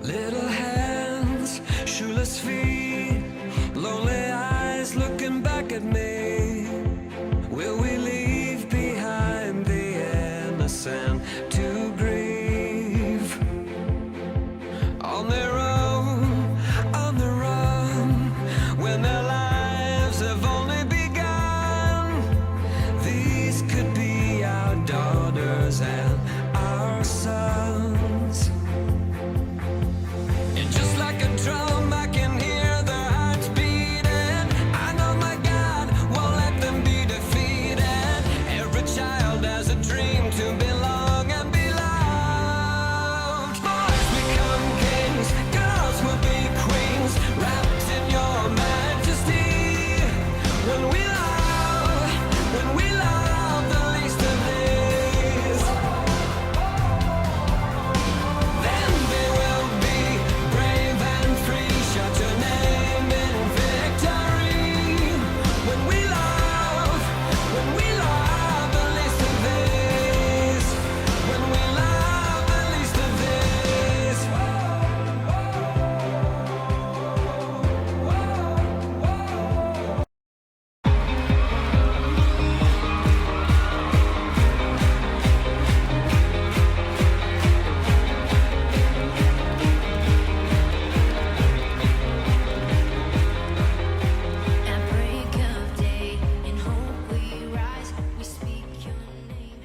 Little hands, shoeless feet, lonely eyes looking back at me. Will we leave behind the innocent to grieve? On their own, on the run, when their lives have only begun. These could be our daughters and our sons. And just like a drum, I can hear their hearts beating. I know my God won't let them be defeated. Every child has a dream to belong and be loved. Boys become kings, girls will be queens, wrapped in your majesty. When we love the least of these, then they will be brave and free. Shout your name in victory. When we love the least of these, when we love the least of these. At break of day, in hope we rise, we speak your name.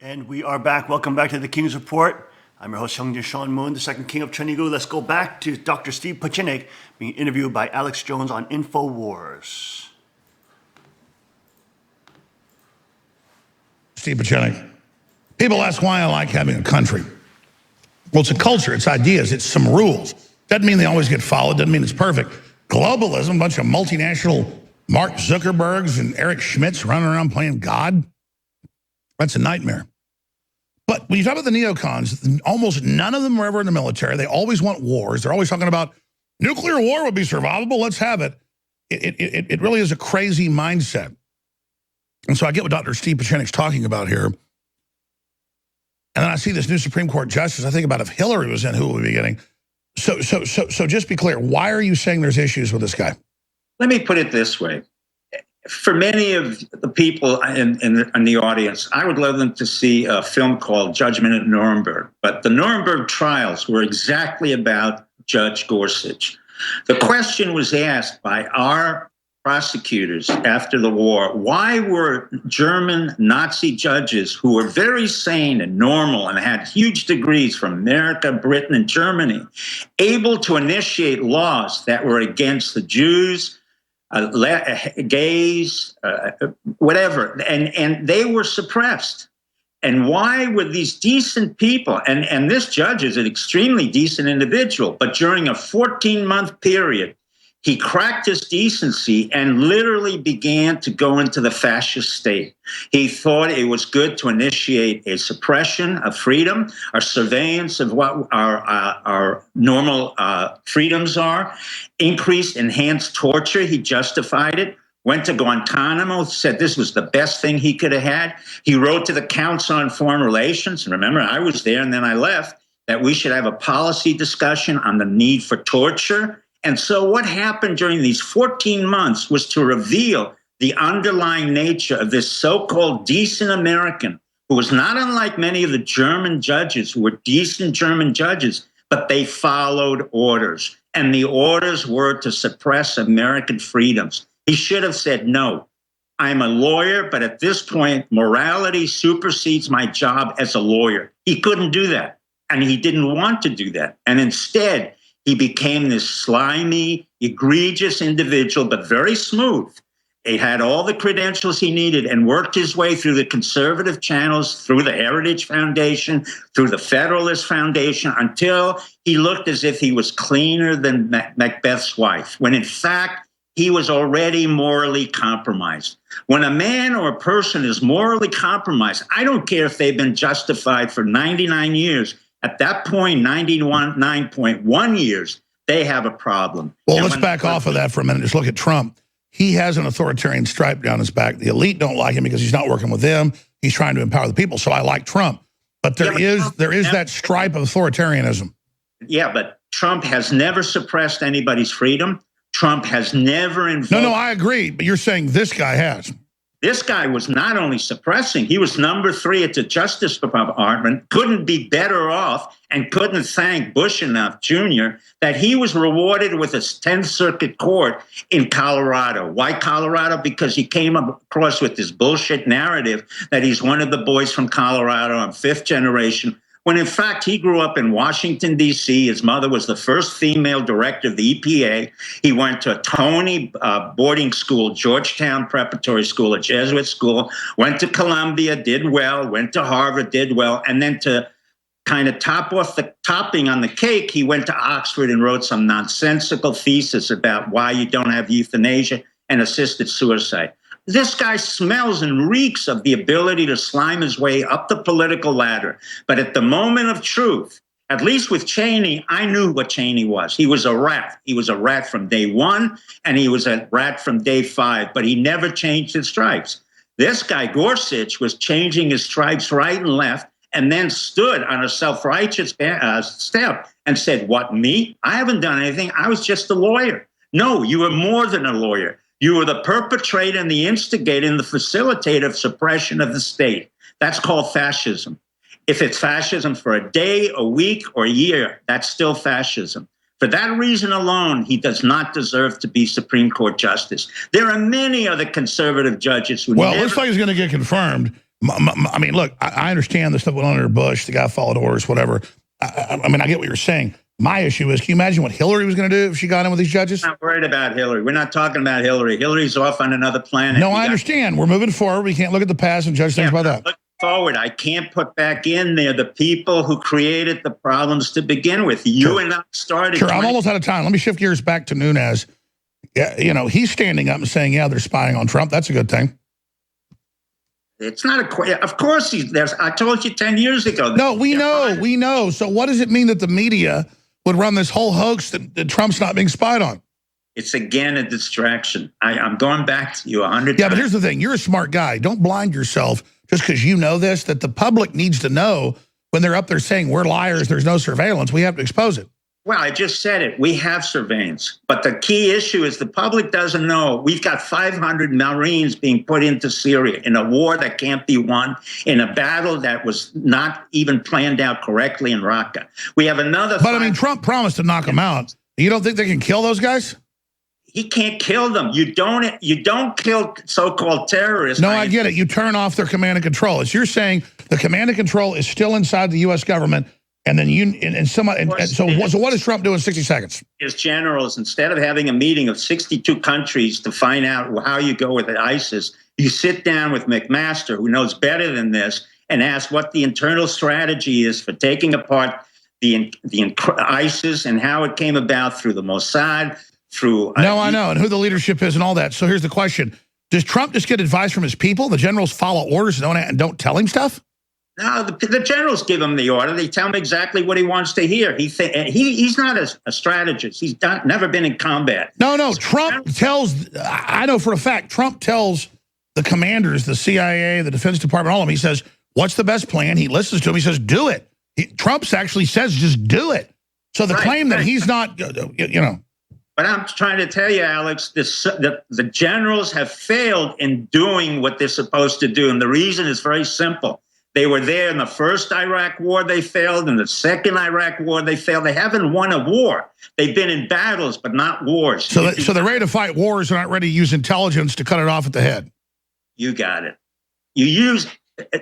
And we are back. Welcome back to the King's Report. I'm your host, Hyungjin Sean Moon, the second king of Chunigu. Let's go back to Dr. Steve Pachinek being interviewed by Alex Jones on InfoWars. Steve Pachinek. People ask why I like having a country. Well, it's a culture, it's ideas, it's some rules. Doesn't mean they always get followed, doesn't mean it's perfect. Globalism, a bunch of multinational Mark Zuckerbergs and Eric Schmidts running around playing God, that's a nightmare. But when you talk about the neocons, almost none of them were ever in the military. They always want wars. They're always talking about nuclear war would be survivable. Let's have it. It really is a crazy mindset. And so I get what Dr. Steve Pachenek's talking about here. And then I see this new Supreme Court justice. I think about if Hillary was in, who would we be getting? So just be clear. Why are you saying there's issues with this guy? Let me put it this way. For many of the people in the audience, I would love them to see a film called Judgment at Nuremberg. But the Nuremberg trials were exactly about Judge Gorsuch. The question was asked by our prosecutors after the war, why were German Nazi judges who were very sane and normal and had huge degrees from America, Britain, and Germany able to initiate laws that were against the Jews, gays, whatever, and they were suppressed. And why were these decent people, and this judge is an extremely decent individual, but during a 14-month period, he cracked his decency and literally began to go into the fascist state. He thought it was good to initiate a suppression of freedom, a surveillance of what our normal freedoms are, increased, enhanced torture. He justified it. Went to Guantanamo, said this was the best thing he could have had. He wrote to the Council on Foreign Relations, and remember, I was there and then I left, that we should have a policy discussion on the need for torture. And so what happened during these 14 months was to reveal the underlying nature of this so-called decent American, who was not unlike many of the German judges who were decent German judges, but they followed orders. And the orders were to suppress American freedoms. He should have said, no, I'm a lawyer, but at this point, morality supersedes my job as a lawyer. He couldn't do that. And he didn't want to do that. And instead, he became this slimy, egregious individual, but very smooth. He had all the credentials he needed and worked his way through the conservative channels, through the Heritage Foundation, through the Federalist Foundation, until he looked as if he was cleaner than Macbeth's wife, when in fact, he was already morally compromised. When a man or a person is morally compromised, I don't care if they've been justified for 99 years. At that point, 9.1 years, they have a problem. Well, let's back off of that for a minute. Just look at Trump. He has an authoritarian stripe down his back. The elite don't like him because he's not working with them. He's trying to empower the people. So I like Trump. But there is that stripe of authoritarianism. Yeah, but Trump has never suppressed anybody's freedom. Trump has never invoked... No, I agree. But you're saying this guy has. This guy was not only suppressing, he was number 3 at the Justice Department, couldn't be better off, and couldn't thank Bush enough, Jr., that he was rewarded with a 10th Circuit Court in Colorado. Why Colorado? Because he came across with this bullshit narrative that he's one of the boys from Colorado, I'm 5th generation, when in fact he grew up in Washington, D.C. His mother was the first female director of the EPA. He went to a Tony boarding school, Georgetown Preparatory School, a Jesuit school, went to Columbia, did well, went to Harvard, did well, and then to kind of top off the topping on the cake, he went to Oxford and wrote some nonsensical thesis about why you don't have euthanasia and assisted suicide. This guy smells and reeks of the ability to slime his way up the political ladder. But at the moment of truth, at least with Cheney, I knew what Cheney was. He was a rat. He was a rat from day 1, and he was a rat from day 5, but he never changed his stripes. This guy, Gorsuch, was changing his stripes right and left, and then stood on a self-righteous step and said, what, me? I haven't done anything. I was just a lawyer. No, you were more than a lawyer. You were the perpetrator and the instigator and the facilitator of suppression of the state. That's called fascism. If it's fascism for a day, a week, or a year, that's still fascism. For that reason alone, he does not deserve to be Supreme Court Justice. There are many other conservative judges who Well, looks like he's going to get confirmed. I mean, look, I understand the stuff went on under Bush. The guy followed orders, whatever. I mean, I get what you're saying. My issue is, can you imagine what Hillary was going to do if she got in with these judges? I'm not worried about Hillary. We're not talking about Hillary. Hillary's off on another planet. No, I understand. We're moving forward. We can't look at the past and judge things by that. Look forward. I can't put back in there the people who created the problems to begin with. You and I started. Sure, I'm almost out of time. Let me shift gears back to Nunes. Yeah, you know, he's standing up and saying, yeah, they're spying on Trump. That's a good thing. It's not a of course there's. I told you 10 years ago. No, we know. So what does it mean that the media would run this whole hoax that Trump's not being spied on? It's again a distraction. I'm going back to you 100 times. Yeah, but here's the thing. You're a smart guy. Don't blind yourself just because you know this, that the public needs to know when they're up there saying we're liars, there's no surveillance. We have to expose it. Well, I just said it. We have surveillance. But the key issue is the public doesn't know. We've got 500 Marines being put into Syria in a war that can't be won, in a battle that was not even planned out correctly in Raqqa. We have another. But I mean, Trump promised to knock them out. You don't think they can kill those guys? He can't kill them. You don't kill so-called terrorists. No, I get it. You turn off their command and control. It's you're saying the command and control is still inside the U.S. government. And then so what does Trump do in 60 seconds? His generals, instead of having a meeting of 62 countries to find out how you go with ISIS, you sit down with McMaster, who knows better than this, and ask what the internal strategy is for taking apart the ISIS and how it came about through the Mossad, through... No, I know, and who the leadership is and all that. So here's the question. Does Trump just get advice from his people? The generals follow orders and don't tell him stuff? No, the generals give him the order. They tell him exactly what he wants to hear. He's not a strategist. He's never been in combat. No. Trump tells, I know for a fact, Trump tells the commanders, the CIA, the Defense Department, all of them, he says, what's the best plan? He listens to him. He says, do it. Trump actually says, just do it. So the claim that he's not, you know. But I'm trying to tell you, Alex, the generals have failed in doing what they're supposed to do. And the reason is very simple. They were there in the first Iraq war, they failed. In the second Iraq war, they failed. They haven't won a war. They've been in battles, but not wars. So they're ready to fight wars and not ready to use intelligence to cut it off at the head. You got it. You use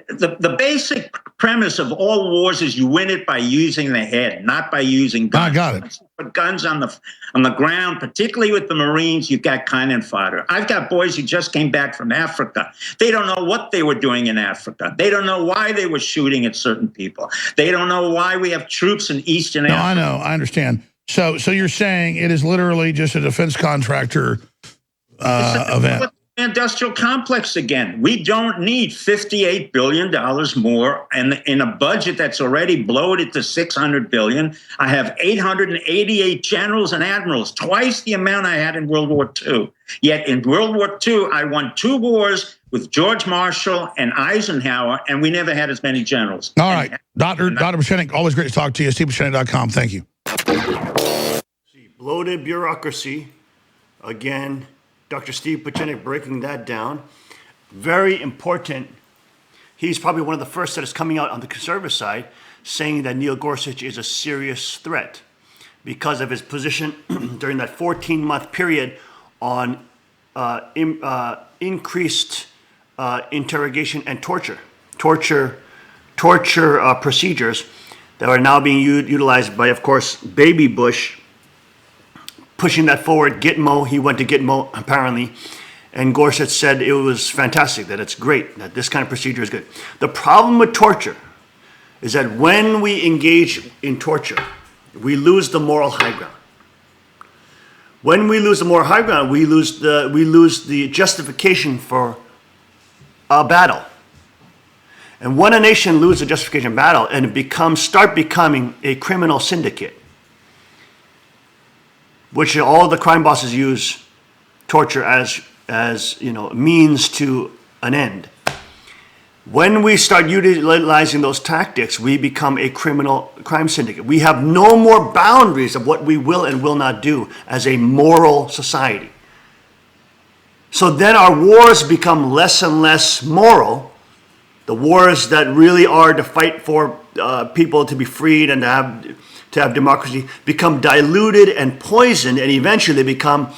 the basic premise of all wars is you win it by using the head, not by using guns. I got it. Put guns on the ground, particularly with the Marines, you've got cannon fodder. I've got boys who just came back from Africa. They don't know what they were doing in Africa. They don't know why they were shooting at certain people. They don't know why we have troops in Eastern Africa. I know. I understand. So you're saying it is literally just a defense contractor event. Industrial complex again. We don't need $58 billion more, and in a budget that's already bloated to $600 billion. I have 888 generals and admirals, twice the amount I had in World War II. Yet in World War II, I won 2 wars with George Marshall and Eisenhower, and we never had as many generals. All right, Dr. Pachenik, always great to talk to you. StevePachenik.com. Thank you. Bloated bureaucracy, again. Dr. Steve Pachenik breaking that down. Very important. He's probably one of the first that is coming out on the conservative side saying that Neil Gorsuch is a serious threat because of his position during that 14-month period on increased interrogation and torture procedures that are now being utilized by, of course, Baby Bush, pushing that forward. Gitmo, he went to Gitmo apparently, and Gorsuch said it was fantastic, that it's great, that this kind of procedure is good. The problem with torture is that when we engage in torture, we lose the moral high ground. When we lose the moral high ground, we lose the justification for a battle. And when a nation loses a justification battle and it start becoming a criminal syndicate, which all the crime bosses use torture as means to an end. When we start utilizing those tactics, we become a criminal crime syndicate. We have no more boundaries of what we will and will not do as a moral society. So then our wars become less and less moral. The wars that really are to fight for people to be freed and to have democracy become diluted and poisoned, and eventually they become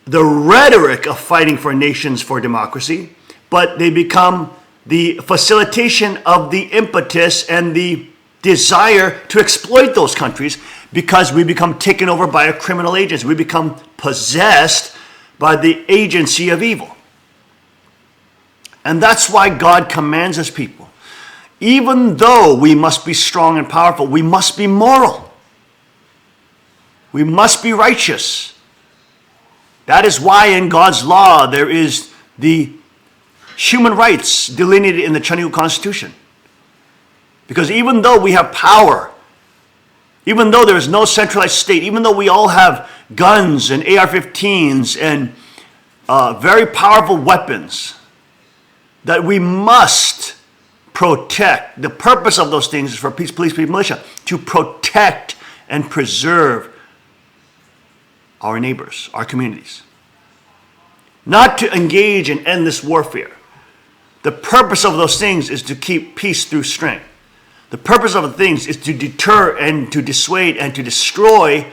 the rhetoric of fighting for nations for democracy, but they become the facilitation of the impetus and the desire to exploit those countries because we become taken over by a criminal agents. We become possessed by the agency of evil. And that's why God commands his people. Even though we must be strong and powerful, we must be moral. We must be righteous. That is why in God's law there is the human rights delineated in the Chinese Constitution. Because even though we have power, even though there is no centralized state, even though we all have guns and AR-15s and very powerful weapons that we must protect. The purpose of those things is for peace, police, militia, to protect and preserve our neighbors, our communities. Not to engage in endless warfare. The purpose of those things is to keep peace through strength. The purpose of the things is to deter and to dissuade and to destroy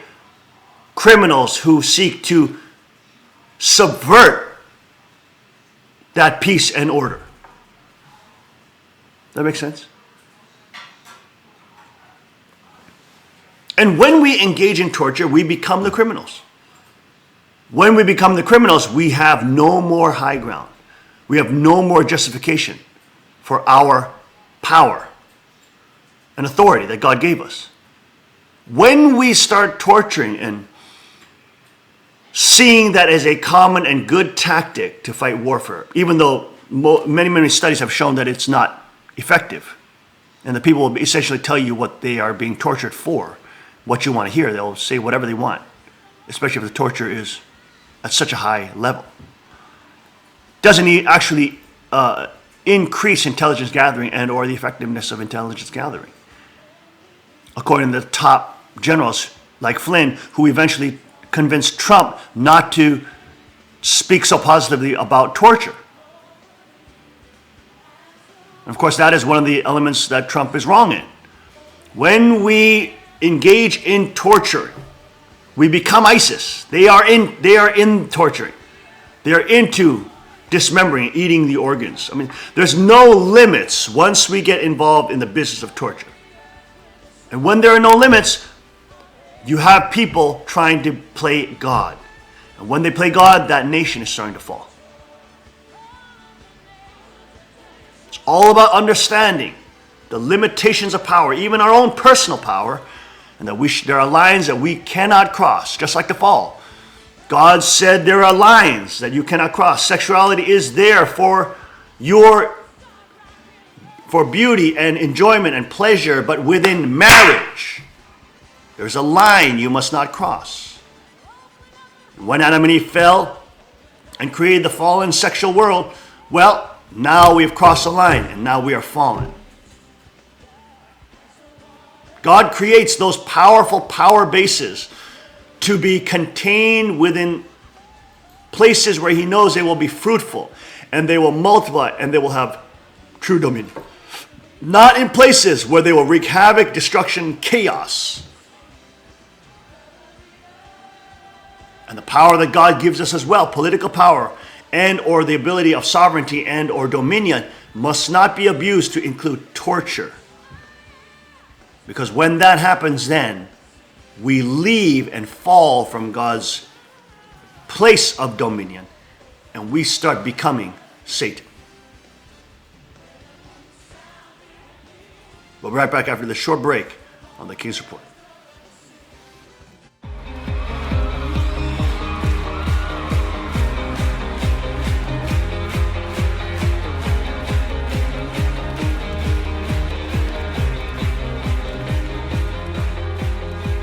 criminals who seek to subvert that peace and order. That makes sense? And when we engage in torture, we become the criminals. When we become the criminals, we have no more high ground. We have no more justification for our power and authority that God gave us. When we start torturing and seeing that as a common and good tactic to fight warfare, even though many studies have shown that it's not effective, and the people will essentially tell you what they are being tortured for, what you want to hear. They'll say whatever they want, especially if the torture is at such a high level. Doesn't actually increase intelligence gathering and or the effectiveness of intelligence gathering. According to the top generals like Flynn, who eventually convinced Trump not to speak so positively about torture. And of course, that is one of the elements that Trump is wrong in. When we engage in torture, we become ISIS. They are in torturing. They are into dismembering, eating the organs. I mean, there's no limits once we get involved in the business of torture. And when there are no limits, you have people trying to play God. And when they play God, that nation is starting to fall. It's all about understanding the limitations of power, even our own personal power, and that there are lines that we cannot cross, just like the fall. God said there are lines that you cannot cross. Sexuality is there for beauty and enjoyment and pleasure, but within marriage, there's a line you must not cross. When Adam and Eve fell and created the fallen sexual world, well, now we've crossed the line and now we are fallen. God creates those powerful power bases to be contained within places where he knows they will be fruitful and they will multiply and they will have true dominion. Not in places where they will wreak havoc, destruction, chaos. And the power that God gives us as well, political power and or the ability of sovereignty and or dominion, must not be abused to include torture. Because when that happens, then we leave and fall from God's place of dominion and we start becoming Satan. We'll be right back after this short break on the King's Report.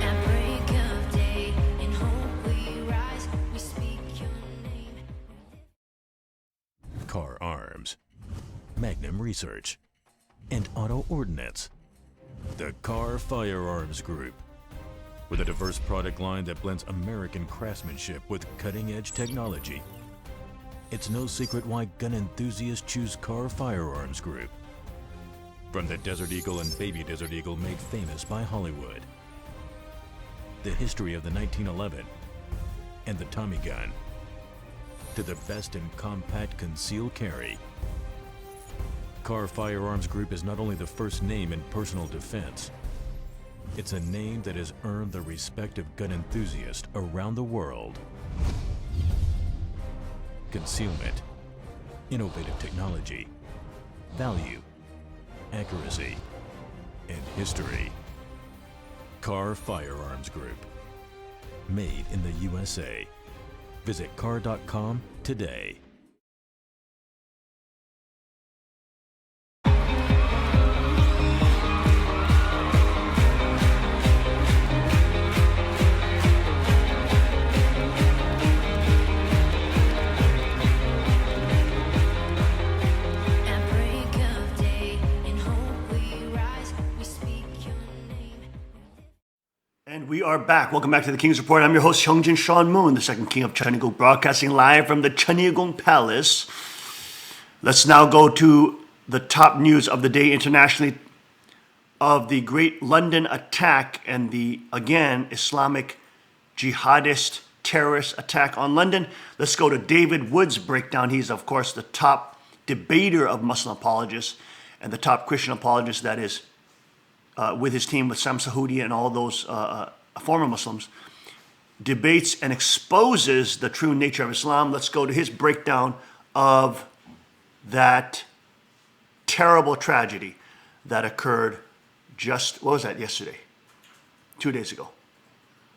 At break of day, in hope we rise, we speak your name. Car Arms, Magnum Research, and Auto Ordnance. The Car Firearms Group. With a diverse product line that blends American craftsmanship with cutting-edge technology. It's no secret why gun enthusiasts choose Car Firearms Group. From the Desert Eagle and Baby Desert Eagle made famous by Hollywood. The history of the 1911 and the Tommy gun. To the best in compact concealed carry. Carr Firearms Group is not only the first name in personal defense, it's a name that has earned the respect of gun enthusiasts around the world. Concealment, innovative technology, value, accuracy, and history. Carr Firearms Group. Made in the USA. Visit carr.com today. At break of day, in hope we rise, we speak your name. And we are back. Welcome back to the King's Report. I'm your host, Hyungjin Sean Moon, the second king of Cheongguk, broadcasting live from the Cheongguk Palace. Let's now go to the top news of the day internationally of the great London attack and the, again, Islamic jihadist terrorist attack on London. Let's go to David Wood's breakdown. He's, of course, the top debater of Muslim apologists and the top Christian apologist, that is, with his team, with Sam Sahudi and all those former Muslims, debates and exposes the true nature of Islam. Let's go to his breakdown of that terrible tragedy that occurred just, what was that, yesterday? 2 days ago.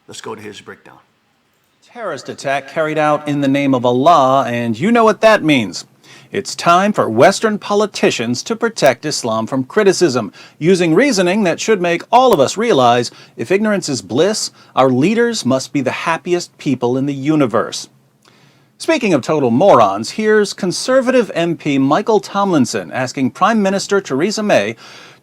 Let's go to his breakdown. Terrorist attack carried out in the name of Allah, and you know what that means. It's time for Western politicians to protect Islam from criticism, using reasoning that should make all of us realize if ignorance is bliss, our leaders must be the happiest people in the universe. Speaking of total morons, here's Conservative MP Michael Tomlinson asking Prime Minister Theresa May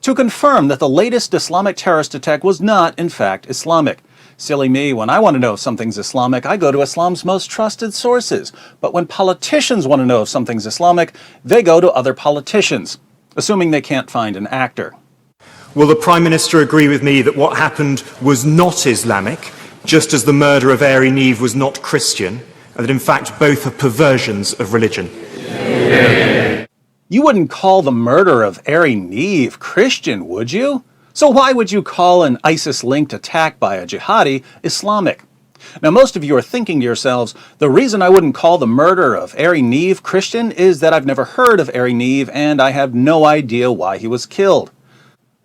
to confirm that the latest Islamic terrorist attack was not, in fact, Islamic. Silly me, when I want to know if something's Islamic, I go to Islam's most trusted sources. But when politicians want to know if something's Islamic, they go to other politicians, assuming they can't find an actor. Will the Prime Minister agree with me that what happened was not Islamic, just as the murder of Ari Neve was not Christian, and that in fact both are perversions of religion? You wouldn't call the murder of Ari Neve Christian, would you? So why would you call an ISIS-linked attack by a jihadi Islamic? Now, most of you are thinking to yourselves, the reason I wouldn't call the murder of Ari Neve Christian is that I've never heard of Ari Neve and I have no idea why he was killed.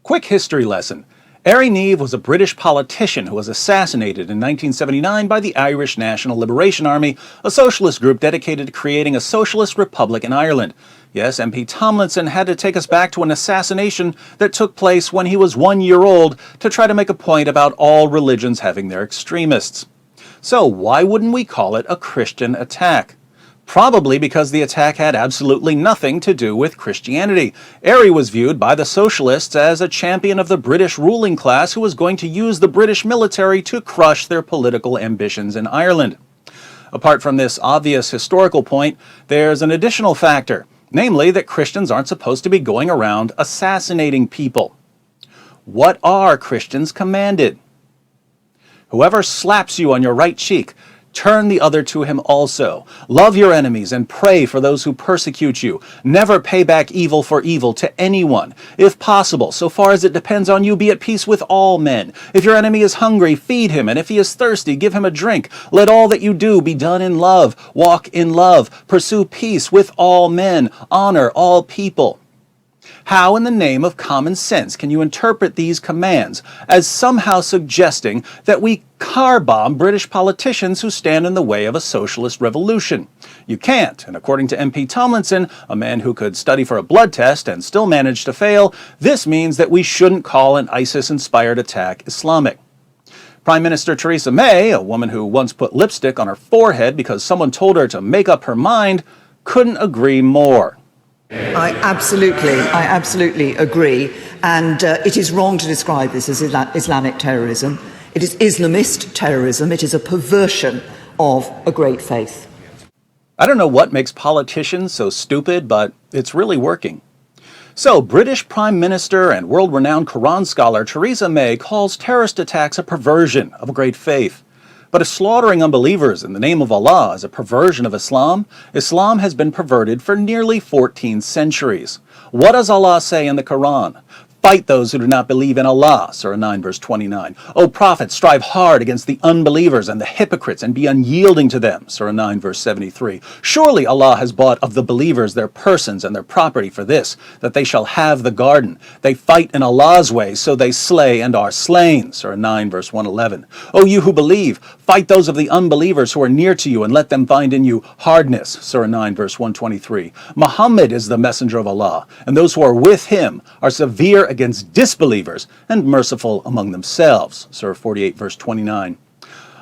Quick history lesson. Ari Neve was a British politician who was assassinated in 1979 by the Irish National Liberation Army, a socialist group dedicated to creating a socialist republic in Ireland. Yes, MP Tomlinson had to take us back to an assassination that took place when he was 1 year old to try to make a point about all religions having their extremists. So why wouldn't we call it a Christian attack? Probably because the attack had absolutely nothing to do with Christianity. Ari was viewed by the socialists as a champion of the British ruling class who was going to use the British military to crush their political ambitions in Ireland. Apart from this obvious historical point, there's an additional factor. Namely, that Christians aren't supposed to be going around assassinating people. What are Christians commanded? Whoever slaps you on your right cheek, turn the other to him also. Love your enemies and pray for those who persecute you. Never pay back evil for evil to anyone. If possible, so far as it depends on you, be at peace with all men. If your enemy is hungry, feed him, and if he is thirsty, give him a drink. Let all that you do be done in love. Walk in love. Pursue peace with all men. Honor all people. How in the name of common sense can you interpret these commands as somehow suggesting that we car bomb British politicians who stand in the way of a socialist revolution? You can't, and according to MP Tomlinson, a man who could study for a blood test and still manage to fail, this means that we shouldn't call an ISIS-inspired attack Islamic. Prime Minister Theresa May, a woman who once put lipstick on her forehead because someone told her to make up her mind, couldn't agree more. I absolutely agree, and it is wrong to describe this as Islamic terrorism. It is Islamist terrorism. It is a perversion of a great faith. I don't know what makes politicians so stupid, but it's really working. So, British Prime Minister and world-renowned Quran scholar Theresa May calls terrorist attacks a perversion of a great faith. But if slaughtering unbelievers in the name of Allah is a perversion of Islam, Islam has been perverted for nearly 14 centuries. What does Allah say in the Quran? Fight those who do not believe in Allah, Surah 9, verse 29. O Prophet, strive hard against the unbelievers and the hypocrites and be unyielding to them, Surah 9, verse 73. Surely Allah has bought of the believers their persons and their property for this, that they shall have the garden. They fight in Allah's way, so they slay and are slain, Surah 9, verse 111. O you who believe, fight those of the unbelievers who are near to you and let them find in you hardness, Surah 9, verse 123. Muhammad is the messenger of Allah, and those who are with him are severe against disbelievers and merciful among themselves, Surah 48, verse 29.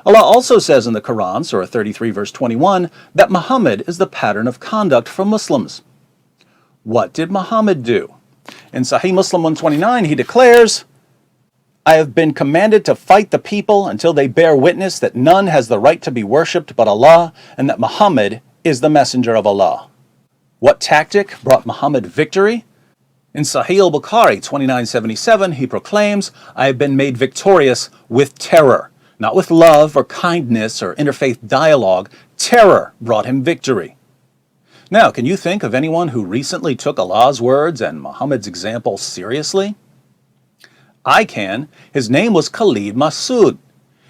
Allah also says in the Quran, Surah 33, verse 21, that Muhammad is the pattern of conduct for Muslims. What did Muhammad do? In Sahih Muslim 129, he declares, I have been commanded to fight the people until they bear witness that none has the right to be worshipped but Allah, and that Muhammad is the messenger of Allah. What tactic brought Muhammad victory? In Sahih al-Bukhari 2977, he proclaims, I have been made victorious with terror. Not with love or kindness or interfaith dialogue. Terror brought him victory. Now, can you think of anyone who recently took Allah's words and Muhammad's example seriously? I can. His name was Khalid Masood.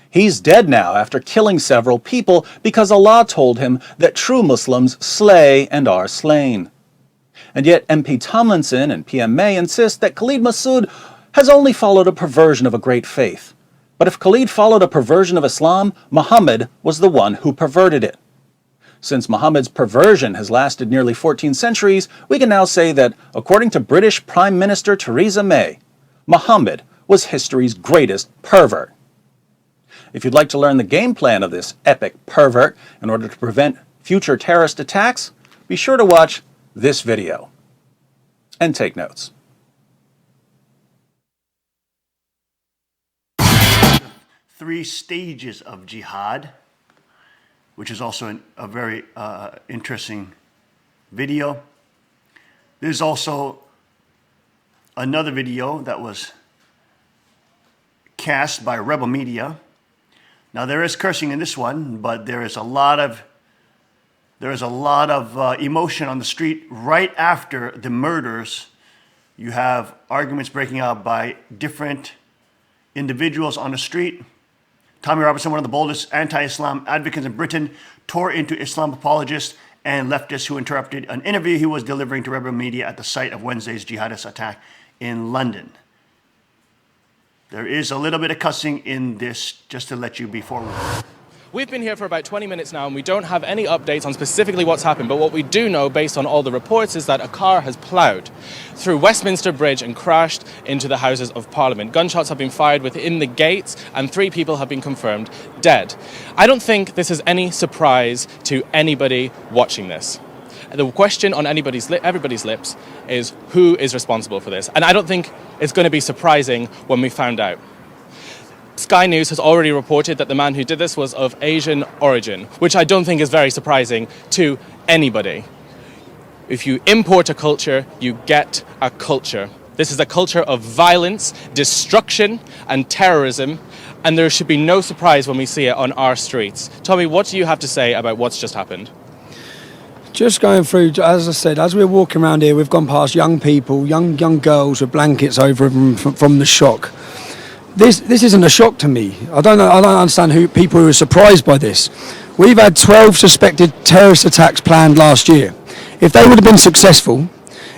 He's dead now after killing several people because Allah told him that true Muslims slay and are slain. And yet MP Tomlinson and PM May insist that Khalid Masood has only followed a perversion of a great faith. But if Khalid followed a perversion of Islam, Muhammad was the one who perverted it. Since Muhammad's perversion has lasted nearly 14 centuries, we can now say that, according to British Prime Minister Theresa May, Muhammad was history's greatest pervert. If you'd like to learn the game plan of this epic pervert in order to prevent future terrorist attacks, be sure to watch this video and take notes. Three stages of jihad, which is also a very interesting video. There's also another video that was cast by Rebel Media. Now there is cursing in this one, but there is a lot of emotion on the street right after the murders. You have arguments breaking out by different individuals on the street. Tommy Robinson, one of the boldest anti-Islam advocates in Britain, tore into Islam apologists and leftists who interrupted an interview he was delivering to Rebel Media at the site of Wednesday's jihadist attack in London. There is a little bit of cussing in this, just to let you be forewarned. We've been here for about 20 minutes now and we don't have any updates on specifically what's happened, but what we do know based on all the reports is that a car has ploughed through Westminster Bridge and crashed into the Houses of Parliament. Gunshots have been fired within the gates and 3 people have been confirmed dead. I don't think this is any surprise to anybody watching this. The question on everybody's lips is who is responsible for this, and I don't think it's going to be surprising when we found out. Sky News has already reported that the man who did this was of Asian origin, which I don't think is very surprising to anybody. If you import a culture, you get a culture. This is a culture of violence, destruction, and terrorism, and there should be no surprise when we see it on our streets. Tommy, what do you have to say about what's just happened? Just going through, as I said, as we're walking around here, we've gone past young people, young girls with blankets over them from the shock. This isn't a shock to me. I don't understand people who are surprised by this. We've had 12 suspected terrorist attacks planned last year. If they would have been successful,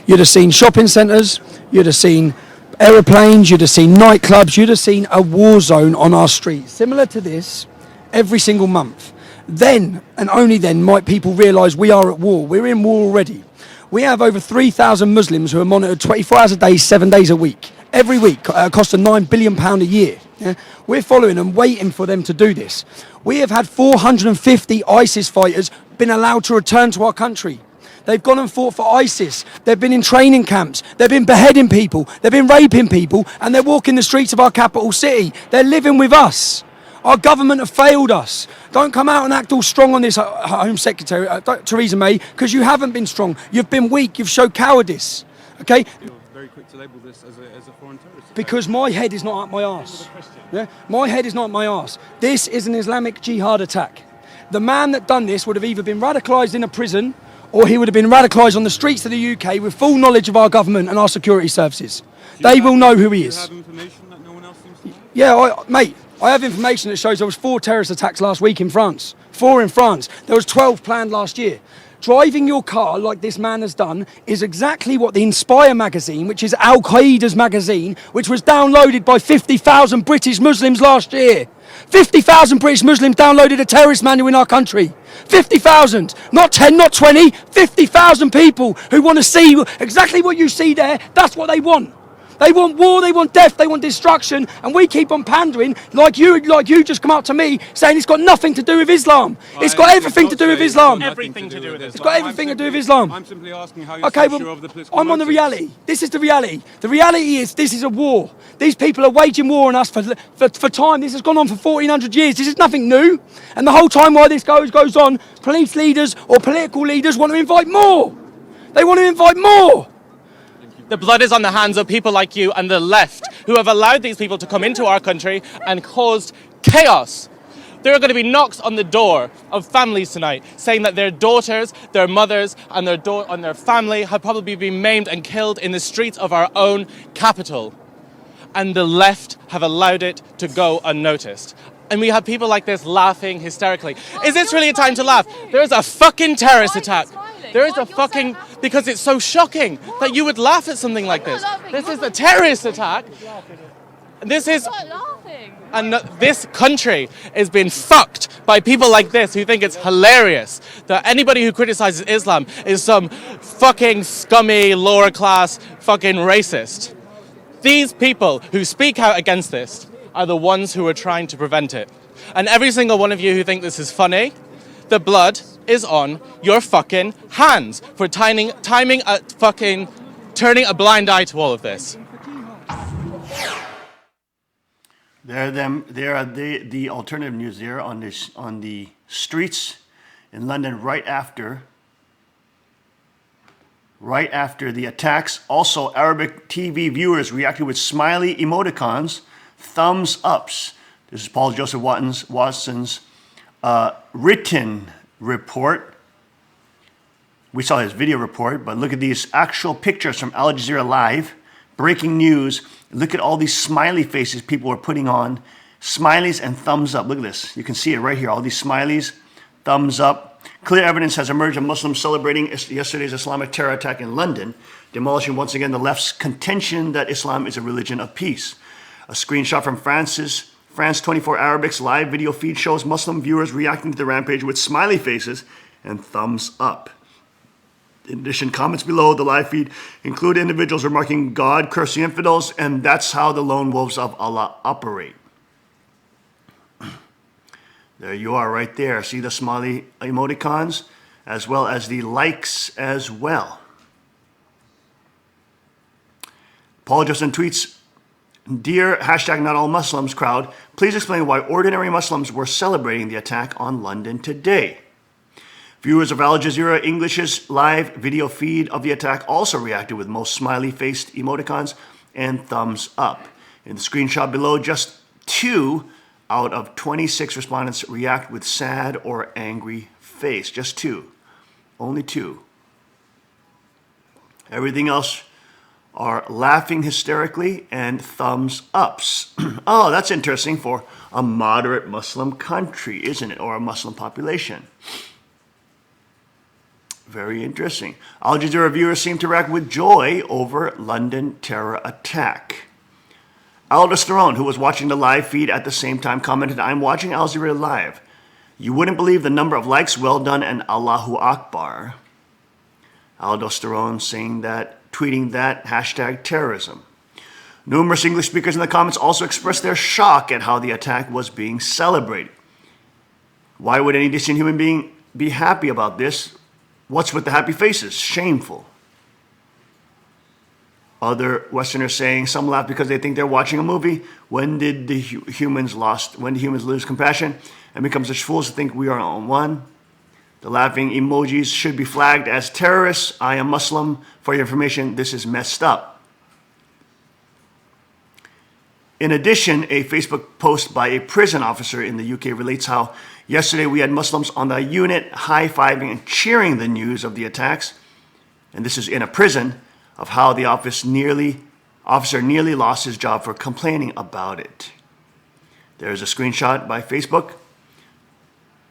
you'd have seen shopping centres, you'd have seen aeroplanes, you'd have seen nightclubs, you'd have seen a war zone on our streets, similar to this, every single month. Then, and only then, might people realise we are at war. We're in war already. We have over 3,000 Muslims who are monitored 24 hours a day, 7 days a week. Every week, costs a £9 billion a year. Yeah? We're following and waiting for them to do this. We have had 450 ISIS fighters been allowed to return to our country. They've gone and fought for ISIS. They've been in training camps. They've been beheading people. They've been raping people. And they're walking the streets of our capital city. They're living with us. Our government have failed us. Don't come out and act all strong on this, Home Secretary, Theresa May, because you haven't been strong. You've been weak. You've showed cowardice. Okay? very quick to label this as a foreign terrorist? Because my head is not up my arse. Yeah? My head is not up my arse. This is an Islamic jihad attack. The man that done this would have either been radicalised in a prison or he would have been radicalised on the streets of the UK with full knowledge of our government and our security services. They will know who he is. Do you have information that no one else seems to know? Yeah, mate, I have information that shows there was 4 terrorist attacks last week in France. 4 in France. There was 12 planned last year. Driving your car like this man has done is exactly what the Inspire magazine, which is Al-Qaeda's magazine, which was downloaded by 50,000 British Muslims last year. 50,000 British Muslims downloaded a terrorist manual in our country. 50,000, not 10, not 20, 50,000 people who want to see exactly what you see there. That's what they want. They want war, they want death, they want destruction, and we keep on pandering like you just come up to me saying it's got nothing to do with Islam. It's got everything to do with Islam. Everything to do with Islam. It's got everything to do with Islam. I'm simply asking how you're Okay, so well, sure of the political I'm on the motives. reality. This is the reality. The reality is this is a war. These people are waging war on us for time. This has gone on for 1,400 years. This is nothing new. And the whole time while this goes on, police leaders or political leaders want to invite more. They want to invite more. The blood is on the hands of people like you and the left who have allowed these people to come into our country and caused chaos. There are going to be knocks on the door of families tonight saying that their daughters, their mothers and their family have probably been maimed and killed in the streets of our own capital. And the left have allowed it to go unnoticed. And we have people like this laughing hysterically. Is this really a time to laugh? There is a fucking terrorist attack. There is a fucking... Because it's so shocking that you would laugh at something like this. This is a terrorist attack. This is... And this country is being fucked by people like this who think it's hilarious that anybody who criticizes Islam is some fucking scummy, lower class fucking racist. These people who speak out against this are the ones who are trying to prevent it. And every single one of you who think this is funny, the blood is on your fucking hands for turning a blind eye to all of this. There are the alternative news there on the streets in London right after the attacks. Also, Arabic TV viewers reacted with smiley emoticons, thumbs ups. This is Paul Joseph Watson's written report. We saw his video report, but look at these actual pictures from Al Jazeera Live. Breaking news. Look at all these smiley faces people are putting on. Smileys and thumbs up. Look at this. You can see it right here. All these smileys, thumbs up. Clear evidence has emerged of Muslims celebrating yesterday's Islamic terror attack in London, demolishing once again the left's contention that Islam is a religion of peace. A screenshot from France 24 Arabic's live video feed shows Muslim viewers reacting to the rampage with smiley faces and thumbs up. In addition, comments below the live feed include individuals remarking God, cursing infidels, and that's how the lone wolves of Allah operate. There you are right there. See the smiley emoticons as well as the likes as well. Paul Justin tweets, "Dear #NotAllMuslims crowd, please explain why ordinary Muslims were celebrating the attack on London today." Viewers of Al Jazeera English's live video feed of the attack also reacted with most smiley-faced emoticons and thumbs up. In the screenshot below, just 2 out of 26 respondents react with sad or angry face. Just 2. Only 2. Everything else are laughing hysterically and thumbs ups. Oh, that's interesting for a moderate Muslim country, isn't it? Or a Muslim population. Very interesting. Al Jazeera viewers seem to react with joy over London terror attack. Aldosterone, who was watching the live feed at the same time, commented, "I'm watching Al Jazeera Live. You wouldn't believe the number of likes, well done, and Allahu Akbar." Aldosterone saying that, tweeting that, #terrorism. Numerous English speakers in the comments also expressed their shock at how the attack was being celebrated. Why would any decent human being be happy about this? What's with the happy faces? Shameful. Other Westerners saying some laugh because they think they're watching a movie. When did humans lose compassion and become such fools to think we are on one? The laughing emojis should be flagged as terrorists. I am Muslim. For your information, this is messed up. In addition, a Facebook post by a prison officer in the UK relates how yesterday we had Muslims on the unit high-fiving and cheering the news of the attacks, and this is in a prison, of how the officer nearly lost his job for complaining about it. There's a screenshot by Facebook.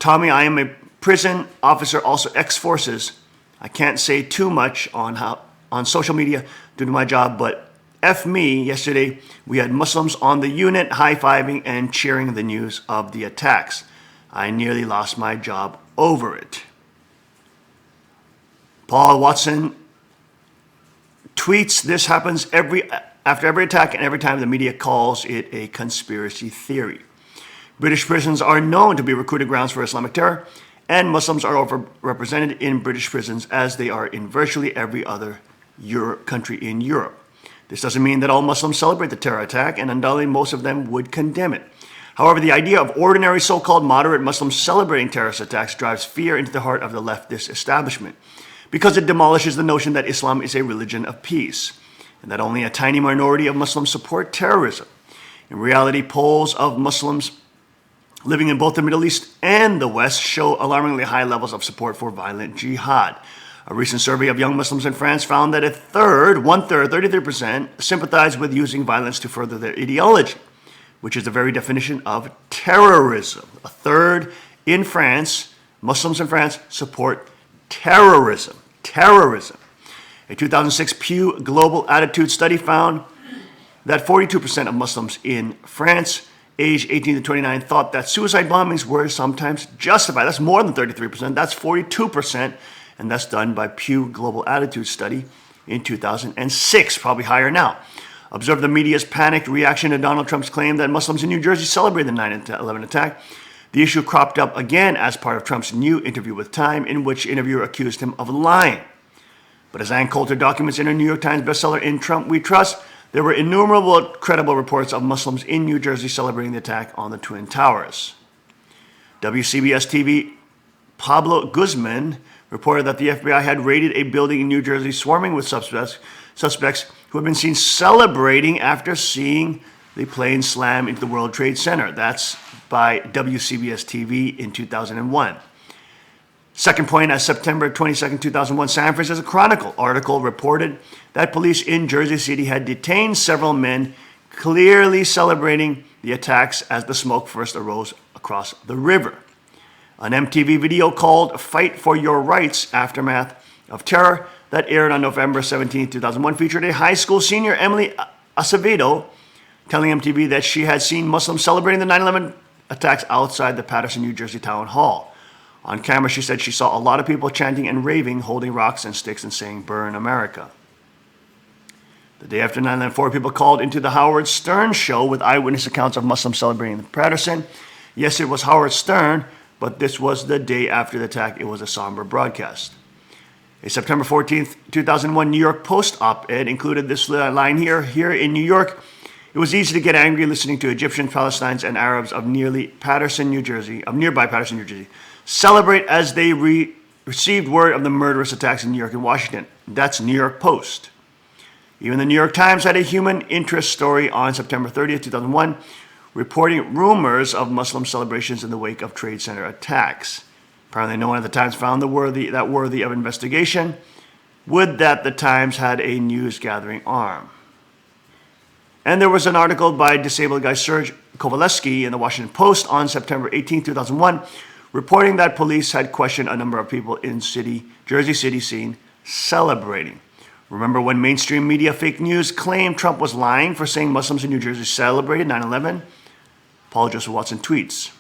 Tommy, I am a prison officer, also ex-forces. I can't say too much on social media due to my job, but F me, yesterday we had Muslims on the unit high-fiving and cheering the news of the attacks. I nearly lost my job over it. Paul Watson tweets, this happens after every attack and every time the media calls it a conspiracy theory. British prisons are known to be recruiting grounds for Islamic terror, and Muslims are overrepresented in British prisons as they are in virtually every other country in Europe. This doesn't mean that all Muslims celebrate the terror attack, and undoubtedly most of them would condemn it. However, the idea of ordinary so-called moderate Muslims celebrating terrorist attacks drives fear into the heart of the leftist establishment, because it demolishes the notion that Islam is a religion of peace, and that only a tiny minority of Muslims support terrorism. In reality, polls of Muslims living in both the Middle East and the West show alarmingly high levels of support for violent jihad. A recent survey of young Muslims in France found that one-third, 33%, sympathize with using violence to further their ideology, which is the very definition of terrorism. A third in France, Muslims in France, support terrorism. A 2006 Pew Global Attitude Study found that 42% of Muslims in France aged 18 to 29 thought that suicide bombings were sometimes justified. That's more than 33%. That's 42%, and that's done by Pew Global Attitude Study in 2006, probably higher now. Observe the media's panicked reaction to Donald Trump's claim that Muslims in New Jersey celebrated the 9/11 attack. The issue cropped up again as part of Trump's new interview with Time, in which the interviewer accused him of lying. But as Ann Coulter documents in her New York Times bestseller, In Trump We Trust, there were innumerable credible reports of Muslims in New Jersey celebrating the attack on the Twin Towers. WCBS TV Pablo Guzman reported that the FBI had raided a building in New Jersey swarming with suspects who had been seen celebrating after seeing the plane slam into the World Trade Center. That's by WCBS TV in 2001. Second point, as September 22, 2001, San Francisco Chronicle article reported that police in Jersey City had detained several men clearly celebrating the attacks as the smoke first arose across the river. An MTV video called Fight for Your Rights, Aftermath of Terror, that aired on November 17, 2001, featured a high school senior, Emily Acevedo, telling MTV that she had seen Muslims celebrating the 9/11 attacks outside the Paterson, New Jersey town hall. On camera, she said she saw a lot of people chanting and raving, holding rocks and sticks and saying, "Burn America." The day after 9/11, 4 people called into the Howard Stern show with eyewitness accounts of Muslims celebrating the Paterson. Yes, it was Howard Stern, but this was the day after the attack. It was a somber broadcast. A September 14th, 2001 New York Post op-ed included this line here. Here in New York, it was easy to get angry listening to Egyptians, Palestinians, and Arabs of nearby Paterson, New Jersey, celebrate as they received word of the murderous attacks in New York and Washington. That's New York Post. Even the New York Times had a human interest story on September 30th, 2001, reporting rumors of Muslim celebrations in the wake of Trade Center attacks. Apparently no one at the Times found that worthy of investigation. Would that the Times had a news gathering arm. And there was an article by disabled guy Serge Kowaleski in the Washington Post on September 18, 2001, reporting that police had questioned a number of people in Jersey City scene celebrating. Remember when mainstream media fake news claimed Trump was lying for saying Muslims in New Jersey celebrated 9/11? Paul Joseph Watson tweets.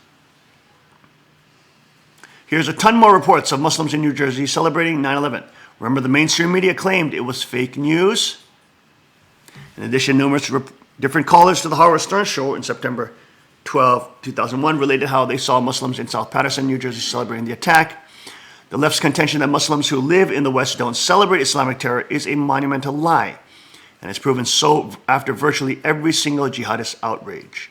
Here's a ton more reports of Muslims in New Jersey celebrating 9/11. Remember the mainstream media claimed it was fake news? In addition, numerous different callers to the Howard Stern show in September 12, 2001 related how they saw Muslims in South Paterson, New Jersey celebrating the attack. The left's contention that Muslims who live in the West don't celebrate Islamic terror is a monumental lie, and it's proven so after virtually every single jihadist outrage.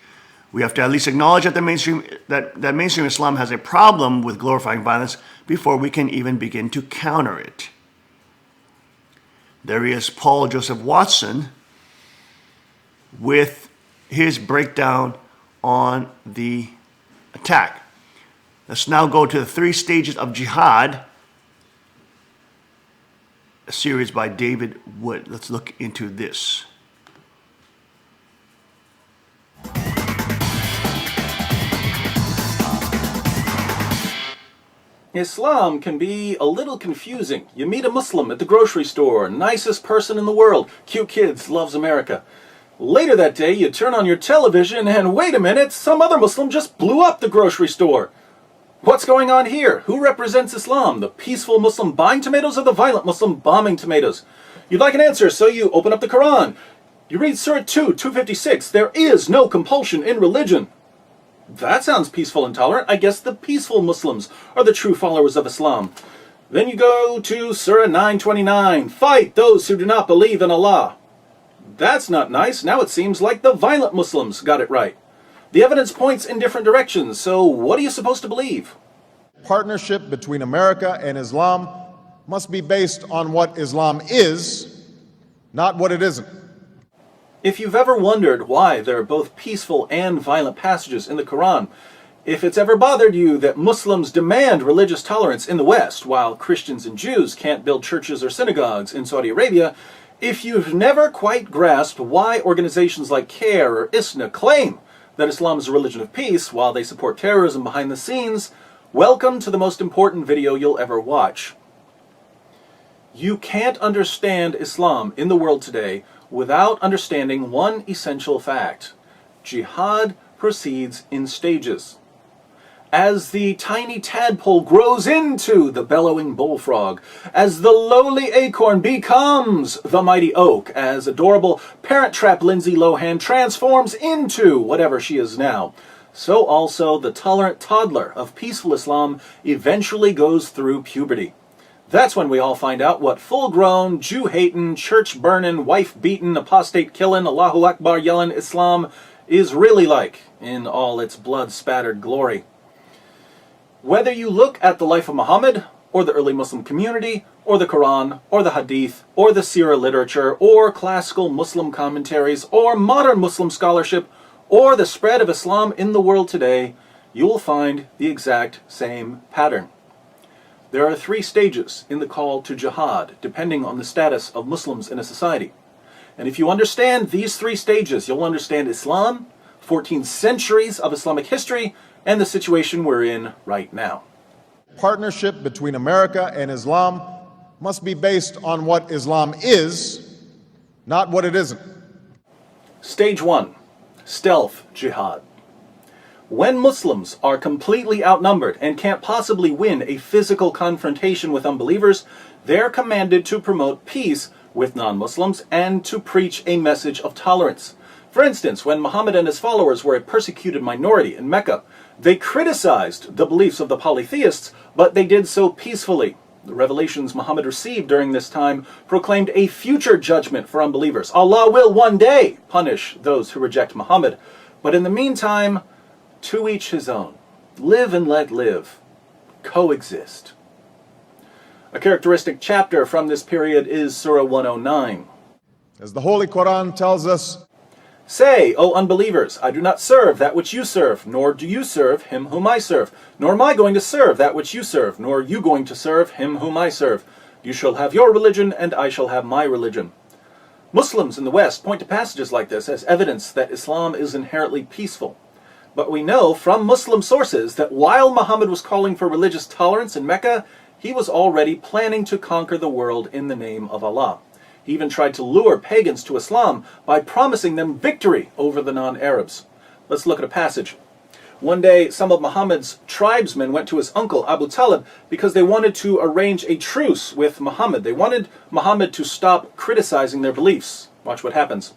We have to at least acknowledge that mainstream Islam has a problem with glorifying violence before we can even begin to counter it. There he is, Paul Joseph Watson, with his breakdown on the attack. Let's now go to the 3 stages of jihad, a series by David Wood. Let's look into this. Islam can be a little confusing. You meet a Muslim at the grocery store, nicest person in the world, cute kids, loves America. Later that day, you turn on your television and wait a minute, some other Muslim just blew up the grocery store. What's going on here? Who represents Islam? The peaceful Muslim buying tomatoes or the violent Muslim bombing tomatoes? You'd like an answer, so you open up the Quran. You read Surah 2, 256, there is no compulsion in religion. That sounds peaceful and tolerant. I guess the peaceful Muslims are the true followers of Islam. Then you go to Surah 929, fight those who do not believe in Allah. That's not nice. Now it seems like the violent Muslims got it right. The evidence points in different directions, so what are you supposed to believe? Partnership between America and Islam must be based on what Islam is, not what it isn't. If you've ever wondered why there are both peaceful and violent passages in the Quran, if it's ever bothered you that Muslims demand religious tolerance in the West while Christians and Jews can't build churches or synagogues in Saudi Arabia, if you've never quite grasped why organizations like CARE or ISNA claim that Islam is a religion of peace while they support terrorism behind the scenes, welcome to the most important video you'll ever watch. You can't understand Islam in the world today without understanding one essential fact. Jihad proceeds in stages. As the tiny tadpole grows into the bellowing bullfrog, as the lowly acorn becomes the mighty oak, as adorable Parent Trap Lindsay Lohan transforms into whatever she is now, so also the tolerant toddler of peaceful Islam eventually goes through puberty. That's when we all find out what full-grown, Jew-hating, church-burning, wife-beating, apostate-killing, Allahu Akbar yelling Islam is really like in all its blood-spattered glory. Whether you look at the life of Muhammad, or the early Muslim community, or the Quran, or the Hadith, or the Sirah literature, or classical Muslim commentaries, or modern Muslim scholarship, or the spread of Islam in the world today, you will find the exact same pattern. There are 3 stages in the call to jihad, depending on the status of Muslims in a society. And if you understand these 3 stages, you'll understand Islam, 14 centuries of Islamic history, and the situation we're in right now. Partnership between America and Islam must be based on what Islam is, not what it isn't. Stage 1, stealth jihad. When Muslims are completely outnumbered and can't possibly win a physical confrontation with unbelievers, they're commanded to promote peace with non-Muslims and to preach a message of tolerance. For instance, when Muhammad and his followers were a persecuted minority in Mecca, they criticized the beliefs of the polytheists, but they did so peacefully. The revelations Muhammad received during this time proclaimed a future judgment for unbelievers. Allah will one day punish those who reject Muhammad. But in the meantime, to each his own. Live and let live. Coexist. A characteristic chapter from this period is Surah 109. As the Holy Quran tells us, Say, O unbelievers, I do not serve that which you serve, nor do you serve him whom I serve, nor am I going to serve that which you serve, nor are you going to serve him whom I serve. You shall have your religion, and I shall have my religion. Muslims in the West point to passages like this as evidence that Islam is inherently peaceful. But we know from Muslim sources that while Muhammad was calling for religious tolerance in Mecca, he was already planning to conquer the world in the name of Allah. He even tried to lure pagans to Islam by promising them victory over the non-Arabs. Let's look at a passage. One day, some of Muhammad's tribesmen went to his uncle Abu Talib because they wanted to arrange a truce with Muhammad. They wanted Muhammad to stop criticizing their beliefs. Watch what happens.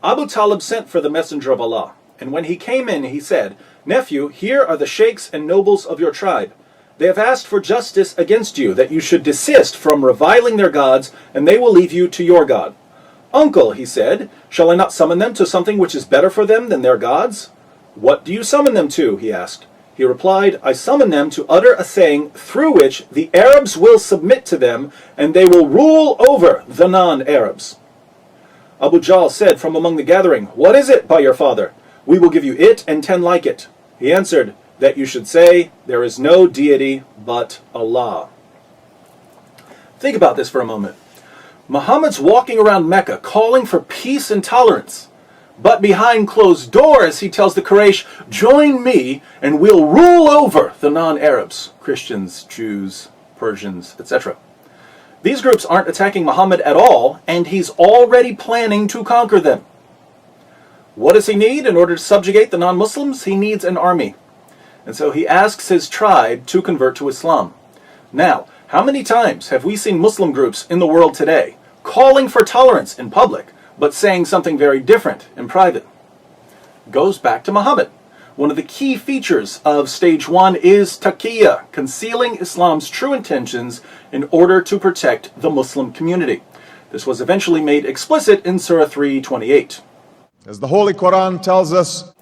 Abu Talib sent for the messenger of Allah. And when he came in, he said, Nephew, here are the sheikhs and nobles of your tribe. They have asked for justice against you, that you should desist from reviling their gods, and they will leave you to your God. Uncle, he said, shall I not summon them to something which is better for them than their gods? What do you summon them to? He asked. He replied, I summon them to utter a saying through which the Arabs will submit to them, and they will rule over the non-Arabs. Abu Jahl said from among the gathering, "What is it by your father? We will give you it and 10 like it." He answered, "That you should say, there is no deity but Allah." Think about this for a moment. Muhammad's walking around Mecca calling for peace and tolerance. But behind closed doors, he tells the Quraysh, "Join me and we'll rule over the non-Arabs, Christians, Jews, Persians, etc." These groups aren't attacking Muhammad at all, and he's already planning to conquer them. What does he need in order to subjugate the non-Muslims? He needs an army. And so he asks his tribe to convert to Islam. Now, how many times have we seen Muslim groups in the world today calling for tolerance in public, but saying something very different in private? Goes back to Muhammad. One of the key features of stage 1 is taqiyya, concealing Islam's true intentions in order to protect the Muslim community. This was eventually made explicit in Surah 3:28. As the Holy Quran tells us,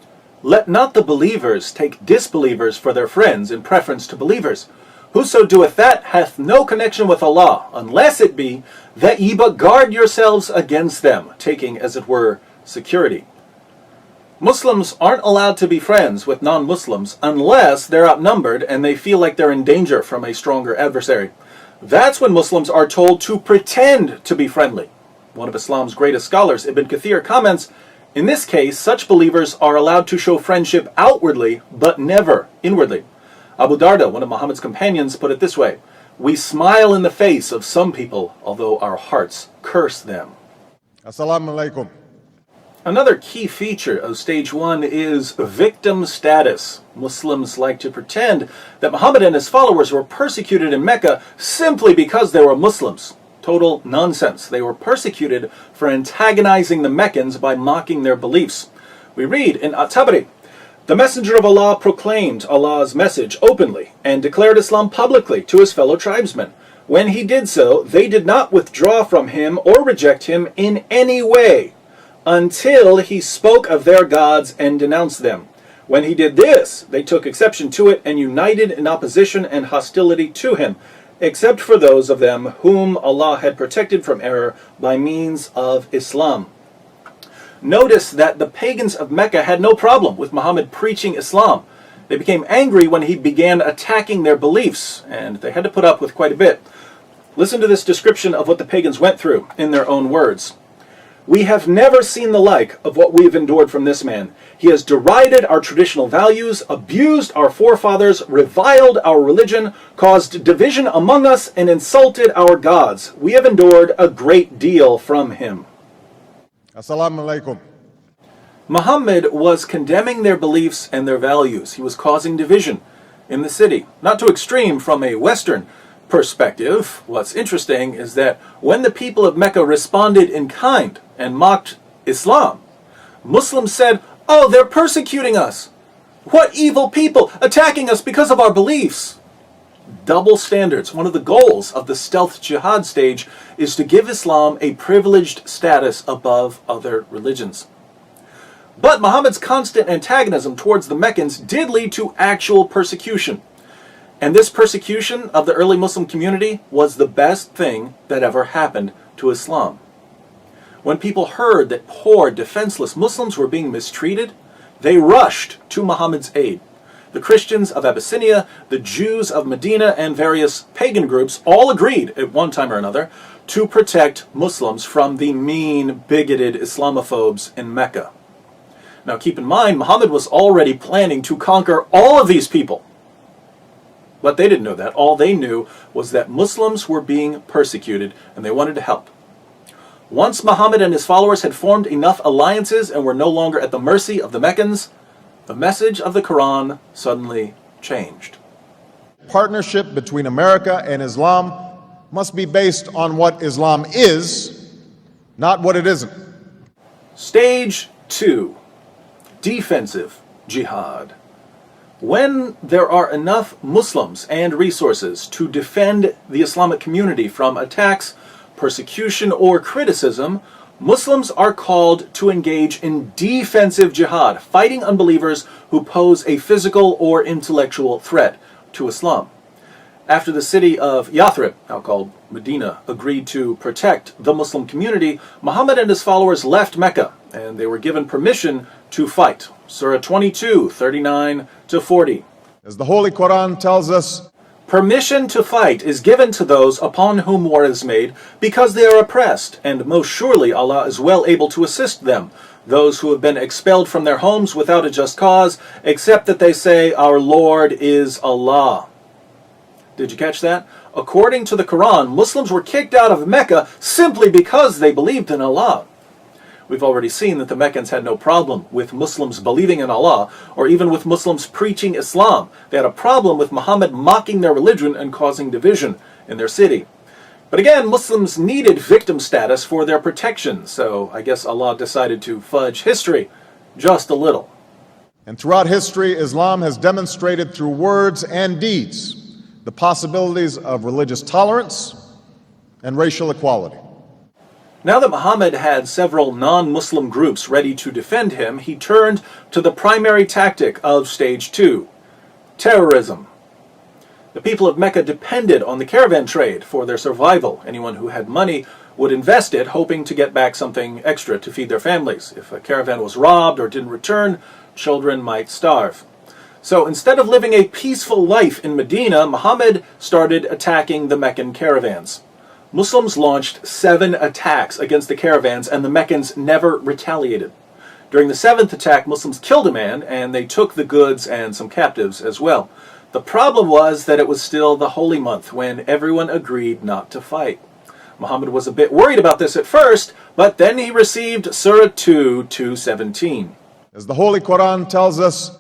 "Let not the believers take disbelievers for their friends in preference to believers. Whoso doeth that hath no connection with Allah, unless it be that ye but guard yourselves against them," taking, as it were, security. Muslims aren't allowed to be friends with non-Muslims unless they're outnumbered and they feel like they're in danger from a stronger adversary. That's when Muslims are told to pretend to be friendly. One of Islam's greatest scholars, Ibn Kathir, comments, "In this case, such believers are allowed to show friendship outwardly, but never inwardly." Abu Darda, one of Muhammad's companions, put it this way, "We smile in the face of some people, although our hearts curse them." Assalamu alaikum. Another key feature of stage 1 is victim status. Muslims like to pretend that Muhammad and his followers were persecuted in Mecca simply because they were Muslims. Total nonsense. They were persecuted for antagonizing the Meccans by mocking their beliefs. We read in At-Tabari, "The Messenger of Allah proclaimed Allah's message openly and declared Islam publicly to his fellow tribesmen. When he did so, they did not withdraw from him or reject him in any way until he spoke of their gods and denounced them. When he did this, they took exception to it and united in opposition and hostility to him, except for those of them whom Allah had protected from error by means of Islam." Notice that the pagans of Mecca had no problem with Muhammad preaching Islam. They became angry when he began attacking their beliefs, and they had to put up with quite a bit. Listen to this description of what the pagans went through in their own words. "We have never seen the like of what we have endured from this man. He has derided our traditional values, abused our forefathers, reviled our religion, caused division among us, and insulted our gods. We have endured a great deal from him." Assalamu alaikum. Muhammad was condemning their beliefs and their values. He was causing division in the city. Not too extreme from a Western perspective. What's interesting is that when the people of Mecca responded in kind and mocked Islam, Muslims said, "Oh, they're persecuting us. What evil people, attacking us because of our beliefs." Double standards. One of the goals of the stealth jihad stage is to give Islam a privileged status above other religions. But Muhammad's constant antagonism towards the Meccans did lead to actual persecution. And this persecution of the early Muslim community was the best thing that ever happened to Islam. When people heard that poor, defenseless Muslims were being mistreated, they rushed to Muhammad's aid. The Christians of Abyssinia, the Jews of Medina, and various pagan groups all agreed at one time or another to protect Muslims from the mean, bigoted Islamophobes in Mecca. Now keep in mind, Muhammad was already planning to conquer all of these people. But they didn't know that. All they knew was that Muslims were being persecuted and they wanted to help. Once Muhammad and his followers had formed enough alliances and were no longer at the mercy of the Meccans, the message of the Quran suddenly changed. Partnership between America and Islam must be based on what Islam is, not what it isn't. Stage 2. Defensive jihad. When there are enough Muslims and resources to defend the Islamic community from attacks, persecution, or criticism, Muslims are called to engage in defensive jihad, fighting unbelievers who pose a physical or intellectual threat to Islam. After the city of Yathrib, now called Medina, agreed to protect the Muslim community, Muhammad and his followers left Mecca, and they were given permission to fight. Surah 22, 39 to 40. As the Holy Quran tells us, permission to fight is given to those upon whom war is made because they are oppressed, and most surely Allah is well able to assist them, those who have been expelled from their homes without a just cause, except that they say, "Our Lord is Allah." Did you catch that? According to the Quran, Muslims were kicked out of Mecca simply because they believed in Allah. We've already seen that the Meccans had no problem with Muslims believing in Allah, or even with Muslims preaching Islam. They had a problem with Muhammad mocking their religion and causing division in their city. But again, Muslims needed victim status for their protection, so I guess Allah decided to fudge history just a little. and throughout history, Islam has demonstrated through words and deeds the possibilities of religious tolerance and racial equality. Now that Muhammad had several non-Muslim groups ready to defend him, he turned to the primary tactic of stage 2, terrorism. The people of Mecca depended on the caravan trade for their survival. Anyone who had money would invest it, hoping to get back something extra to feed their families. If a caravan was robbed or didn't return, children might starve. So instead of living a peaceful life in Medina, Muhammad started attacking the Meccan caravans. Muslims launched 7 attacks against the caravans, and the Meccans never retaliated. During the 7th attack, Muslims killed a man, and they took the goods and some captives as well. The problem was that it was still the holy month when everyone agreed not to fight. Muhammad was a bit worried about this at first, but then he received Surah 2, 2:17. As the Holy Quran tells us,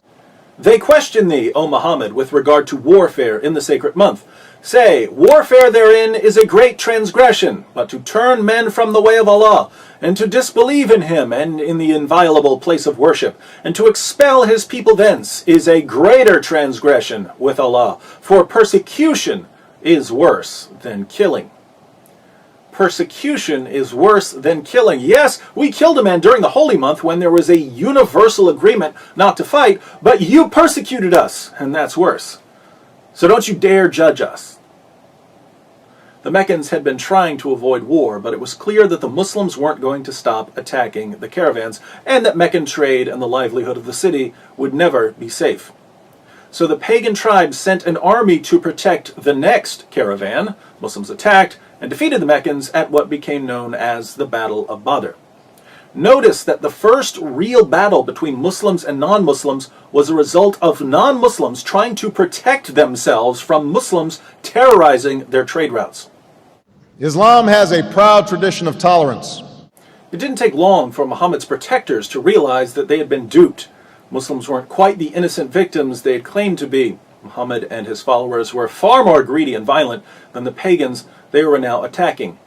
"They question thee, O Muhammad, with regard to warfare in the sacred month. Say, warfare therein is a great transgression, but to turn men from the way of Allah, and to disbelieve in Him and in the inviolable place of worship, and to expel His people thence, is a greater transgression with Allah, for persecution is worse than killing." Persecution is worse than killing. Yes, we killed a man during the holy month when there was a universal agreement not to fight, but you persecuted us, and that's worse. So don't you dare judge us. The Meccans had been trying to avoid war, but it was clear that the Muslims weren't going to stop attacking the caravans, and that Meccan trade and the livelihood of the city would never be safe. So the pagan tribes sent an army to protect the next caravan. Muslims attacked and defeated the Meccans at what became known as the Battle of Badr. Notice that the first real battle between Muslims and non-Muslims was a result of non-Muslims trying to protect themselves from Muslims terrorizing their trade routes. Islam has a proud tradition of tolerance. It didn't take long for Muhammad's protectors to realize that they had been duped. Muslims weren't quite the innocent victims they had claimed to be. Muhammad and his followers were far more greedy and violent than the pagans they were now attacking.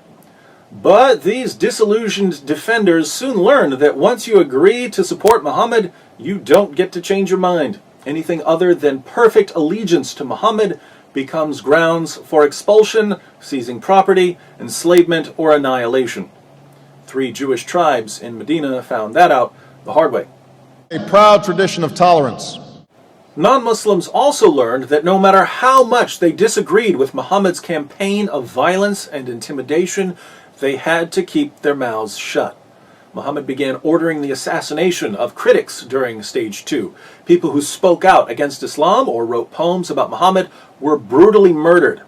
But these disillusioned defenders soon learned that once you agree to support Muhammad, you don't get to change your mind. Anything other than perfect allegiance to Muhammad becomes grounds for expulsion, seizing property, enslavement, or annihilation. 3 Jewish tribes in Medina found that out the hard way. A proud tradition of tolerance. Non-Muslims also learned that no matter how much they disagreed with Muhammad's campaign of violence and intimidation, they had to keep their mouths shut. Muhammad began ordering the assassination of critics during stage 2. People who spoke out against Islam or wrote poems about Muhammad were brutally murdered.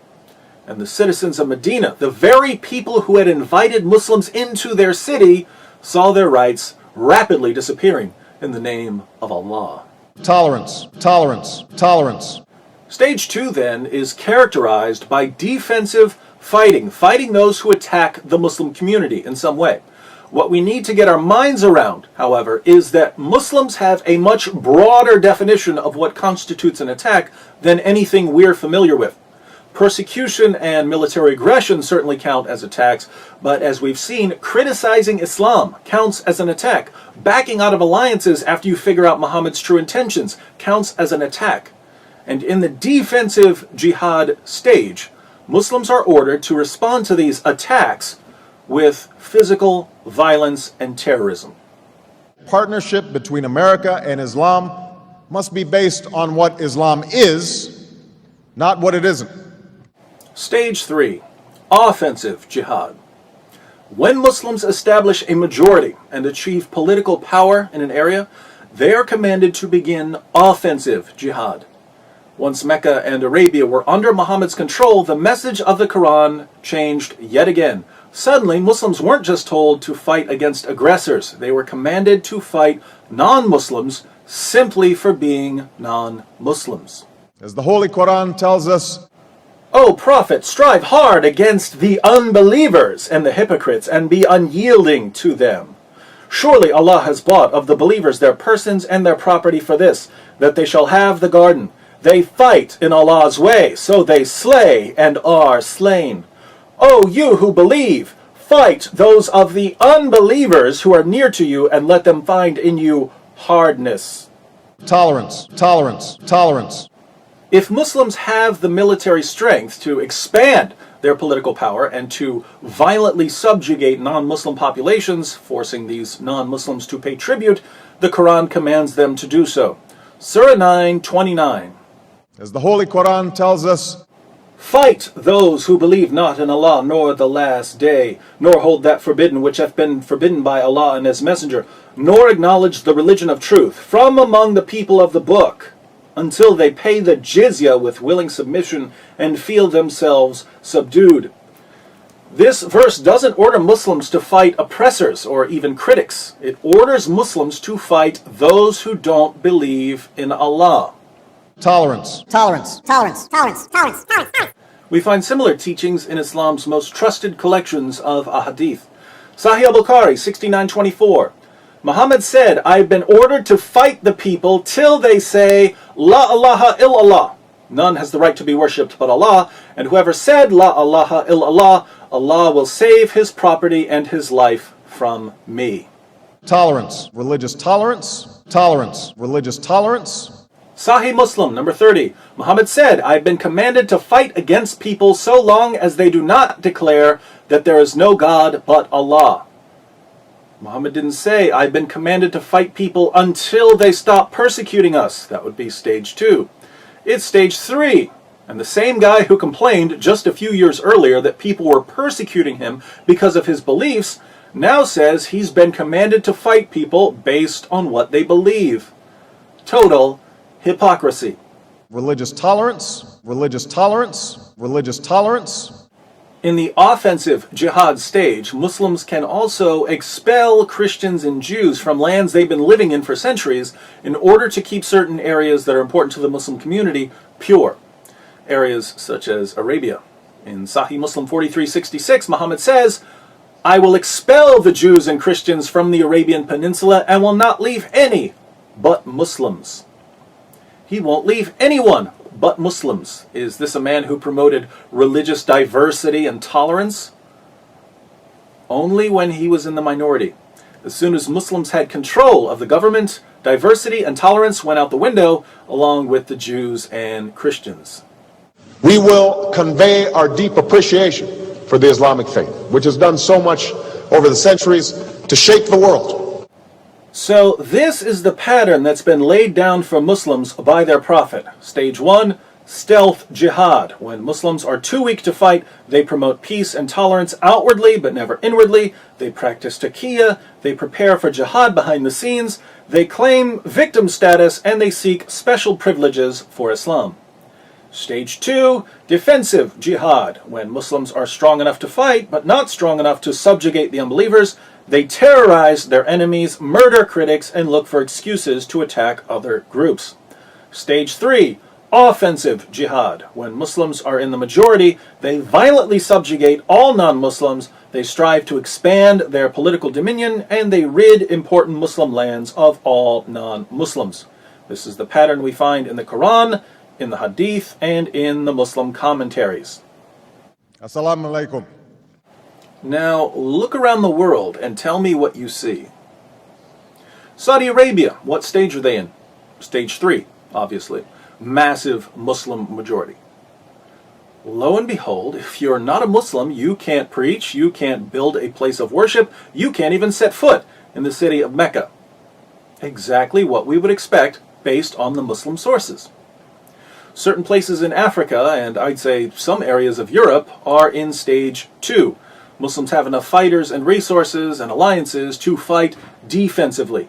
And the citizens of Medina, the very people who had invited Muslims into their city, saw their rights rapidly disappearing in the name of Allah. Tolerance, tolerance, tolerance. Stage 2, then, is characterized by defensive fighting those who attack the Muslim community in some way. What we need to get our minds around, however, is that Muslims have a much broader definition of what constitutes an attack than anything we're familiar with. Persecution and military aggression certainly count as attacks, but as we've seen, criticizing Islam counts as an attack. Backing out of alliances after you figure out Muhammad's true intentions counts as an attack. And in the defensive jihad stage, Muslims are ordered to respond to these attacks with physical violence and terrorism. Partnership between America and Islam must be based on what Islam is, not what it isn't. Stage 3, offensive jihad. When Muslims establish a majority and achieve political power in an area, they are commanded to begin offensive jihad. Once Mecca and Arabia were under Muhammad's control, the message of the Quran changed yet again. Suddenly, Muslims weren't just told to fight against aggressors. They were commanded to fight non-Muslims simply for being non-Muslims. As the Holy Quran tells us, O Prophet, strive hard against the unbelievers and the hypocrites, and be unyielding to them. Surely Allah has bought of the believers their persons and their property for this, that they shall have the garden. They fight in Allah's way, so they slay and are slain. O you who believe, fight those of the unbelievers who are near to you, and let them find in you hardness. tolerance, tolerance, tolerance. If Muslims have the military strength to expand their political power and to violently subjugate non-Muslim populations, forcing these non-Muslims to pay tribute, the Quran commands them to do so. Surah 9:29. As the Holy Quran tells us, fight those who believe not in Allah nor the last day, nor hold that forbidden which hath been forbidden by Allah and His Messenger, nor acknowledge the religion of truth from among the people of the book, until they pay the jizya with willing submission and feel themselves subdued. This verse doesn't order Muslims to fight oppressors or even critics. It orders Muslims to fight those who don't believe in Allah. tolerance, Tolerance, tolerance, tolerance, tolerance, tolerance. We find similar teachings in Islam's most trusted collections of ahadith. Sahih al-Bukhari 69:24. Muhammad said, I've been ordered to fight the people till they say, La ilaha illallah. None has the right to be worshipped but Allah, and whoever said, La ilaha illallah, Allah will save his property and his life from me. tolerance, religious tolerance, tolerance, religious tolerance. Sahih Muslim, number 30. Muhammad said, I've been commanded to fight against people so long as they do not declare that there is no God but Allah. Muhammad didn't say, I've been commanded to fight people until they stop persecuting us. That would be stage 2. It's stage 3. And the same guy who complained just a few years earlier that people were persecuting him because of his beliefs now says he's been commanded to fight people based on what they believe. Total hypocrisy. Religious tolerance, religious tolerance, religious tolerance. In the offensive jihad stage, Muslims can also expel Christians and Jews from lands they've been living in for centuries in order to keep certain areas that are important to the Muslim community pure. Areas such as Arabia. In Sahih Muslim 43:66, Muhammad says, I will expel the Jews and Christians from the Arabian Peninsula and will not leave any but Muslims. He won't leave anyone but Muslims. Is this a man who promoted religious diversity and tolerance? Only when he was in the minority. As soon as Muslims had control of the government, diversity and tolerance went out the window, along with the Jews and Christians. We will convey our deep appreciation for the Islamic faith, which has done so much over the centuries to shape the world. So this is the pattern that's been laid down for Muslims by their prophet. Stage 1, stealth jihad. When Muslims are too weak to fight, they promote peace and tolerance outwardly but never inwardly. They practice taqiyya, they prepare for jihad behind the scenes, they claim victim status, and they seek special privileges for Islam. Stage 2, defensive jihad. When Muslims are strong enough to fight but not strong enough to subjugate the unbelievers, they terrorize their enemies, murder critics, and look for excuses to attack other groups. Stage 3, offensive jihad. When Muslims are in the majority, they violently subjugate all non-Muslims, they strive to expand their political dominion, and they rid important Muslim lands of all non-Muslims. This is the pattern we find in the Quran, in the Hadith, and in the Muslim commentaries. Assalamu alaikum. Now, look around the world and tell me what you see. Saudi Arabia, what stage are they in? Stage 3, obviously. Massive Muslim majority. Lo and behold, if you're not a Muslim, you can't preach, you can't build a place of worship, you can't even set foot in the city of Mecca. Exactly what we would expect based on the Muslim sources. Certain places in Africa, and I'd say some areas of Europe, are in stage 2. Muslims have enough fighters and resources and alliances to fight defensively.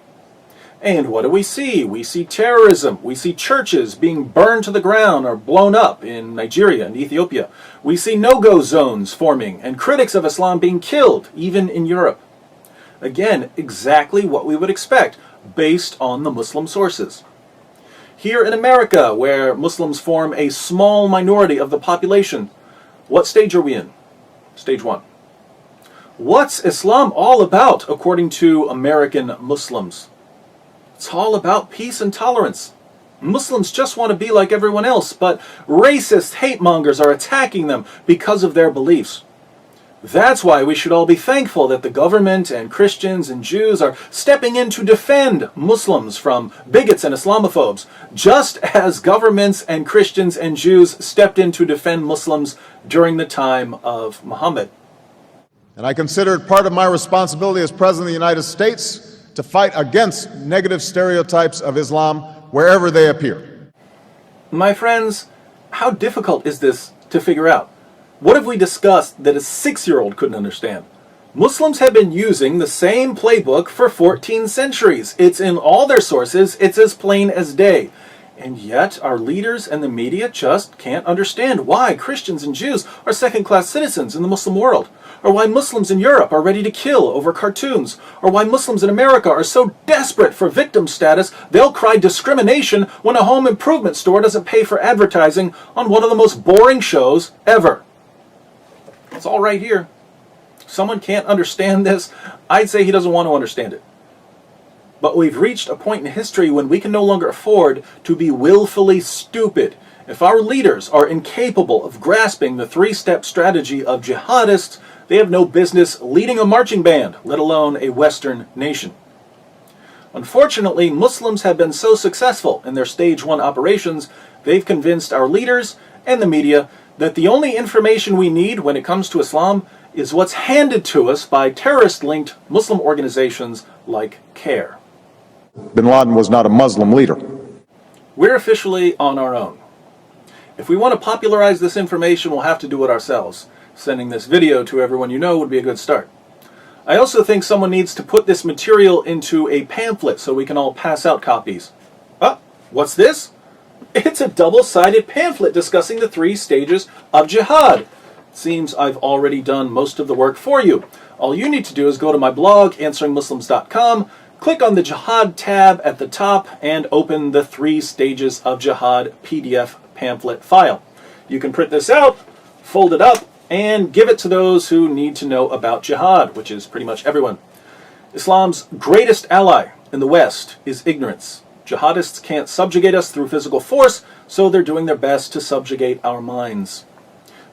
And what do? We see terrorism. We see churches being burned to the ground or blown up in Nigeria and Ethiopia. We see no-go zones forming and critics of Islam being killed, even in Europe. Again, exactly what we would expect based on the Muslim sources. Here in America, where Muslims form a small minority of the population, what stage are we in? Stage 1. What's Islam all about, according to American Muslims? It's all about peace and tolerance. Muslims just want to be like everyone else, but racist hate mongers are attacking them because of their beliefs. That's why we should all be thankful that the government and Christians and Jews are stepping in to defend Muslims from bigots and Islamophobes, just as governments and Christians and Jews stepped in to defend Muslims during the time of Muhammad. And I consider it part of my responsibility as President of the United States to fight against negative stereotypes of Islam wherever they appear. My friends, how difficult is this to figure out? What have we discussed that a 6-year-old couldn't understand? Muslims have been using the same playbook for 14 centuries. It's in all their sources. It's as plain as day. And yet our leaders and the media just can't understand why Christians and Jews are second-class citizens in the Muslim world, or why Muslims in Europe are ready to kill over cartoons, or why Muslims in America are so desperate for victim status they'll cry discrimination when a home improvement store doesn't pay for advertising on one of the most boring shows ever. It's all right here. If someone can't understand this, I'd say he doesn't want to understand it. But we've reached a point in history when we can no longer afford to be willfully stupid. If our leaders are incapable of grasping the 3-step strategy of jihadists, they have no business leading a marching band, let alone a Western nation. Unfortunately, Muslims have been so successful in their stage 1 operations, they've convinced our leaders and the media that the only information we need when it comes to Islam is what's handed to us by terrorist-linked Muslim organizations like CARE. Bin Laden was not a Muslim leader. We're officially on our own. If we want to popularize this information, we'll have to do it ourselves. Sending this video to everyone you know would be a good start. I also think someone needs to put this material into a pamphlet so we can all pass out copies. What's this? It's a double-sided pamphlet discussing the 3 stages of jihad. Seems I've already done most of the work for you. All you need to do is go to my blog, answeringmuslims.com, click on the Jihad tab at the top, and open the 3 stages of jihad PDF pamphlet file. You can print this out, fold it up, and give it to those who need to know about jihad, which is pretty much everyone. Islam's greatest ally in the West is ignorance. Jihadists can't subjugate us through physical force, so they're doing their best to subjugate our minds.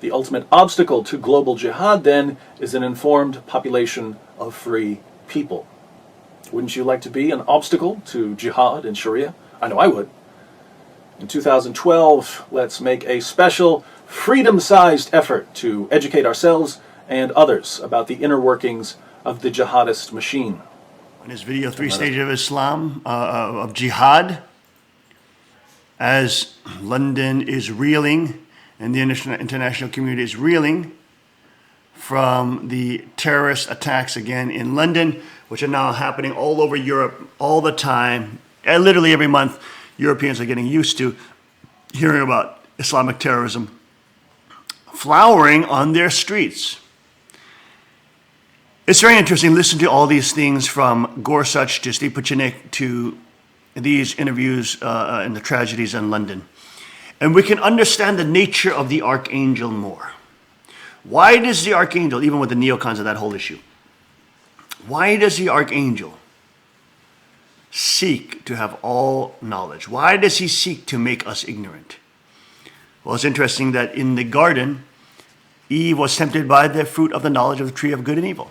The ultimate obstacle to global jihad, then, is an informed population of free people. Wouldn't you like to be an obstacle to jihad in Sharia? I know I would. In 2012, let's make a special, freedom-sized effort to educate ourselves and others about the inner workings of the jihadist machine. In his video, 3 Stages of Islam, of Jihad, as London is reeling and the international community is reeling from the terrorist attacks again in London, which are now happening all over Europe all the time. And literally every month, Europeans are getting used to hearing about Islamic terrorism flowering on their streets. It's very interesting to listen to all these things from Gorsuch to Steve Puchinik to these interviews and the tragedies in London. And we can understand the nature of the archangel more. Why does the archangel, even with the neocons of that whole issue, why does the archangel seek to have all knowledge? Why does he seek to make us ignorant? Well, it's interesting that in the garden, Eve was tempted by the fruit of the knowledge of the tree of good and evil.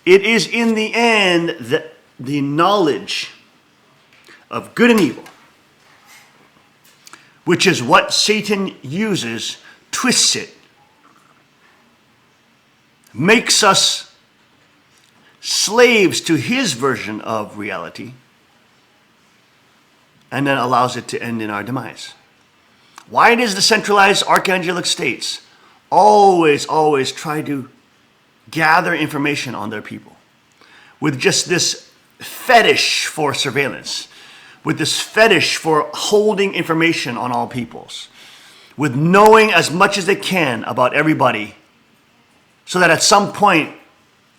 It is in the end that the knowledge of good and evil, which is what Satan uses, twists it, makes us slaves to his version of reality, and then allows it to end in our demise? Why does the centralized archangelic states always try to gather information on their people with just this fetish for surveillance, with this fetish for holding information on all peoples, with knowing as much as they can about everybody, so that at some point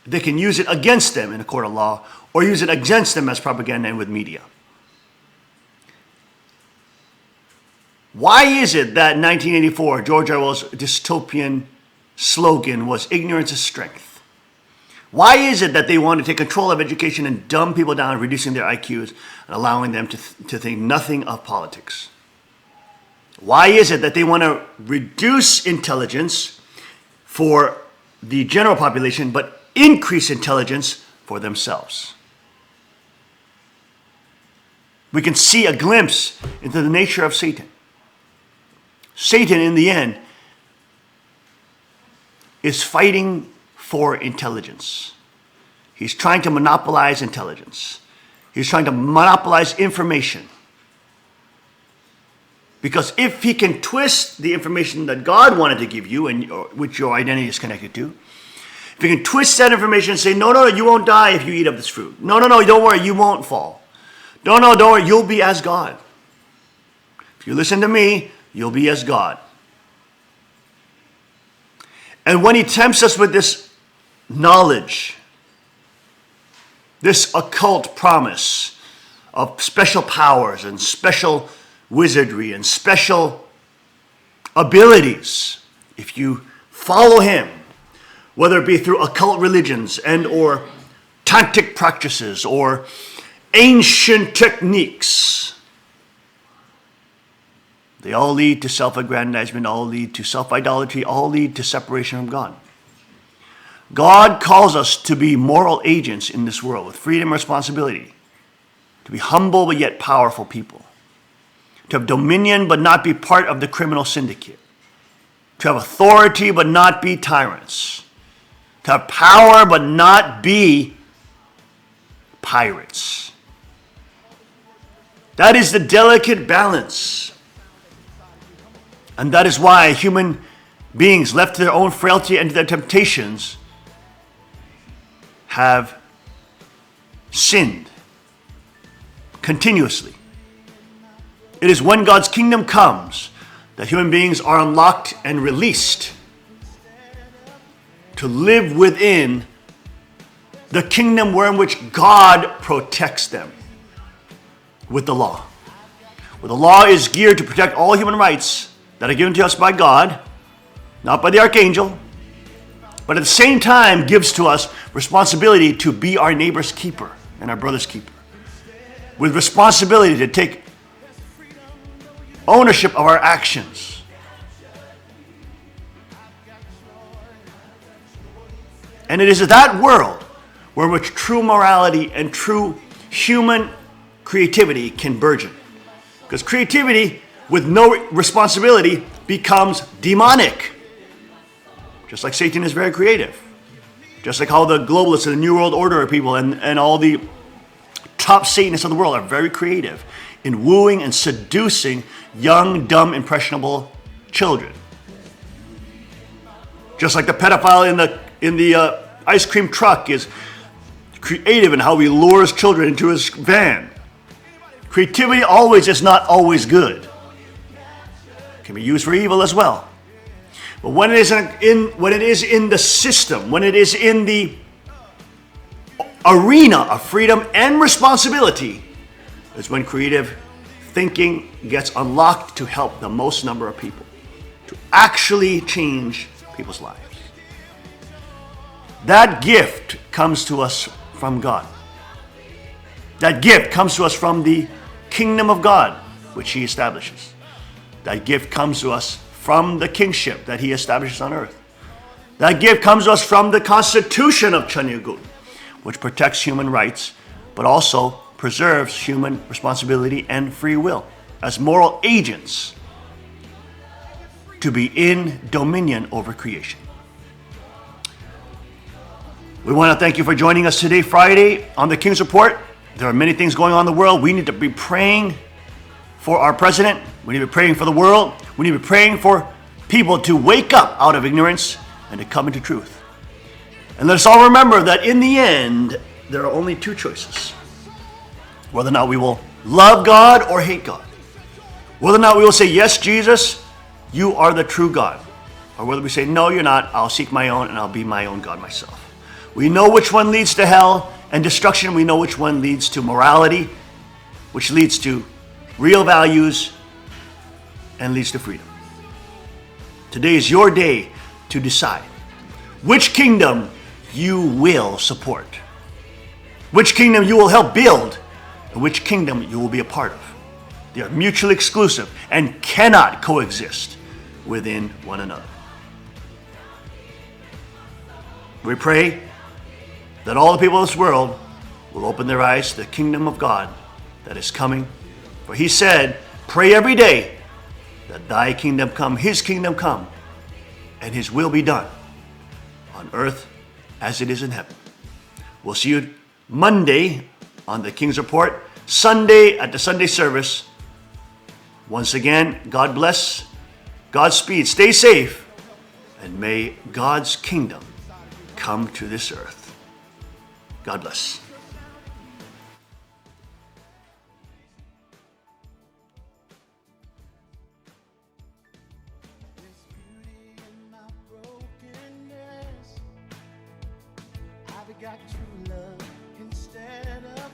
they can use it against them in a court of law or use it against them as propaganda and with media? Why is it that in 1984, George Orwell's dystopian slogan was ignorance is strength? Why is it that they want to take control of education and dumb people down, reducing their IQs and allowing them to think nothing of politics? Why is it that they want to reduce intelligence for the general population but increase intelligence for themselves? We can see a glimpse into the nature of Satan. Satan, in the end, is fighting for intelligence. He's trying to monopolize intelligence. He's trying to monopolize information. Because if he can twist the information that God wanted to give you, and which your identity is connected to, if he can twist that information and say, no, you won't die if you eat of this fruit. No, don't worry, you won't fall. No, don't worry, you'll be as God. If you listen to me, you'll be as God. And when he tempts us with this knowledge, this occult promise of special powers and special wizardry and special abilities, if you follow him, whether it be through occult religions and or tactic practices or ancient techniques, they all lead to self-aggrandizement, all lead to self-idolatry, all lead to separation from God. God calls us to be moral agents in this world with freedom and responsibility, to be humble but yet powerful people, to have dominion but not be part of the criminal syndicate, to have authority but not be tyrants, to have power but not be pirates. That is the delicate balance. And that is why human beings left to their own frailty and to their temptations have sinned continuously. It is when God's kingdom comes that human beings are unlocked and released to live within the kingdom wherein which God protects them with the law. Where the law is geared to protect all human rights that are given to us by God, not by the archangel, but at the same time gives to us responsibility to be our neighbor's keeper and our brother's keeper, with responsibility to take ownership of our actions. And it is that world where which true morality and true human creativity can burgeon. Because creativity with no responsibility becomes demonic. Just like Satan is very creative. Just like how the globalists and the New World Order people and all the top Satanists of the world are very creative in wooing and seducing young, dumb, impressionable children. Just like the pedophile in the ice cream truck is creative in how he lures children into his van. Creativity always is not always good. It can be used for evil as well. But when it is in the system, when it is in the arena of freedom and responsibility, is when creative thinking gets unlocked to help the most number of people, to actually change people's lives. That gift comes to us from God. That gift comes to us from the kingdom of God, which he establishes. That gift comes to us from the kingship that he establishes on earth. That gift comes to us from the constitution of Chanyagut, which protects human rights, but also preserves human responsibility and free will as moral agents to be in dominion over creation. We want to thank you for joining us today, Friday, on the King's Report. There are many things going on in the world. We need to be praying for our president. We need to be praying for the world. We need to be praying for people to wake up out of ignorance and to come into truth. And let us all remember that in the end, there are only two choices. Whether or not we will love God or hate God. Whether or not we will say, yes, Jesus, you are the true God. Or whether we say, no, you're not, I'll seek my own and I'll be my own God myself. We know which one leads to hell and destruction. We know which one leads to morality, which leads to real values and leads to freedom. Today is your day to decide which kingdom you will support, which kingdom you will help build, and which kingdom you will be a part of. They are mutually exclusive and cannot coexist within one another. We pray that all the people of this world will open their eyes to the kingdom of God that is coming. For he said, pray every day that thy kingdom come, his kingdom come, and his will be done on earth as it is in heaven. We'll see you Monday on the King's Report, Sunday at the Sunday service. Once again, God bless, Godspeed, stay safe, and may God's kingdom come to this earth. God bless. I've got true love instead of